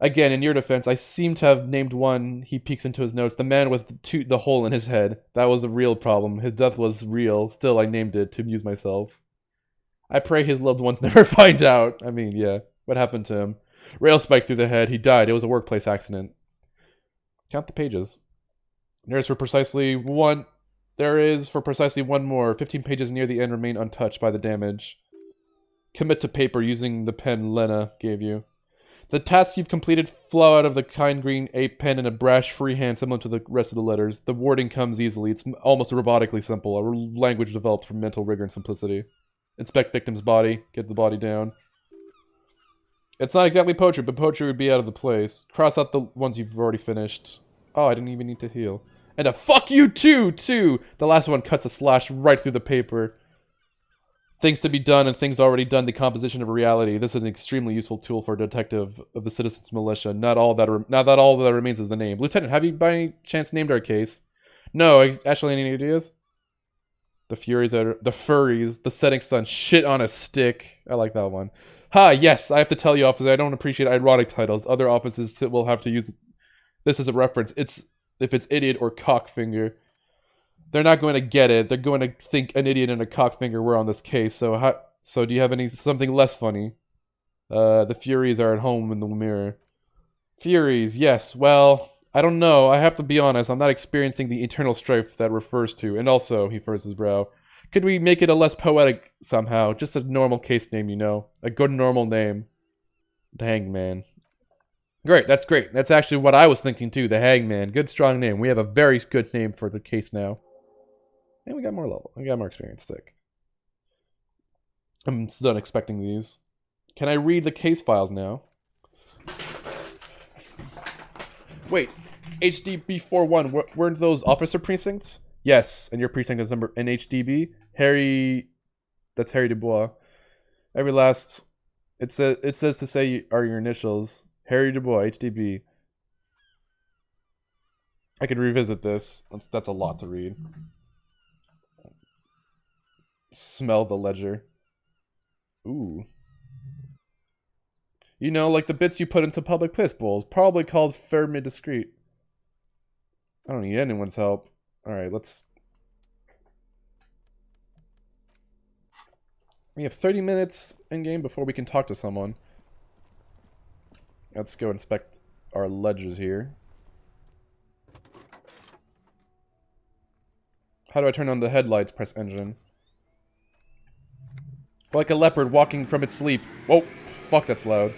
Again, in your defense, I seem to have named one. He peeks into his notes. The man with the hole in his head. That was a real problem. His death was real. Still, I named it to amuse myself. I pray his loved ones never find out. I mean, yeah. What happened to him? Rail spike through the head. He died. It was a workplace accident. Count the pages. There is for precisely one more. 15 pages near the end remain untouched by the damage. Commit to paper using the pen Lena gave you. The tasks you've completed flow out of the kind green ape pen in a brash freehand similar to the rest of the letters. The wording comes easily. It's almost robotically simple, a language developed from mental rigor and simplicity. Inspect victim's body. Get the body down. It's not exactly poetry, but poetry would be out of the place. Cross out the ones you've already finished. Oh, I didn't even need to heal. And a fuck you too! The last one cuts a slash right through the paper. Things to be done and things already done, the composition of reality. This is an extremely useful tool for a detective of the Citizens Militia. Not all that remains is the name. Lieutenant, have you by any chance named our case? No, actually, any ideas? The furries, the setting sun, shit on a stick. I like that one. Ha, yes, I have to tell you, officer, I don't appreciate ironic titles. Other officers will have to use this as a reference. If it's idiot or cockfinger. They're not going to get it. They're going to think an idiot and a cockfinger were on this case. So do you have something less funny? The Furies are at home in the mirror. Furies, yes. Well, I don't know. I have to be honest. I'm not experiencing the eternal strife that refers to. And also, he furrows his brow. Could we make it a less poetic somehow? Just a normal case name, you know. A good normal name. The Hangman. Great, that's great. That's actually what I was thinking too. The Hangman. Good strong name. We have a very good name for the case now. And we got more level. We got more experience. Sick. I'm done expecting these. Can I read the case files now? Wait. HDB41. Weren't those officer precincts? Yes. And your precinct is number NHDB? Harry. That's Harry Dubois. Every last. It says to say are your initials. Harry Dubois, HDB. I could revisit this. That's a lot to read. Smell the ledger. Ooh. You know, like the bits you put into public piss bowls. Probably called firmly discreet. I don't need anyone's help. Alright, let's... We have 30 minutes in-game before we can talk to someone. Let's go inspect our ledgers here. How do I turn on the headlights? Press engine. Like a leopard walking from its sleep. Whoa, fuck, that's loud.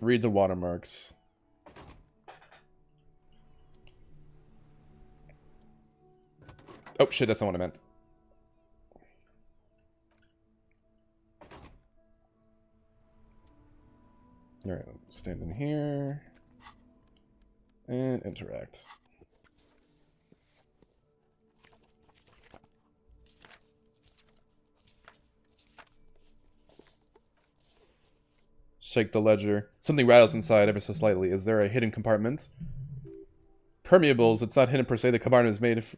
Read the watermarks. Oh shit, that's not what I meant. Alright, stand in here. And interact. Shake the ledger. Something rattles inside ever so slightly. Is there a hidden compartment? Permeables. It's not hidden per se. The compartment is made of...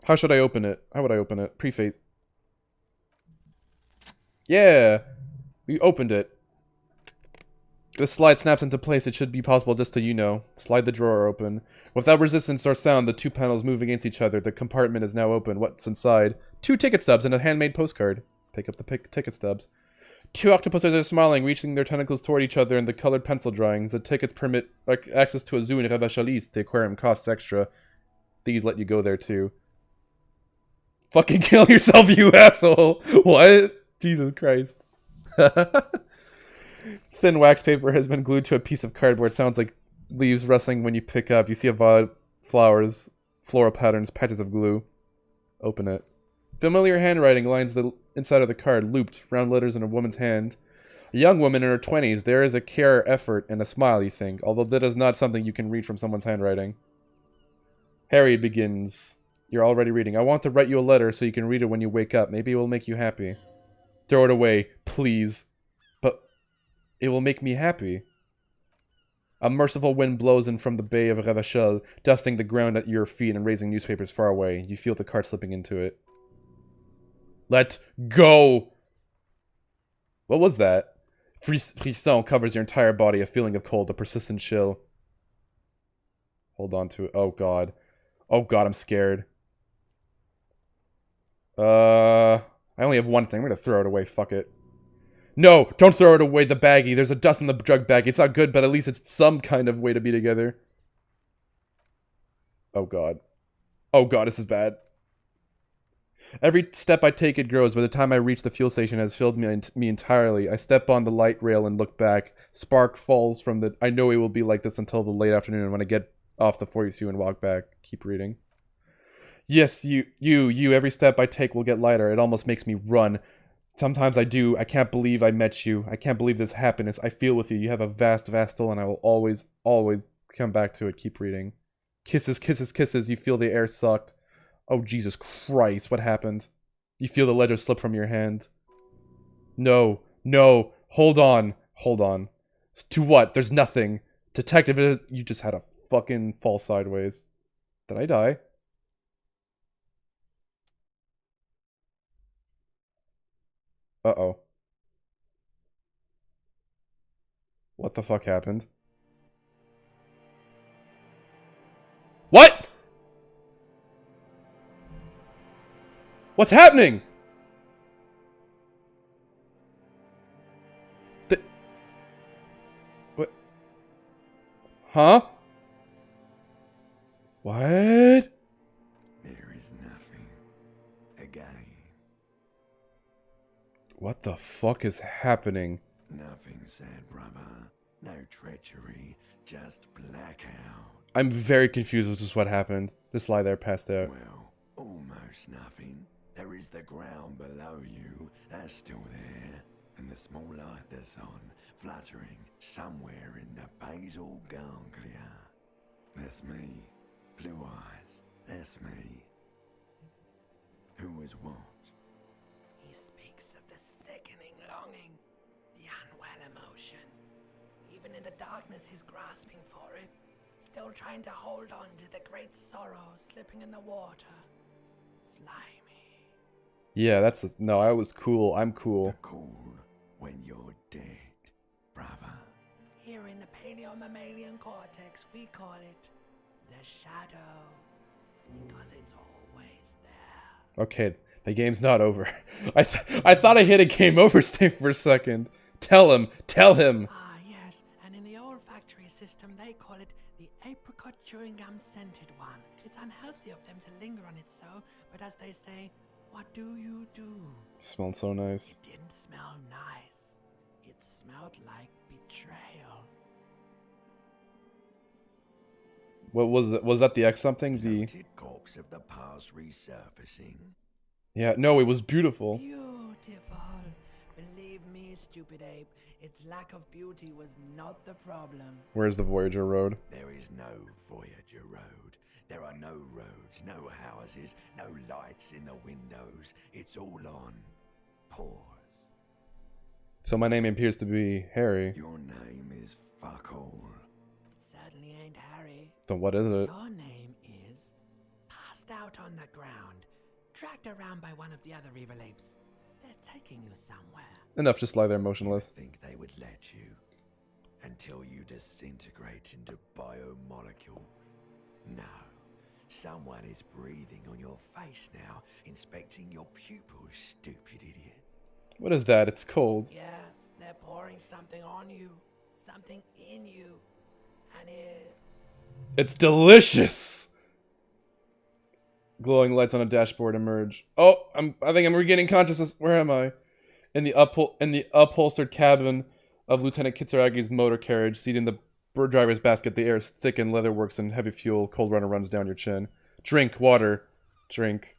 How should I open it? How would I open it? Preface. Yeah! We opened it. The slide snaps into place. It should be possible just to, you know, slide the drawer open. Without resistance or sound, the two panels move against each other. The compartment is now open. What's inside? 2 ticket stubs and a handmade postcard. Pick up the ticket stubs. 2 octopuses are smiling, reaching their tentacles toward each other in the colored pencil drawings. The tickets permit access to a zoo in Revachalis. The aquarium costs extra. These let you go there too. Fucking kill yourself, you asshole! What? Jesus Christ. Thin wax paper has been glued to a piece of cardboard. Sounds like leaves rustling when you pick up. You see a flowers, floral patterns, patches of glue. Open it. Familiar handwriting lines the inside of the card, looped, round letters in a woman's hand. A young woman in her 20s. There is a care, effort, and a smile, you think, although that is not something you can read from someone's handwriting. Harry begins. You're already reading. I want to write you a letter so you can read it when you wake up. Maybe it will make you happy. Throw it away, please. But it will make me happy. A merciful wind blows in from the bay of Revachol, dusting the ground at your feet and raising newspapers far away. You feel the cart slipping into it. Let go! What was that? Frisson covers your entire body, a feeling of cold, a persistent chill. Hold on to it. Oh god. Oh god, I'm scared. I only have one thing. I'm gonna throw it away. Fuck it. No! Don't throw it away, the baggie. There's a dust in the drug bag. It's not good, but at least it's some kind of way to be together. Oh god. Oh god, this is bad. Every step I take, it grows. By the time I reach the fuel station, it has filled me entirely. I step on the light rail and look back. Spark falls from the... I know it will be like this until the late afternoon when I get off the 42 and walk back. Keep reading. Yes, you. Every step I take will get lighter. It almost makes me run. Sometimes I do. I can't believe I met you. I can't believe this happiness I feel with you. You have a vast, vast soul, and I will always, always come back to it. Keep reading. Kisses, kisses, kisses. You feel the air sucked. Oh, Jesus Christ. What happened? You feel the ledger slip from your hand. No. No. Hold on. Hold on. To what? There's nothing. Detective, you just had a fucking fall sideways. Did I die? Uh-oh. What the fuck happened? What?! What's happening?! What? Huh? What? There is nothing. Again. What the fuck is happening? Nothing said, brother. No treachery, just blackout. I'm very confused with just what happened. Just lie there, passed out. Well, almost nothing. There is the ground below you. That's still there. And the small light that's on, fluttering somewhere in the basal ganglia. That's me. Blue eyes. That's me. Who was what? He speaks of the sickening longing, the unwell emotion. Even in the darkness, he's grasping for it, still trying to hold on to the great sorrow slipping in the water. Slimy. Yeah, that's... No, I was cool. I'm cool. The cool when you're dead, brother. Here in the paleo-mammalian cortex, we call it the shadow. Because it's always there. Okay, the game's not over. I thought I hit a game over state for a second. Tell him. Ah, yes, and in the olfactory system, they call it the apricot chewing gum scented one. It's unhealthy of them to linger on it so, but as they say, what do you do? Smelled so nice. It didn't smell nice. It smelled like betrayal. What was it? Was that the X something? The Floated corpse of the past resurfacing. Yeah, no, it was beautiful. Beautiful. Believe me, stupid ape, its lack of beauty was not the problem. Where's the Voyager Road? There is no Voyager Road. There are no roads, no houses, no lights in the windows. It's all on pause. So my name appears to be Harry. Your name is fuck all. It certainly ain't Harry. Then what is it? Your name is passed out on the ground, dragged around by one of the other evil apes. They're taking you somewhere. Enough, just lie there motionless. I think they would let you until you disintegrate into biomolecules. No. Someone is breathing on your face now, inspecting your pupils, stupid idiot. What is that? It's cold. Yes, they're pouring something on you, something in you, and It's delicious! Glowing lights on a dashboard emerge. Oh, I think I'm regaining consciousness. Where am I? In the upholstered cabin of Lieutenant Kitsuragi's motor carriage, seated in the driver's basket, the air is thick and leatherworks and heavy fuel. Cold runner runs down your chin. Drink water. Drink.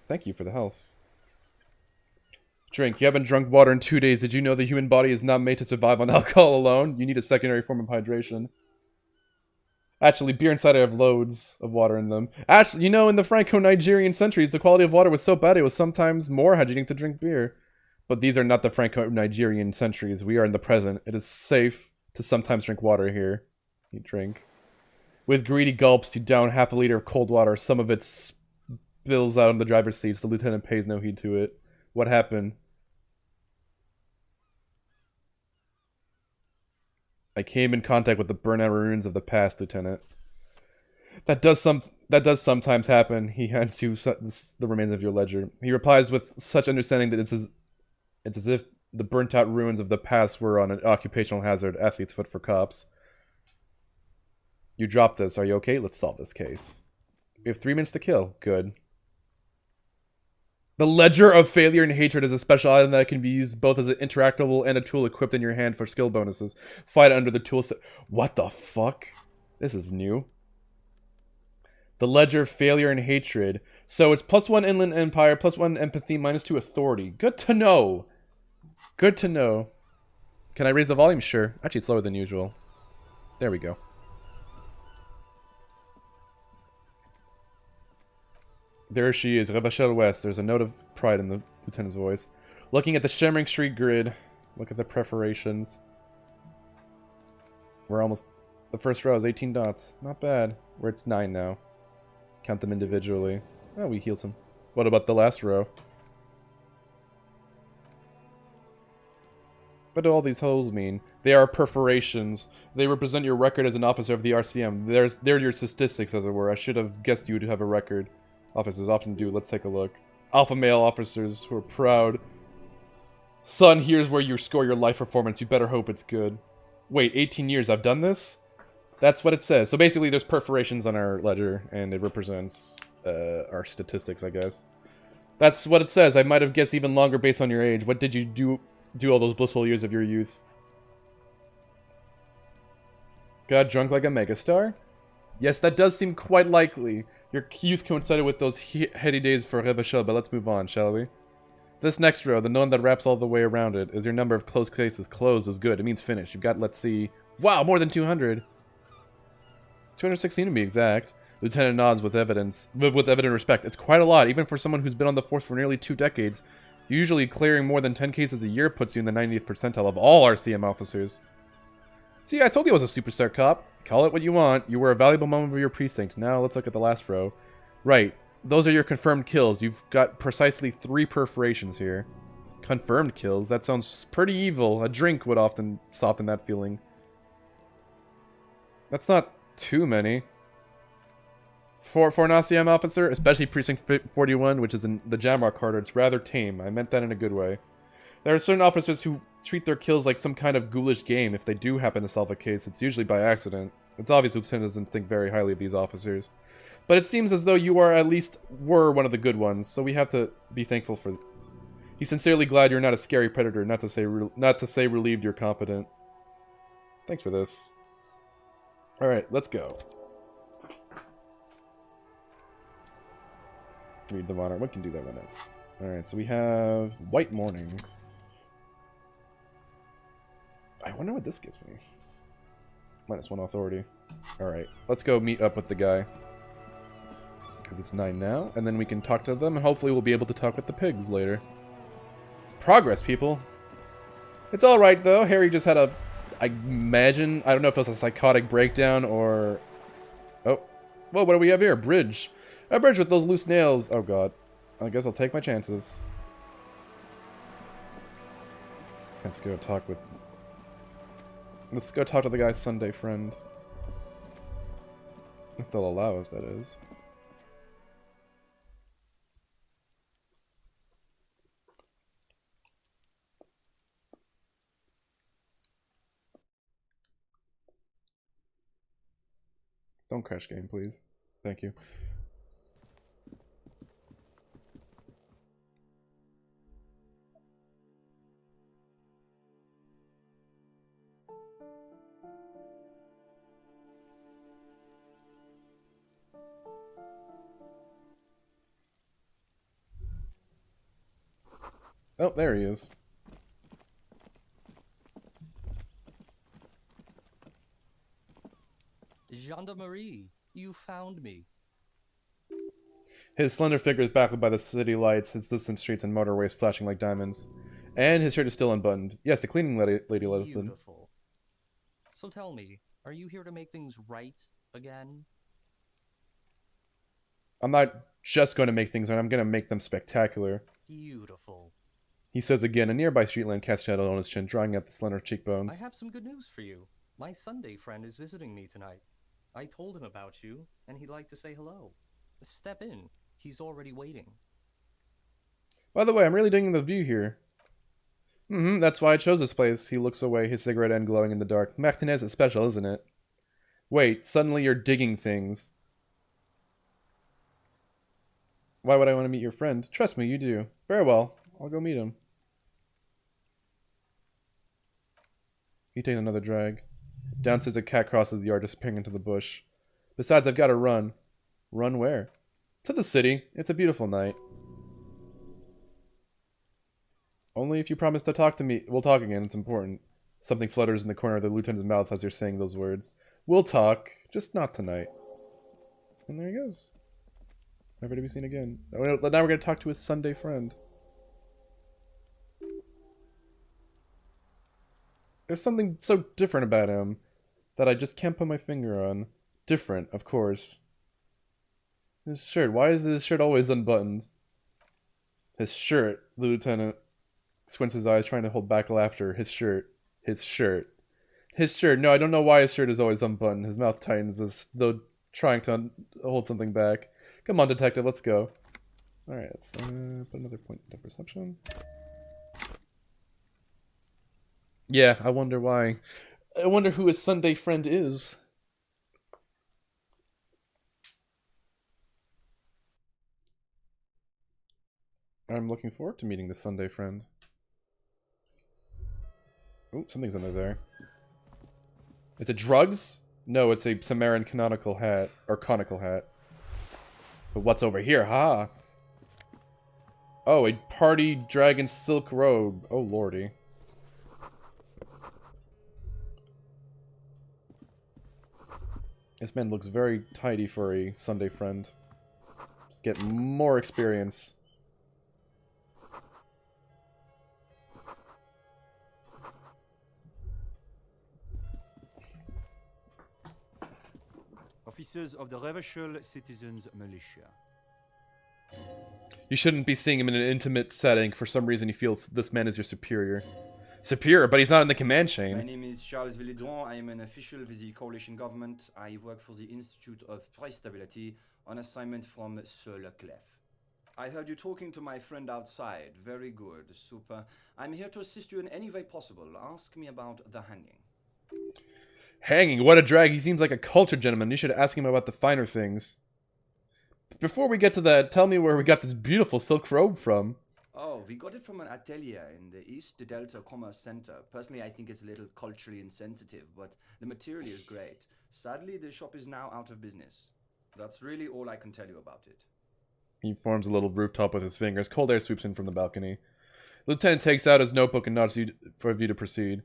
Thank you for the health. Drink. You haven't drunk water in 2 days. Did you know the human body is not made to survive on alcohol alone? You need a secondary form of hydration. Actually, beer and cider have loads of water in them. Actually, you know, in the Franco-Nigerian centuries, the quality of water was so bad it was sometimes more hygienic to drink beer. But these are not the Franco-Nigerian centuries. We are in the present. It is safe to sometimes drink water here. You drink. With greedy gulps, you down half a liter of cold water. Some of it spills out on the driver's seats. The lieutenant pays no heed to it. What happened? I came in contact with the burnout ruins of the past, Lieutenant. That does sometimes happen. He hands you the remains of your ledger. He replies with such understanding that it's as if the burnt-out ruins of the past were on an occupational hazard, athlete's foot for cops. You drop this. Are you okay? Let's solve this case. We have 3 minutes to kill. Good. The Ledger of Failure and Hatred is a special item that can be used both as an interactable and a tool equipped in your hand for skill bonuses. Fight under the tool set. What the fuck? This is new. The Ledger of Failure and Hatred. So it's +1 Inland Empire, +1 Empathy, -2 Authority. Good to know. Good to know. Can I raise the volume? Sure. Actually, it's lower than usual. There we go. There she is, Revachel West. There's a note of pride in the lieutenant's voice. Looking at the shimmering street grid. Look at the perforations. We're almost... The first row is 18 dots. Not bad. We're at 9 now. Count them individually. Oh, we healed some. What about the last row? What do all these holes mean? They are perforations. They represent your record as an officer of the RCM. They're your statistics, as it were. I should have guessed you would have a record. Officers often do. Let's take a look. Alpha male officers who are proud. Son, here's where you score your life performance. You better hope it's good. Wait, 18 years I've done this? That's what it says. So basically there's perforations on our ledger, and it represents our statistics, I guess. That's what it says. I might have guessed even longer based on your age. What did you do all those blissful years of your youth? Got drunk like a megastar? Yes, that does seem quite likely. Your youth coincided with those heady days for Revachel, but let's move on, shall we? This next row, the one that wraps all the way around it, is your number of closed cases. Closed is good. It means finished. You've got, let's see... Wow, more than 200! 216 to be exact. Lieutenant nods with evident respect. It's quite a lot, even for someone who's been on the force for nearly 2 decades. Usually clearing more than 10 cases a year puts you in the 90th percentile of all RCM officers. See, I told you I was a superstar cop. Call it what you want. You were a valuable moment of your precinct. Now let's look at the last row. Right. Those are your confirmed kills. You've got precisely 3 perforations here. Confirmed kills. That sounds pretty evil. A drink would often soften that feeling. That's not too many. For an ACM officer, especially Precinct 41, which is in the Jamrock corridor, it's rather tame. I meant that in a good way. There are certain officers who treat their kills like some kind of ghoulish game. If they do happen to solve a case, it's usually by accident. It's obvious Lieutenant doesn't think very highly of these officers. But it seems as though you are at least were one of the good ones, so we have to be thankful for... He's sincerely glad you're not a scary predator, not to say relieved you're competent. Thanks for this. Alright, let's go. Read the honor. What can do that one now? Alright, so we have White Morning. I wonder what this gives me. -1 authority. Alright, let's go meet up with the guy. Because it's 9 now, and then we can talk to them, and hopefully we'll be able to talk with the pigs later. Progress, people! It's alright, though. Harry just had a... I imagine... I don't know if it was a psychotic breakdown, or... Oh. Whoa, what do we have here? Bridge. A bridge with those loose nails. Oh, God. I guess I'll take my chances. Let's go talk with... Let's go talk to the guy's Sunday friend. If they'll allow us, that is. Don't crash game, please. Thank you. Oh, there he is. Gendarmerie, you found me. His slender figure is backlit by the city lights, his distant streets and motorways flashing like diamonds. And his shirt is still unbuttoned. Yes, the cleaning lady let us in. Beautiful. So tell me, are you here to make things right again? I'm not just going to make things right, I'm going to make them spectacular. Beautiful. He says again, a nearby street lamp casts shadow on his chin, drawing out the slender cheekbones. I have some good news for you. My Sunday friend is visiting me tonight. I told him about you, and he'd like to say hello. Step in. He's already waiting. By the way, I'm really digging the view here. That's why I chose this place. He looks away, his cigarette end glowing in the dark. Martinez is special, isn't it? Wait, suddenly you're digging things. Why would I want to meet your friend? Trust me, you do. Very well. I'll go meet him. He takes another drag. Downstairs, a cat crosses the yard, disappearing into the bush. Besides, I've got to run. Run where? To the city. It's a beautiful night. Only if you promise to talk to me. We'll talk again. It's important. Something flutters in the corner of the lieutenant's mouth as you're saying those words. We'll talk. Just not tonight. And there he goes. Never to be seen again. Now we're going to talk to his Sunday friend. There's something so different about him that I just can't put my finger on. Different, of course. His shirt. Why is his shirt always unbuttoned? His shirt. The lieutenant squints his eyes, trying to hold back laughter. His shirt. His shirt. His shirt. No, I don't know why his shirt is always unbuttoned. His mouth tightens as though trying to hold something back. Come on, detective. Let's go. Alright, let's put another point of perception. Yeah, I wonder why. I wonder who his Sunday friend is. I'm looking forward to meeting this Sunday friend. Oh, something's under there. Is it drugs? No, it's a Sumerian canonical hat. Or conical hat. But what's over here? Ha! Oh, a party dragon silk robe. Oh, lordy. This man looks very tidy for a Sunday friend. Just get more experience. Officers of the Revachol Citizens Militia. You shouldn't be seeing him in an intimate setting. For some reason, he feels this man is your superior. Superior, but he's not in the command chain. My name is Charles Villedron. I am an official with the coalition government. I work for the Institute of Price Stability on assignment from Sir Leclerc. I heard you talking to my friend outside. Very good. Super. I'm here to assist you in any way possible. Ask me about the hanging. Hanging? What a drag. He seems like a cultured gentleman. You should ask him about the finer things. Before we get to that, tell me where we got this beautiful silk robe from. Oh, we got it from an atelier in the East Delta Commerce Center. Personally, I think it's a little culturally insensitive, but the material is great. Sadly, the shop is now out of business. That's really all I can tell you about it. He forms a little rooftop with his fingers. Cold air sweeps in from the balcony. The lieutenant takes out his notebook and nods for you to proceed.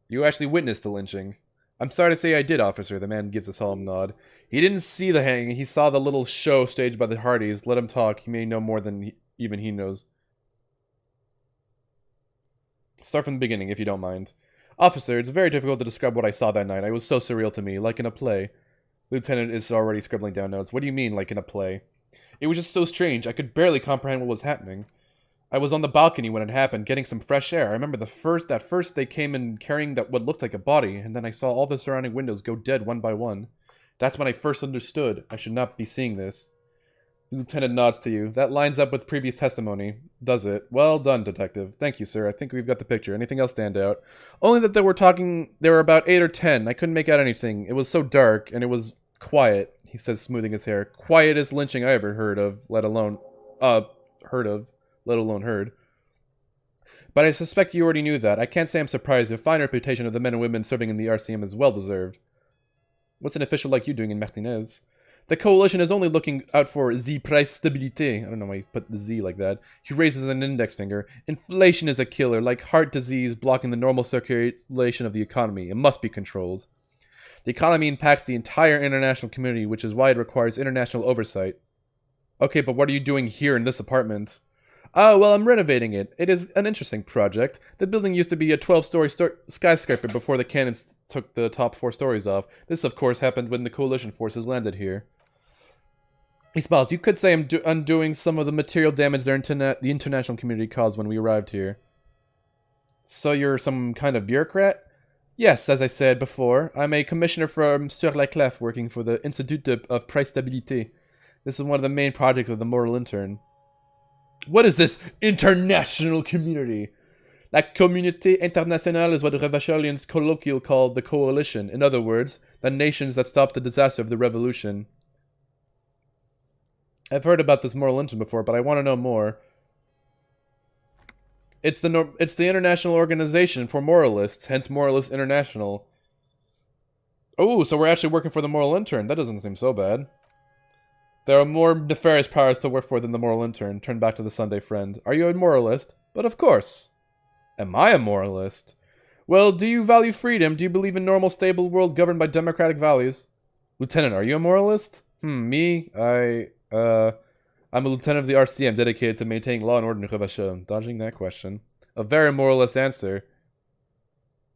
You actually witnessed the lynching. I'm sorry to say I did, officer. The man gives a solemn nod. He didn't see the hanging. He saw the little show staged by the Hardys. Let him talk. He may know more than even he knows. Start from the beginning, if you don't mind. Officer, it's very difficult to describe what I saw that night. It was so surreal to me, like in a play. Lieutenant is already scribbling down notes. What do you mean, like in a play? It was just so strange. I could barely comprehend what was happening. I was on the balcony when it happened, getting some fresh air. I remember that first they came in carrying what looked like a body, and then I saw all the surrounding windows go dead one by one. That's when I first understood I should not be seeing this. The lieutenant nods to you. That lines up with previous testimony. Does it? Well done, detective. Thank you, sir. I think we've got the picture. Anything else stand out? Only that there were about 8 or 10. I couldn't make out anything. It was so dark, and it was quiet, he says, smoothing his hair. Quietest lynching I ever heard of, let alone heard. But I suspect you already knew that. I can't say I'm surprised. Your fine reputation of the men and women serving in the RCM is well deserved. What's an official like you doing in Martinez? The coalition is only looking out for the price stabilité. I don't know why he put the Z like that. He raises an index finger. Inflation is a killer, like heart disease blocking the normal circulation of the economy. It must be controlled. The economy impacts the entire international community, which is why it requires international oversight. Okay, but what are you doing here in this apartment? Oh, well, I'm renovating it. It is an interesting project. The building used to be a 12-story skyscraper before the cannons took the top 4 stories off. This, of course, happened when the coalition forces landed here. He smiles. You could say I'm undoing some of the material damage the international community caused when we arrived here. So you're some kind of bureaucrat? Yes, as I said before, I'm a commissioner from Sur la Clef working for the Institut of Price Stabilité. This is one of the main projects of the Moral Intern. What is this international community? La Communauté Internationale is what Revacholians colloquial called the coalition. In other words, the nations that stopped the disaster of the revolution. I've heard about this Moral Intern before, but I want to know more. It's the international organization for moralists, hence Moralist International. Oh, so we're actually working for the Moral Intern. That doesn't seem so bad. There are more nefarious powers to work for than the Moral Intern. Turn back to the Sunday friend. Are you a moralist? But of course. Am I a moralist? Well, do you value freedom? Do you believe in normal, stable world governed by democratic values? Lieutenant, are you a moralist? Me? I'm a lieutenant of the RCM dedicated to maintaining law and order in Revachol. Dodging that question. A very moralist answer.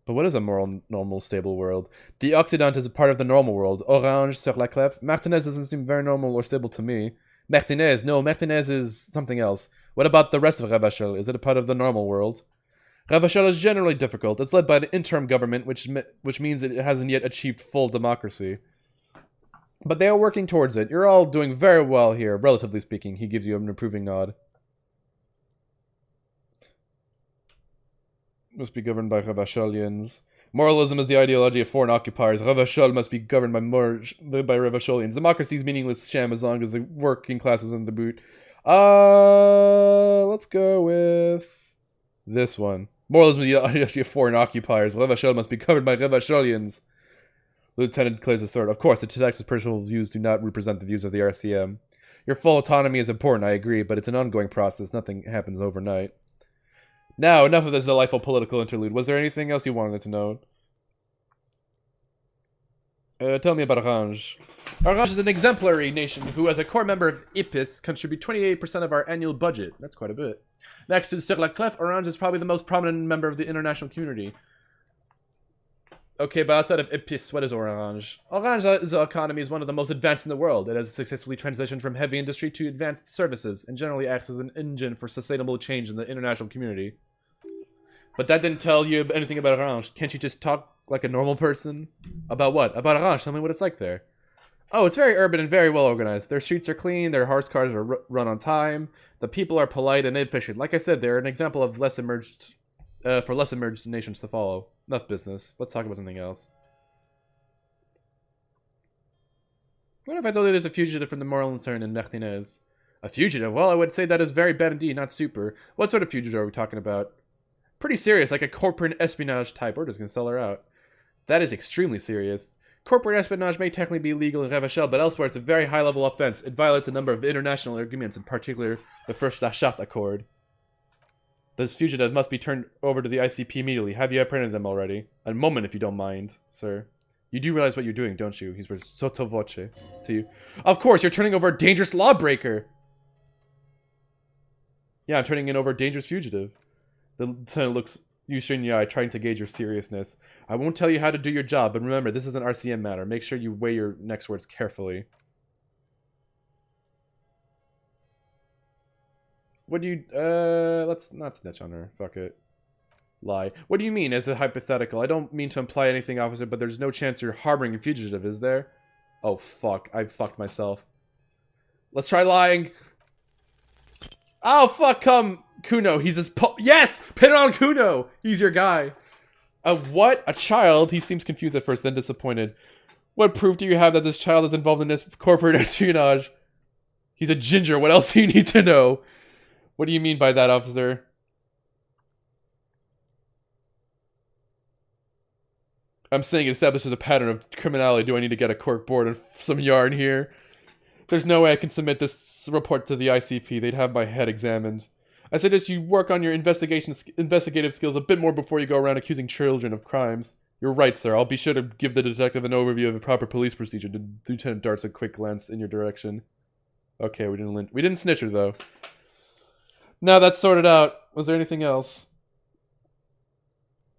But what is a moral, normal, stable world? The Occident is a part of the normal world. Orange, Sur la Clef. Martinez doesn't seem very normal or stable to me. Martinez? No, Martinez is something else. What about the rest of Revachol? Is it a part of the normal world? Revachol is generally difficult. It's led by the interim government, which means it hasn't yet achieved full democracy. But they are working towards it. You're all doing very well here, relatively speaking. He gives you an approving nod. Must be governed by Revacholians. Moralism is the ideology of foreign occupiers. Revachol must be governed by Revacholians. Democracy is meaningless sham as long as the working class is in the boot. Let's go with this one. Moralism is the ideology of foreign occupiers. Revachol must be governed by Revacholians. Lieutenant clears his throat. Of course, the detective's personal views do not represent the views of the RCM. Your full autonomy is important, I agree, but it's an ongoing process. Nothing happens overnight. Now, enough of this delightful political interlude. Was there anything else you wanted to know? Tell me about Orange. Orange is an exemplary nation who, as a core member of IPIS, contribute 28% of our annual budget. That's quite a bit. Next to Sur la Clef, Orange is probably the most prominent member of the international community. Okay, but outside of Ipis, what is Orange? Orange's economy is one of the most advanced in the world. It has successfully transitioned from heavy industry to advanced services, and generally acts as an engine for sustainable change in the international community. But that didn't tell you anything about Orange. Can't you just talk like a normal person? About what? About Orange. Tell me what it's like there. Oh, it's very urban and very well organized. Their streets are clean, their horse cars are run on time, the people are polite and efficient. Like I said, they're an example of less emerged, for less emerged nations to follow. Enough business. Let's talk about something else. What if I told you there's a fugitive from the moral turn in Martinez? A fugitive? Well, I would say that is very bad indeed, not super. What sort of fugitive are we talking about? Pretty serious, like a corporate espionage type. We're just gonna sell her out. That is extremely serious. Corporate espionage may technically be legal in Revachel, but elsewhere it's a very high-level offense. It violates a number of international agreements, in particular the First La Charte Accord. Those fugitives must be turned over to the ICP immediately. Have you apprehended them already? A moment, if you don't mind, sir. You do realize what you're doing, don't you? He's sotto voce to you. Of course, you're turning over a dangerous lawbreaker! Yeah, I'm turning over a dangerous fugitive. The lieutenant looks you straight in the eye, trying to gauge your seriousness. I won't tell you how to do your job, but remember, this is an RCM matter. Make sure you weigh your next words carefully. What do you, let's not snitch on her. Fuck it. Lie. What do you mean, as a hypothetical? I don't mean to imply anything, officer, but there's no chance you're harboring a fugitive, is there? Oh, fuck. I fucked myself. Let's try lying. Oh, fuck, come. Kuno, he's his yes! Pin it on Kuno! He's your guy. A what? A child? He seems confused at first, then disappointed. What proof do you have that this child is involved in this corporate espionage? He's a ginger. What else do you need to know? What do you mean by that, officer? I'm saying it establishes a pattern of criminality. Do I need to get a cork board and some yarn here? There's no way I can submit this report to the ICP. They'd have my head examined. I suggest you work on your investigative skills a bit more before you go around accusing children of crimes. You're right, sir. I'll be sure to give the detective an overview of the proper police procedure. The lieutenant darts a quick glance in your direction. Okay, we didn't snitch her, though. Now that's sorted out. Was there anything else?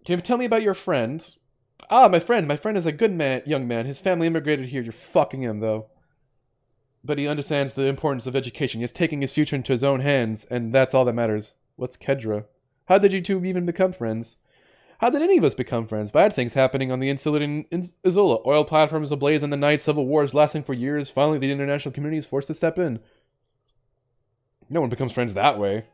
Can you tell me about your friend? Ah, my friend. My friend is a good young man. His family immigrated here. You're fucking him, though. But he understands the importance of education. He's taking his future into his own hands, and that's all that matters. What's Kedra? How did you two even become friends? How did any of us become friends? Bad things happening on the insula in Isola. Oil platforms ablaze in the night, civil wars lasting for years. Finally, the international community is forced to step in. No one becomes friends that way.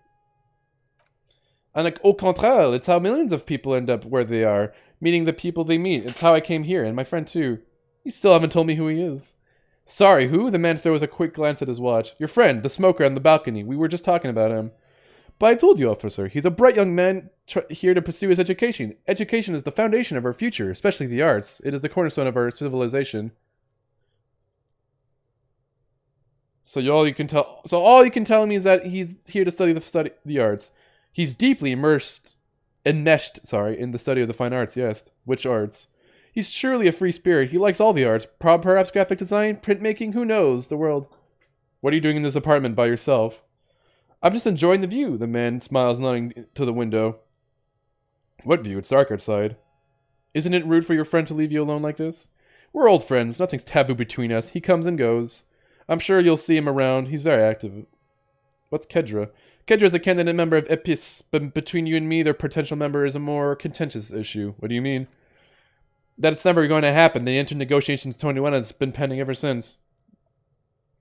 And like, au contraire, it's how millions of people end up where they are, meeting the people they meet. It's how I came here, and my friend too. You still haven't told me who he is. Sorry, who? The man throws a quick glance at his watch. Your friend, the smoker on the balcony. We were just talking about him. But I told you, officer, he's a bright young man here to pursue his education. Education is the foundation of our future, especially the arts. It is the cornerstone of our civilization. So all you can tell me is that he's here to study the arts. He's deeply enmeshed in the study of the fine arts, yes. Which arts? He's surely a free spirit. He likes all the arts. Perhaps graphic design, printmaking, who knows? The world. What are you doing in this apartment by yourself? I'm just enjoying the view. The man smiles, nodding to the window. What view? It's dark outside. Isn't it rude for your friend to leave you alone like this? We're old friends. Nothing's taboo between us. He comes and goes. I'm sure you'll see him around. He's very active. What's Kedra? Kedra is a candidate member of EPIS, but between you and me, their potential member is a more contentious issue. What do you mean? That it's never going to happen. They entered negotiations 21 and it's been pending ever since.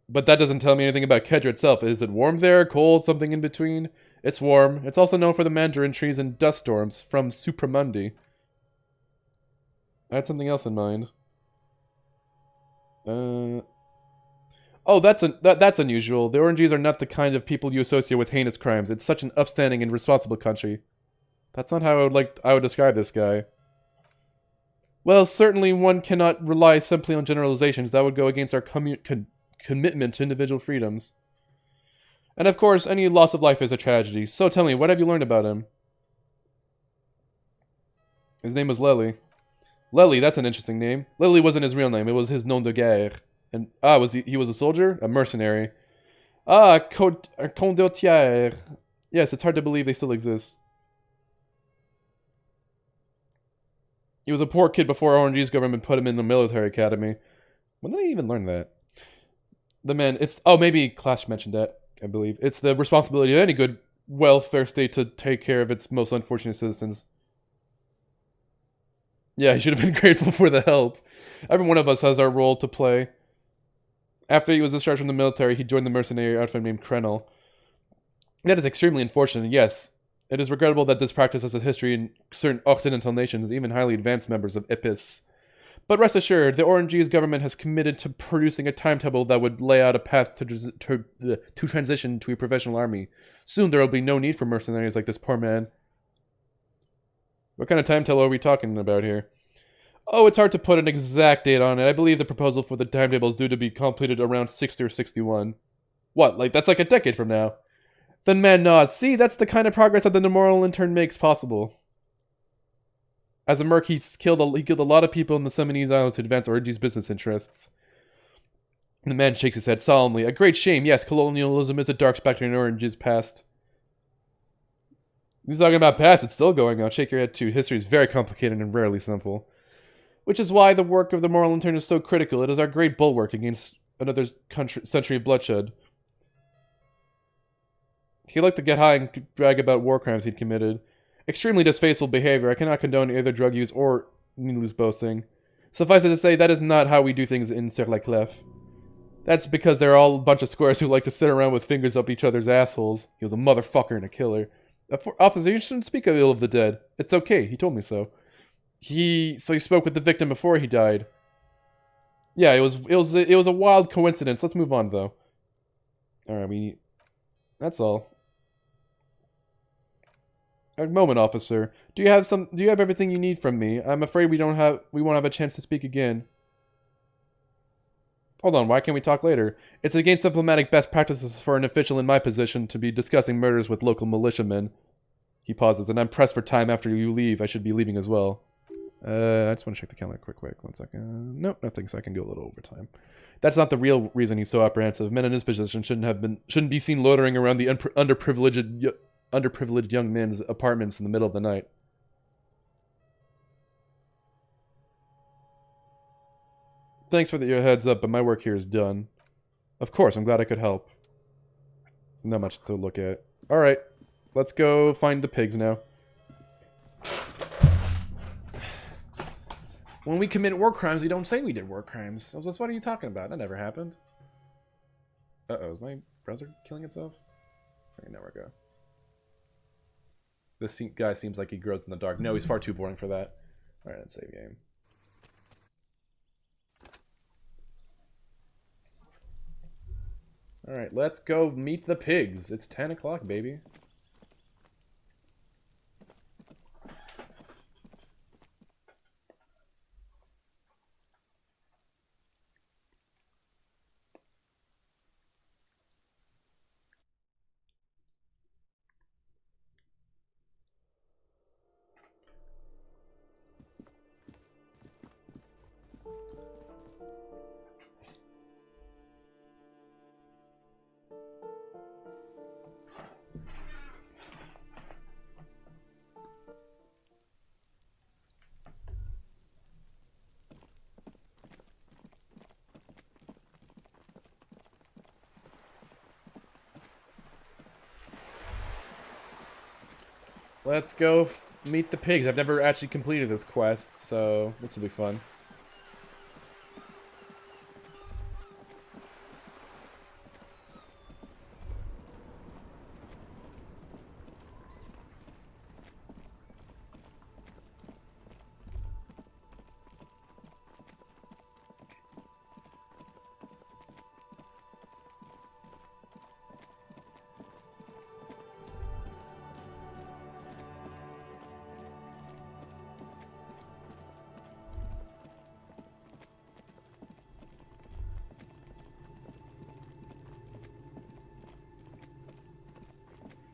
But that doesn't tell me anything about Kedra itself. Is it warm there? Cold? Something in between? It's warm. It's also known for the mandarin trees and dust storms from Supramundi. I had something else in mind. Oh, that's unusual. The Oranges are not the kind of people you associate with heinous crimes. It's such an upstanding and responsible country. That's not how I would describe this guy. Well, certainly one cannot rely simply on generalizations. That would go against our commitment to individual freedoms. And of course, any loss of life is a tragedy. So tell me, what have you learned about him? His name was Lely. Lely, that's an interesting name. Lely wasn't his real name. It was his nom de guerre. And he was a soldier? A mercenary. Condottiere. Yes, it's hard to believe they still exist. He was a poor kid before RNG's government put him in the military academy. When did I even learn that? The man, it's... Oh, maybe Clash mentioned that, I believe. It's the responsibility of any good welfare state to take care of its most unfortunate citizens. Yeah, he should have been grateful for the help. Every one of us has our role to play. After he was discharged from the military, he joined the mercenary outfit named Krenel. That is extremely unfortunate, yes. It is regrettable that this practice has a history in certain Occidental nations, even highly advanced members of IPIS. But rest assured, the RNG's government has committed to producing a timetable that would lay out a path to transition to a professional army. Soon there will be no need for mercenaries like this poor man. What kind of timetable are we talking about here? Oh, it's hard to put an exact date on it. I believe the proposal for the timetable is due to be completed around 60 or 61. What, like that's like a decade from now? Then man nods. See, that's the kind of progress that the moral intern makes possible. As a merc, he killed a lot of people in the Seminese Island to advance RNG's business interests. And the man shakes his head solemnly. A great shame. Yes, colonialism is a dark specter in RNG's past. He's talking about past, it's still going on. Shake your head too. History is very complicated and rarely simple. Which is why the work of the moral intern is so critical. It is our great bulwark against another century of bloodshed. He liked to get high and brag about war crimes he'd committed. Extremely distasteful behavior. I cannot condone either drug use or needless boasting. Suffice it to say, that is not how we do things in Sur la Clef. That's because they're all a bunch of squares who like to sit around with fingers up each other's assholes. He was a motherfucker and a killer. Officer, you shouldn't speak ill of the dead. It's okay, he told me so. He spoke with the victim before he died. Yeah, it was a wild coincidence. Let's move on though. Alright, that's all. A moment, officer. Do you have everything you need from me? I'm afraid we won't have a chance to speak again. Hold on, why can't we talk later? It's against diplomatic best practices for an official in my position to be discussing murders with local militiamen. He pauses, and I'm pressed for time after you leave. I should be leaving as well. I just want to check the calendar quick. 1 second. Nope, nothing, so I can go a little overtime. That's not the real reason he's so apprehensive. Men in his position shouldn't be seen loitering around the underprivileged young men's apartments in the middle of the night. Thanks for your heads up, but my work here is done. Of course, I'm glad I could help. Not much to look at. Alright, let's go find the pigs now. When we commit war crimes, we don't say we did war crimes. What are you talking about? That never happened. Uh-oh, is my browser killing itself? Okay, now we go. This guy seems like he grows in the dark. No, he's far too boring for that. Alright, let's save game. Alright, let's go meet the pigs. It's 10 o'clock, baby. Let's go meet the pigs. I've never actually completed this quest, so this will be fun.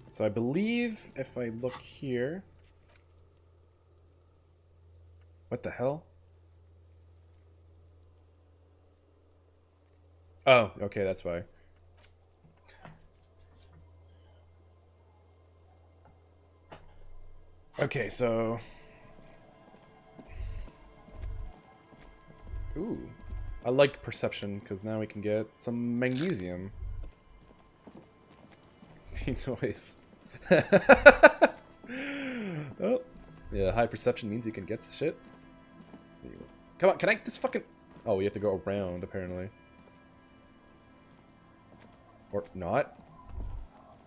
So I believe if I look here... What the hell? Oh, okay, that's why. Okay, so... Ooh. I like perception, because now we can get some magnesium. Doyes. Oh. Yeah, high perception means you can get shit. Come on, can I just fucking... Oh, we have to go around, apparently. Or not?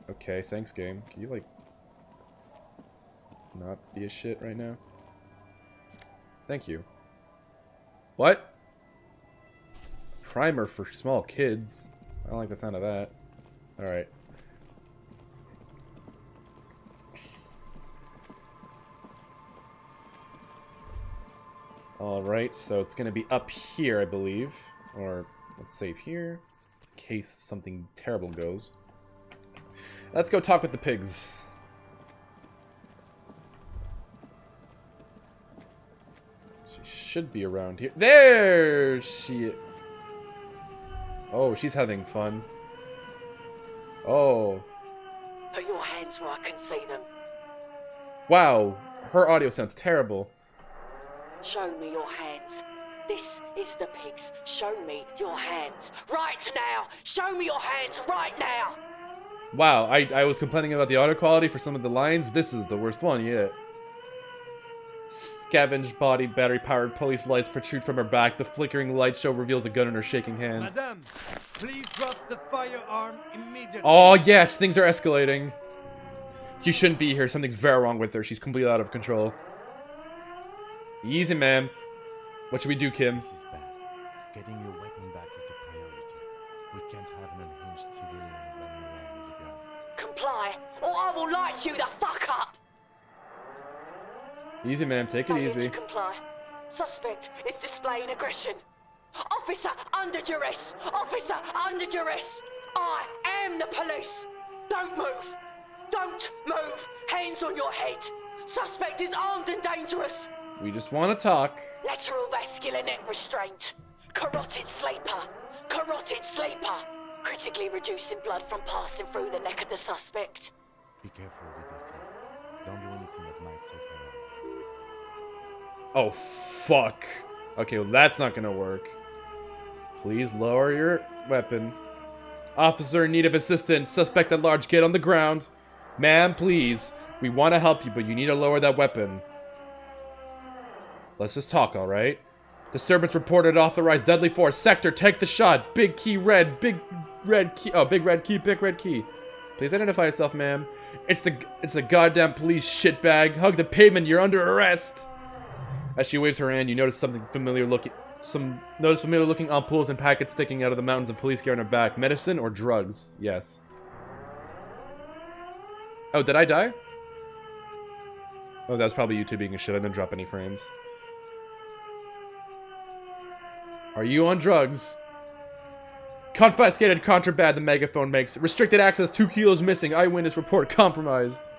Okay, thanks, game. Can you, like... not be a shit right now? Thank you. What? Primer for small kids. I don't like the sound of that. Alright. Alright, so it's gonna be up here, I believe. Or, let's save here. In case something terrible goes. Let's go talk with the pigs. She should be around here. There she... Oh, she's having fun. Oh. Put your hands where I can see them. Wow, her audio sounds terrible. Show me your hands. This is the pigs. Show me your hands. Right now! Show me your hands right now! Wow, I was complaining about the audio quality for some of the lines. This is the worst one yet. Scavenged body, battery-powered police lights protrude from her back. The flickering light show reveals a gun in her shaking hands. Madame, please drop the firearm immediately. Oh, yes, things are escalating. She shouldn't be here. Something's very wrong with her. She's completely out of control. Easy, ma'am. What should we do, Kim? This is bad. Getting your weapon back is the priority. We can't have an unhinged civilian running around with a gun. Comply, or I will light you the fuck up! Easy, ma'am. Take it Failure easy. to comply. Suspect is displaying aggression. Officer under duress! Officer under duress! I am the police! Don't move! Don't move! Hands on your head! Suspect is armed and dangerous! We just want to talk. Lateral vascular neck restraint. Carotid sleeper. Carotid sleeper. Critically reducing blood from passing through the neck of the suspect. Be careful, detective. Don't do anything that might set her off. Oh, fuck. Okay, well, that's not gonna work. Please lower your weapon. Officer in need of assistance. Suspect at large. Get on the ground. Ma'am, please. We want to help you, but you need to lower that weapon. Let's just talk, alright? Disturbance reported. Authorized deadly force. Sector, take the shot. Big key red. Big red key. Oh, big red key. Big red key. Please identify yourself, ma'am. It's the goddamn police shitbag. Hug the pavement. You're under arrest. As she waves her hand, you notice something familiar looking. Notice familiar looking ampoules and packets sticking out of the mountains of police gear on her back. Medicine or drugs? Yes. Oh, did I die? Oh, that was probably you two being a shit. I didn't drop any frames. Are you on drugs? Confiscated contraband, the megaphone makes. Restricted access, 2 kilos missing. Eyewitness report compromised.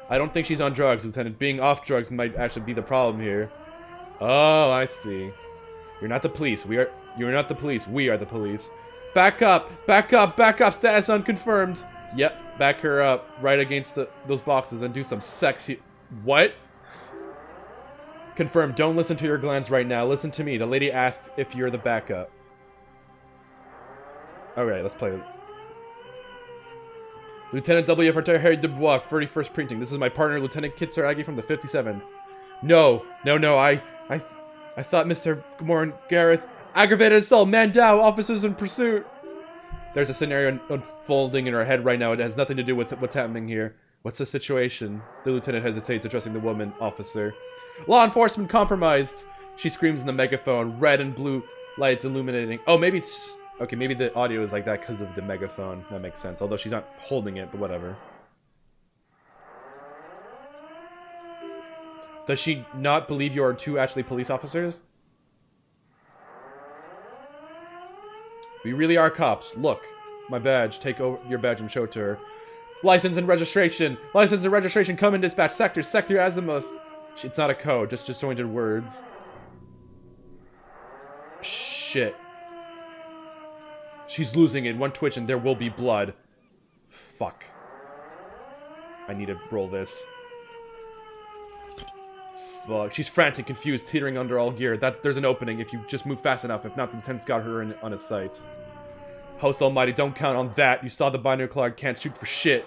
I don't think she's on drugs, Lieutenant. Being off drugs might actually be the problem here. Oh, I see. You're not the police. You're not the police. We are the police. Back up! Back up! Back up! Status unconfirmed. Yep, back her up right against those boxes and do some sexy... What? Confirmed. Don't listen to your glands right now. Listen to me. The lady asked if you're the backup. Alright, let's play it. Lieutenant W. Harry Dubois, 31st Printing. This is my partner, Lieutenant Kitsuragi from the 57th. No. I thought Mr. Moran Gareth. Aggravated assault, man down, officers in pursuit. There's a scenario unfolding in her head right now. It has nothing to do with what's happening here. What's the situation? The lieutenant hesitates, addressing the woman officer. Law enforcement compromised. She screams in the megaphone. Red and blue lights illuminating. Oh, maybe it's... Okay, maybe the audio is like that because of the megaphone. That makes sense. Although she's not holding it, but whatever. Does she not believe you are two actually police officers? We really are cops. Look. My badge. Take over your badge and show it to her. License and registration. License and registration. Come in dispatch. Sector. Sector azimuth. It's not a code. Just disjointed words. Shit. She's losing it. One twitch and there will be blood. Fuck. I need to roll this. fuck. She's frantic, confused, teetering under all gear. There's an opening if you just move fast enough. If not, the lieutenant's got her on his sights. Host almighty, don't count on that. You saw the binocular, can't shoot for shit.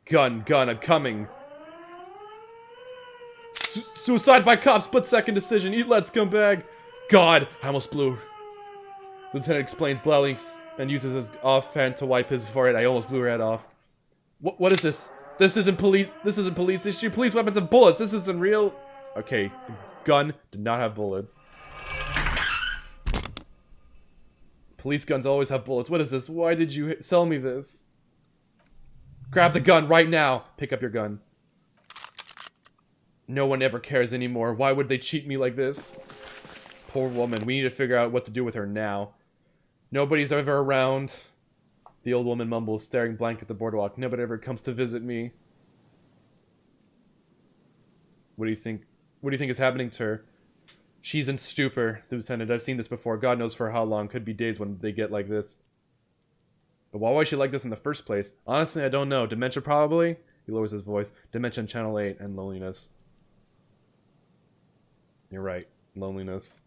Gun, I'm coming. Suicide by cop, split-second decision. Eat let's scumbag. God, I almost blew her. The lieutenant explains loudly and uses his offhand to wipe his forehead. I almost blew her head off. What is this? This isn't police issue. Police weapons and bullets. This isn't real. Okay, the gun did not have bullets. Police guns always have bullets. What is this? Why did you sell me this? Grab the gun right now. Pick up your gun. No one ever cares anymore. Why would they cheat me like this? Poor woman. We need to figure out what to do with her now. Nobody's ever around. The old woman mumbles, staring blank at the boardwalk. Nobody ever comes to visit me. What do you think? What do you think is happening to her? She's in stupor, the lieutenant. I've seen this before. God knows for how long. Could be days when they get like this. But why was she like this in the first place? Honestly, I don't know. Dementia, probably? He lowers his voice. Dementia in Channel 8 and loneliness. You're right. Loneliness.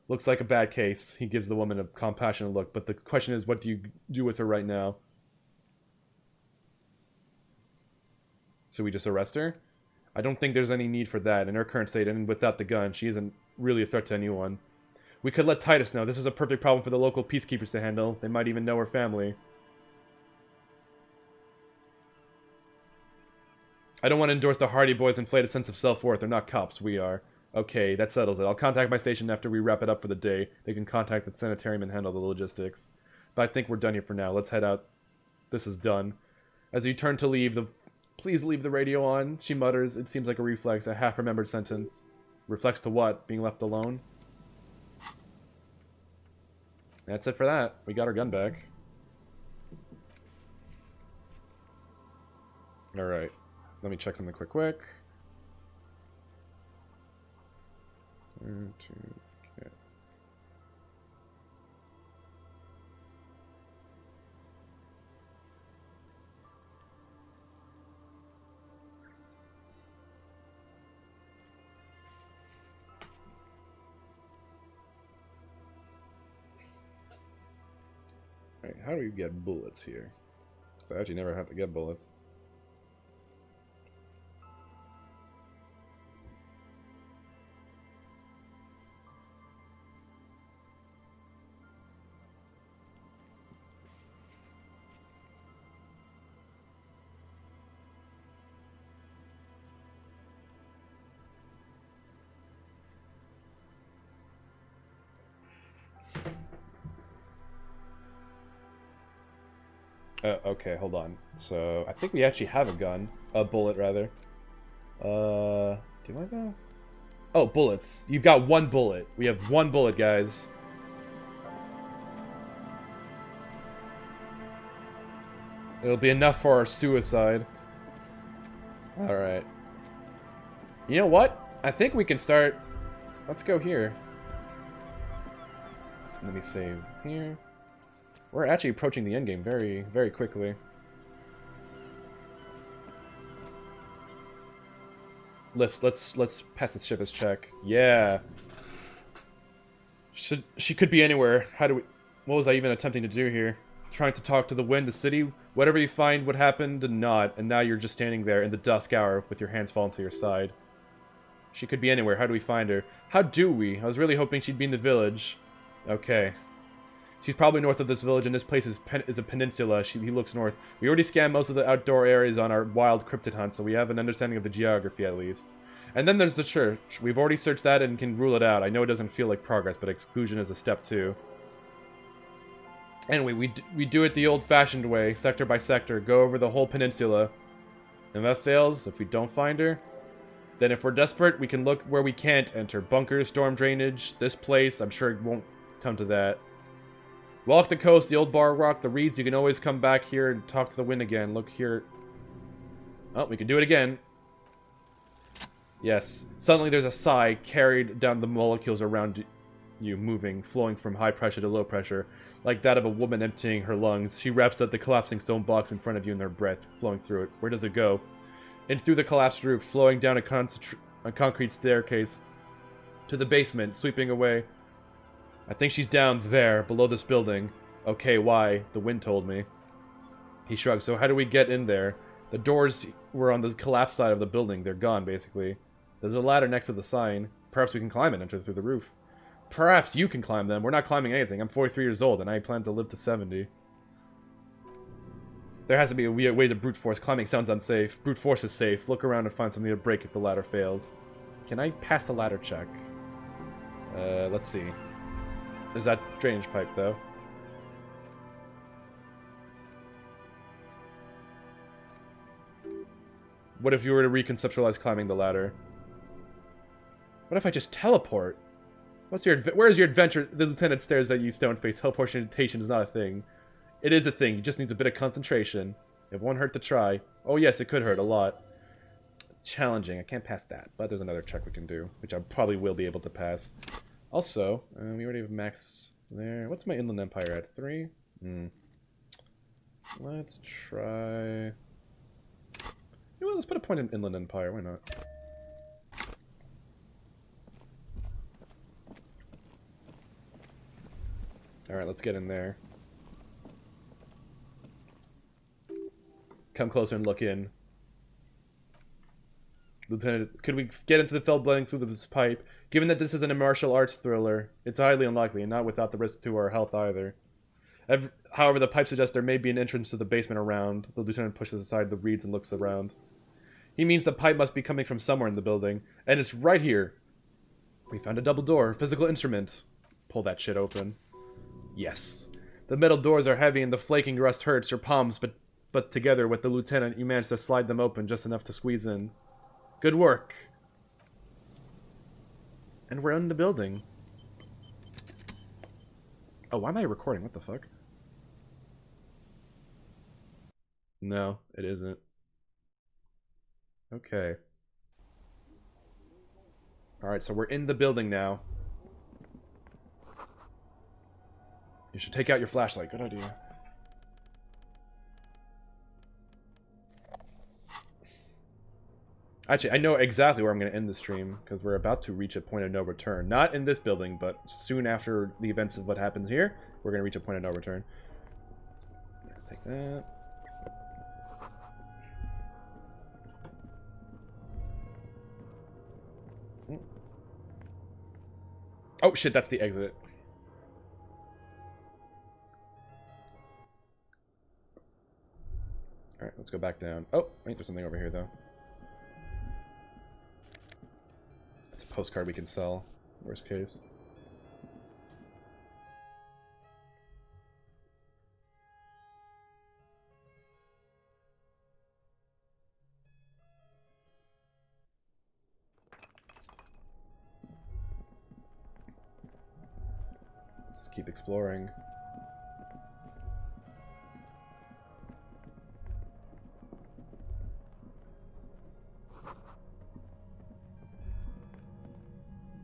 Looks like a bad case. He gives the woman a compassionate look. But the question is, what do you do with her right now? So we just arrest her? I don't think there's any need for that. In her current state and without the gun, she isn't really a threat to anyone. We could let Titus know. This is a perfect problem for the local peacekeepers to handle. They might even know her family. I don't want to endorse the Hardy Boys' inflated sense of self-worth. They're not cops. We are. Okay, that settles it. I'll contact my station after we wrap it up for the day. They can contact the sanitarium and handle the logistics. But I think we're done here for now. Let's head out. This is done. As you turn to leave, please leave the radio on, she mutters. It seems like a reflex, a half-remembered sentence. Reflects to what? Being left alone? That's it for that. We got our gun back. Alright. Let me check something quick. Okay. Alright, how do you get bullets here? So I actually never have to get bullets. Okay, hold on. So, I think we actually have a gun. A bullet, rather. Do I though? Oh, bullets. You've got one bullet. We have one bullet, guys. It'll be enough for our suicide. Alright. You know what? I think we can start... Let's go here. Let me save here. We're actually approaching the endgame very, very quickly. Let's pass this ship as check. Yeah. She could be anywhere. How do we... What was I even attempting to do here? Trying to talk to the wind, the city? Whatever you find, what happened, and not. And now you're just standing there in the dusk hour with your hands fallen to your side. She could be anywhere. How do we find her? How do we? I was really hoping she'd be in the village. Okay. She's probably north of this village, and this place is a peninsula. He looks north. We already scanned most of the outdoor areas on our wild cryptid hunt, so we have an understanding of the geography at least. And then there's the church. We've already searched that and can rule it out. I know it doesn't feel like progress, but exclusion is a step too. Anyway, we do it the old-fashioned way, sector by sector, go over the whole peninsula. And if that fails, if we don't find her, then if we're desperate, we can look where we can't enter. Bunkers, storm drainage, this place. I'm sure it won't come to that. Walk the coast, the old bar rock, the reeds. You can always come back here and talk to the wind again. Look here. Oh, we can do it again. Yes. Suddenly there's a sigh carried down the molecules around you, moving, flowing from high pressure to low pressure. like that of a woman emptying her lungs. She wraps up the collapsing stone box in front of you in her breath, flowing through it. Where does it go? In through the collapsed roof, flowing down a concrete staircase to the basement, sweeping away. I think she's down there, below this building. Okay, why? The wind told me. He shrugged. So how do we get in there? The doors were on the collapsed side of the building. They're gone, basically. There's a ladder next to the sign. Perhaps we can climb it and enter through the roof. Perhaps you can climb them. We're not climbing anything. I'm 43 years old, and I plan to live to 70. There has to be a way to brute force. Climbing sounds unsafe. Brute force is safe. Look around and find something to break if the ladder fails. Can I pass the ladder check? Let's see. There's that drainage pipe, though. What if you were to reconceptualize climbing the ladder? What if I just teleport? Where's your adventure? The lieutenant stares at you, stone-faced. Teleportation is not a thing. It is a thing. You just need a bit of concentration. It won't hurt to try. Oh yes, it could hurt a lot. Challenging. I can't pass that. But there's another check we can do, which I probably will be able to pass. Also, we already have max there. What's my Inland Empire at? 3? Let's try... Well, let's put a point in Inland Empire. Why not? Alright, let's get in there. Come closer and look in. Lieutenant, could we get into the fell blending through this pipe? Given that this is a martial arts thriller, it's highly unlikely, and not without the risk to our health either. However, the pipe suggests there may be an entrance to the basement around. The lieutenant pushes aside the reeds and looks around. He means the pipe must be coming from somewhere in the building, and it's right here. We found a double door, physical instrument. Pull that shit open. Yes. The metal doors are heavy and the flaking rust hurts your palms, but together with the lieutenant, you manage to slide them open just enough to squeeze in. Good work. And we're in the building. Oh, why am I recording? What the fuck? No, it isn't. Okay. Alright, so we're in the building now. You should take out your flashlight. Good idea. Actually, I know exactly where I'm going to end the stream, because we're about to reach a point of no return. Not in this building, but soon after the events of what happens here, we're going to reach a point of no return. Let's take that. Oh shit, that's the exit. Alright, let's go back down. Oh, wait, there's something over here, though. It's a postcard we can sell. Worst case. Let's keep exploring.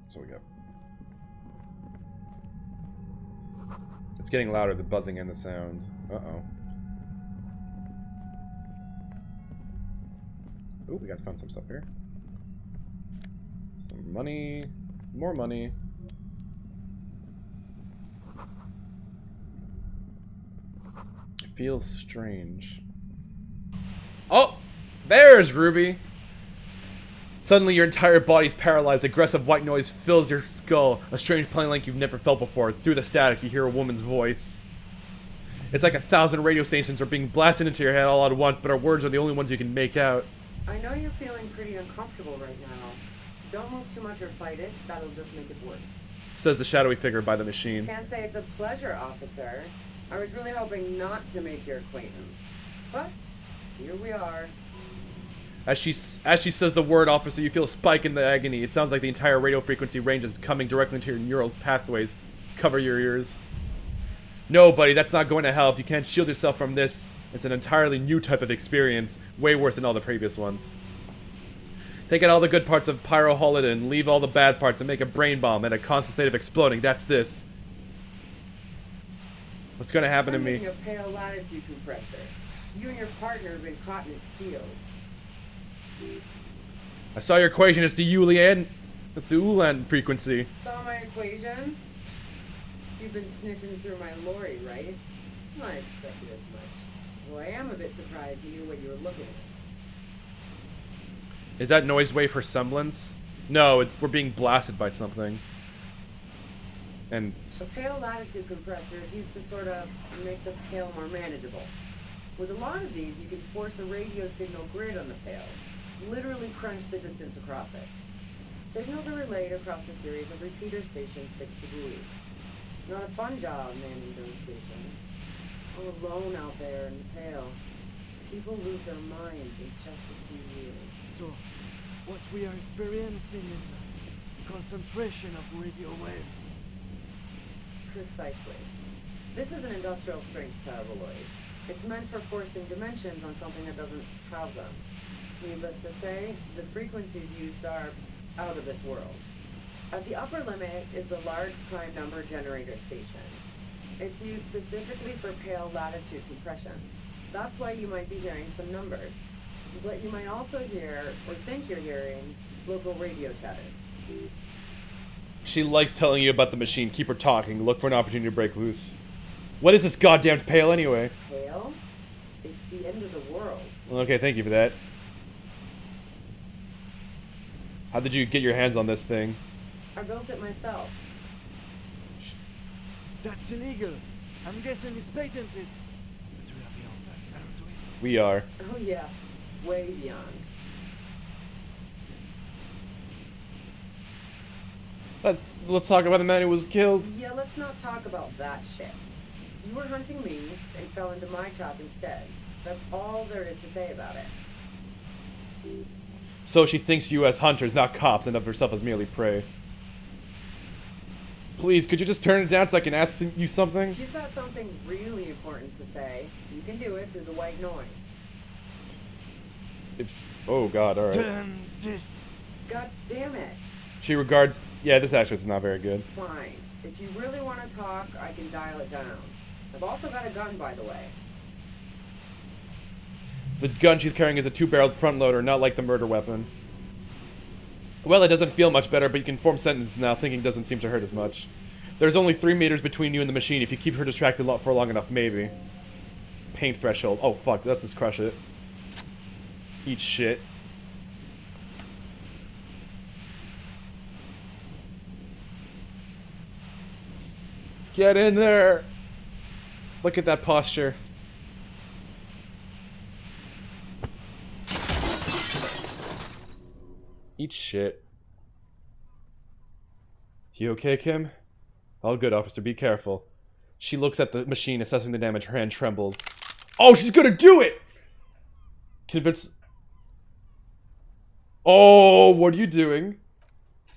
So we go. It's getting louder, the buzzing and the sound. Uh-oh. Ooh, we guys found some stuff here. Some money. More money. It feels strange. Oh! There's Ruby! Suddenly your entire body's paralyzed. Aggressive white noise fills your skull. A strange plain like you've never felt before. Through the static, you hear a woman's voice. It's like 1,000 radio stations are being blasted into your head all at once, but our words are the only ones you can make out. I know you're feeling pretty uncomfortable right now. Don't move too much or fight it. That'll just make it worse. Says the shadowy figure by the machine. Can't say it's a pleasure, officer. I was really hoping not to make your acquaintance. But here we are. As she says the word, officer, you feel a spike in the agony. It sounds like the entire radio frequency range is coming directly into your neural pathways. Cover your ears. No, buddy, that's not going to help. You can't shield yourself from this. It's an entirely new type of experience. Way worse than all the previous ones. Take out all the good parts of pyroholidin, leave all the bad parts, and make a brain bomb at a constant state of exploding. That's this. What's gonna happen to I'm me? using a pale latitude compressor. You and your partner have been caught in its field. I saw your equation. It's the Ulan. It's the Ulan frequency. Saw my equations? You've been sniffing through my lorry, right? I expected as much. Though I am a bit surprised you knew what you were looking at. Is that noise wave for semblance? No, we're being blasted by something. And The pale latitude compressor is used to sort of make the pale more manageable. With a lot of these, you can force a radio signal grid on the pale. Literally crunch the distance across it. Signals are relayed across a series of repeater stations fixed to buoys. Not a fun job manning those stations. All alone out there in the pale. People lose their minds in just a few years. So, what we are experiencing is a concentration of radio waves. Precisely. This is an industrial strength paraboloid. It's meant for forcing dimensions on something that doesn't have them. Needless to say, the frequencies used are out of this world. At the upper limit is the large prime number generator station. It's used specifically for pale latitude compression. That's why you might be hearing some numbers. But you might also hear, or think you're hearing, local radio chatter. she likes telling you about the machine. Keep her talking. Look for an opportunity to break loose. What is this goddamn pale anyway? Pale? It's the end of the world. Okay, thank you for that. How did you get your hands on this thing? I built it myself. That's illegal. I'm guessing it's patented. But we are beyond that, aren't we? We are. Oh yeah, way beyond. Let's talk about the man who was killed. Yeah, let's not talk about that shit. You were hunting me and fell into my trap instead. That's all there is to say about it. So she thinks you as hunters, not cops, and of herself as merely prey. Please, could you just turn it down so I can ask you something? If you've got something really important to say, you can do it through the white noise. Oh god, alright. Turn this. God damn it. She regards... Yeah, this actress is not very good. Fine. If you really want to talk, I can dial it down. I've also got a gun, by the way. The gun she's carrying is a two-barreled front loader, not like the murder weapon. Well, it doesn't feel much better, but you can form sentences now. Thinking doesn't seem to hurt as much. There's only 3 meters between you and the machine. If you keep her distracted for long enough, maybe. Pain threshold. Oh, fuck. Let's just crush it. Eat shit. Get in there! Look at that posture. Eat shit. You okay, Kim? All good, officer. Be careful. She looks at the machine, assessing the damage. Her hand trembles. Oh, she's gonna do it! Convince... Oh, what are you doing?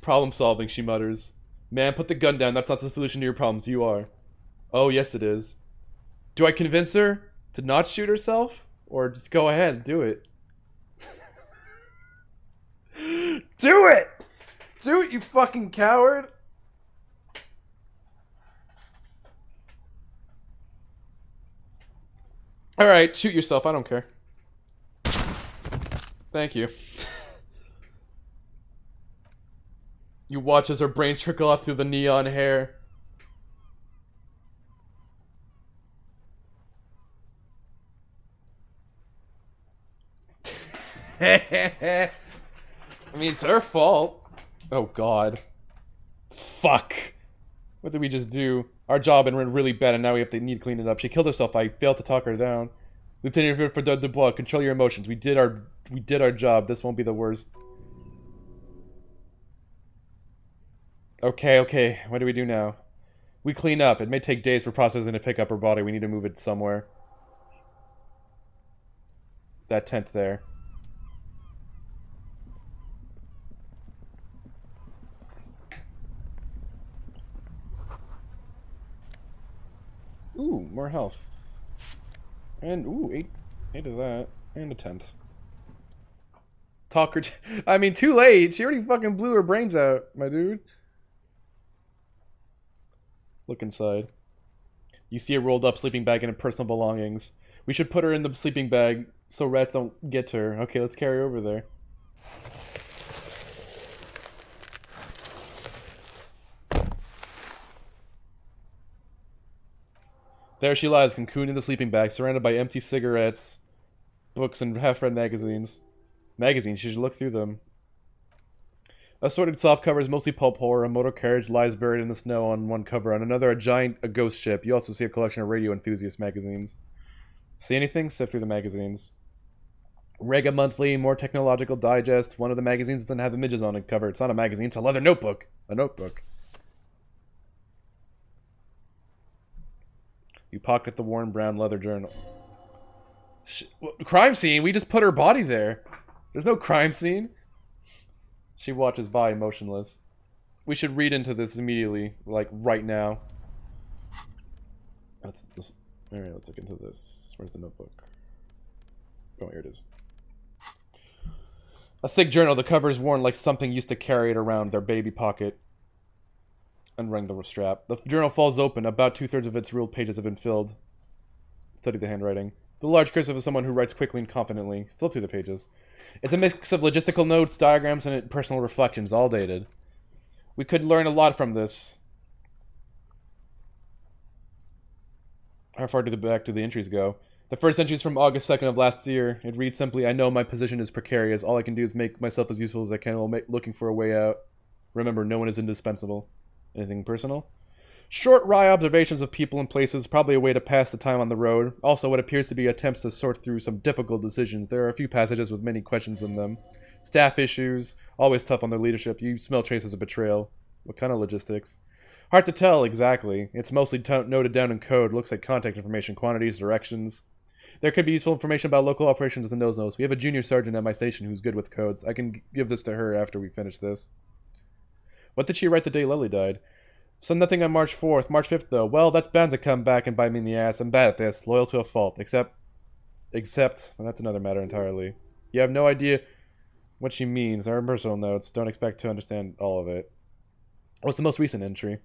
Problem solving, she mutters. Man, put the gun down. That's not the solution to your problems. You are. Oh, yes it is. Do I convince her to not shoot herself? Or just go ahead and do it? Do it! Do it, you fucking coward! Alright, shoot yourself. I don't care. Thank you. You watch as her brains trickle out through the neon hair. I mean, it's her fault. Oh, God. Fuck. What did we just do? Our job and we're really bad and now we need to clean it up. She killed herself. I failed to talk her down. Lieutenant Fredot Dubois, control your emotions. We did our job. This won't be the worst. Okay. What do we do now? We clean up. It may take days for processing to pick up her body. We need to move it somewhere. That tent there. Ooh, more health. And, ooh, 8 of that. And a tent. Talker. I mean, too late. She already fucking blew her brains out, my dude. Look inside. You see a rolled up sleeping bag and her personal belongings. We should put her in the sleeping bag so rats don't get to her. Okay, let's carry her over there. There she lies, cocooned in the sleeping bag, surrounded by empty cigarettes, books, and half-read magazines. Magazines, she should look through them. Assorted soft covers, mostly pulp horror. A motor carriage lies buried in the snow on one cover. On another, a ghost ship. You also see a collection of radio enthusiast magazines. See anything? Sift through the magazines. Rega Monthly, More Technological Digest. One of the magazines doesn't have images on the cover. It's not a magazine, it's a leather notebook. A notebook. You pocket the worn brown leather journal. Crime scene? We just put her body there. There's no crime scene. She watches by, motionless. We should read into this immediately, like right now. Alright, let's look into this. Where's the notebook? Oh, here it is. A thick journal. The cover is worn like something used to carry it around their baby pocket. Unring the strap. The journal falls open. About 2/3 of its ruled pages have been filled. Study the handwriting. The large cursive of someone who writes quickly and confidently. Flip through the pages. It's a mix of logistical notes, diagrams, and personal reflections, all dated. We could learn a lot from this. How far back do the entries go? The first entry is from August 2nd of last year. It reads simply, I know my position is precarious. All I can do is make myself as useful as I can while looking for a way out. Remember, no one is indispensable. Anything personal? Short, wry observations of people and places, probably a way to pass the time on the road. Also, what appears to be attempts to sort through some difficult decisions. There are a few passages with many questions in them. Staff issues, always tough on their leadership. You smell traces of betrayal. What kind of logistics? Hard to tell, exactly. It's mostly noted down in code. Looks like contact information, quantities, directions. There could be useful information about local operations in those notes. We have a junior sergeant at my station who's good with codes. I can give this to her after we finish this. What did she write the day Lily died? So nothing on March 4th. March 5th, though. Well, that's bound to come back and bite me in the ass. I'm bad at this. Loyal to a fault. Except, well, that's another matter entirely. You have no idea what she means. Our personal notes. Don't expect to understand all of it. What's the most recent entry?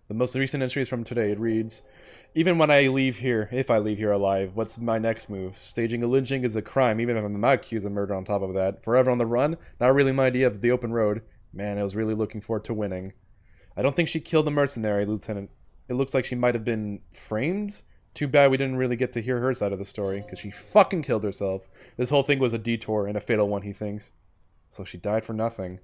The most recent entry is from today. It reads, even when I leave here, if I leave here alive, what's my next move? Staging a lynching is a crime, even if I'm not accused of murder on top of that. Forever on the run? Not really my idea of the open road. Man, I was really looking forward to winning. I don't think she killed the mercenary, Lieutenant. It looks like she might have been framed. Too bad we didn't really get to hear her side of the story, because she fucking killed herself. This whole thing was a detour, and a fatal one, he thinks. So she died for nothing.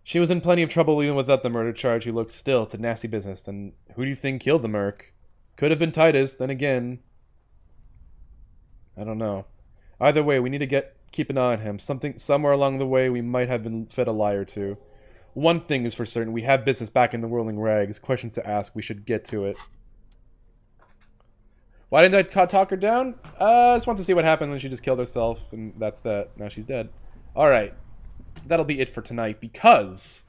She was in plenty of trouble even without the murder charge. He looked still. It's a nasty business. Then who do you think killed the merc? Could have been Titus, then again. I don't know. Either way, we need to keep an eye on him. Somewhere along the way, we might have been fed a lie or two. One thing is for certain, we have business back in the whirling rags. Questions to ask, we should get to it. Why didn't I talk her down? I just want to see what happened when she just killed herself, and that's that. Now she's dead. Alright. That'll be it for tonight, because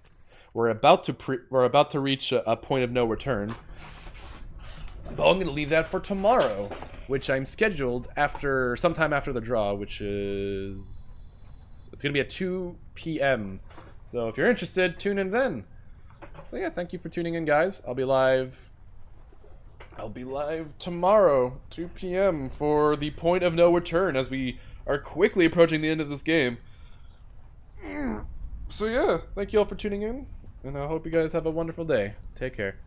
we're about to reach a point of no return. But I'm going to leave that for tomorrow, which I'm scheduled sometime after the draw, which is... It's going to be at 2 p.m. So if you're interested, tune in then. So yeah, thank you for tuning in, guys. I'll be live tomorrow, 2 p.m. for the point of no return, as we are quickly approaching the end of this game. So yeah, thank you all for tuning in, and I hope you guys have a wonderful day. Take care.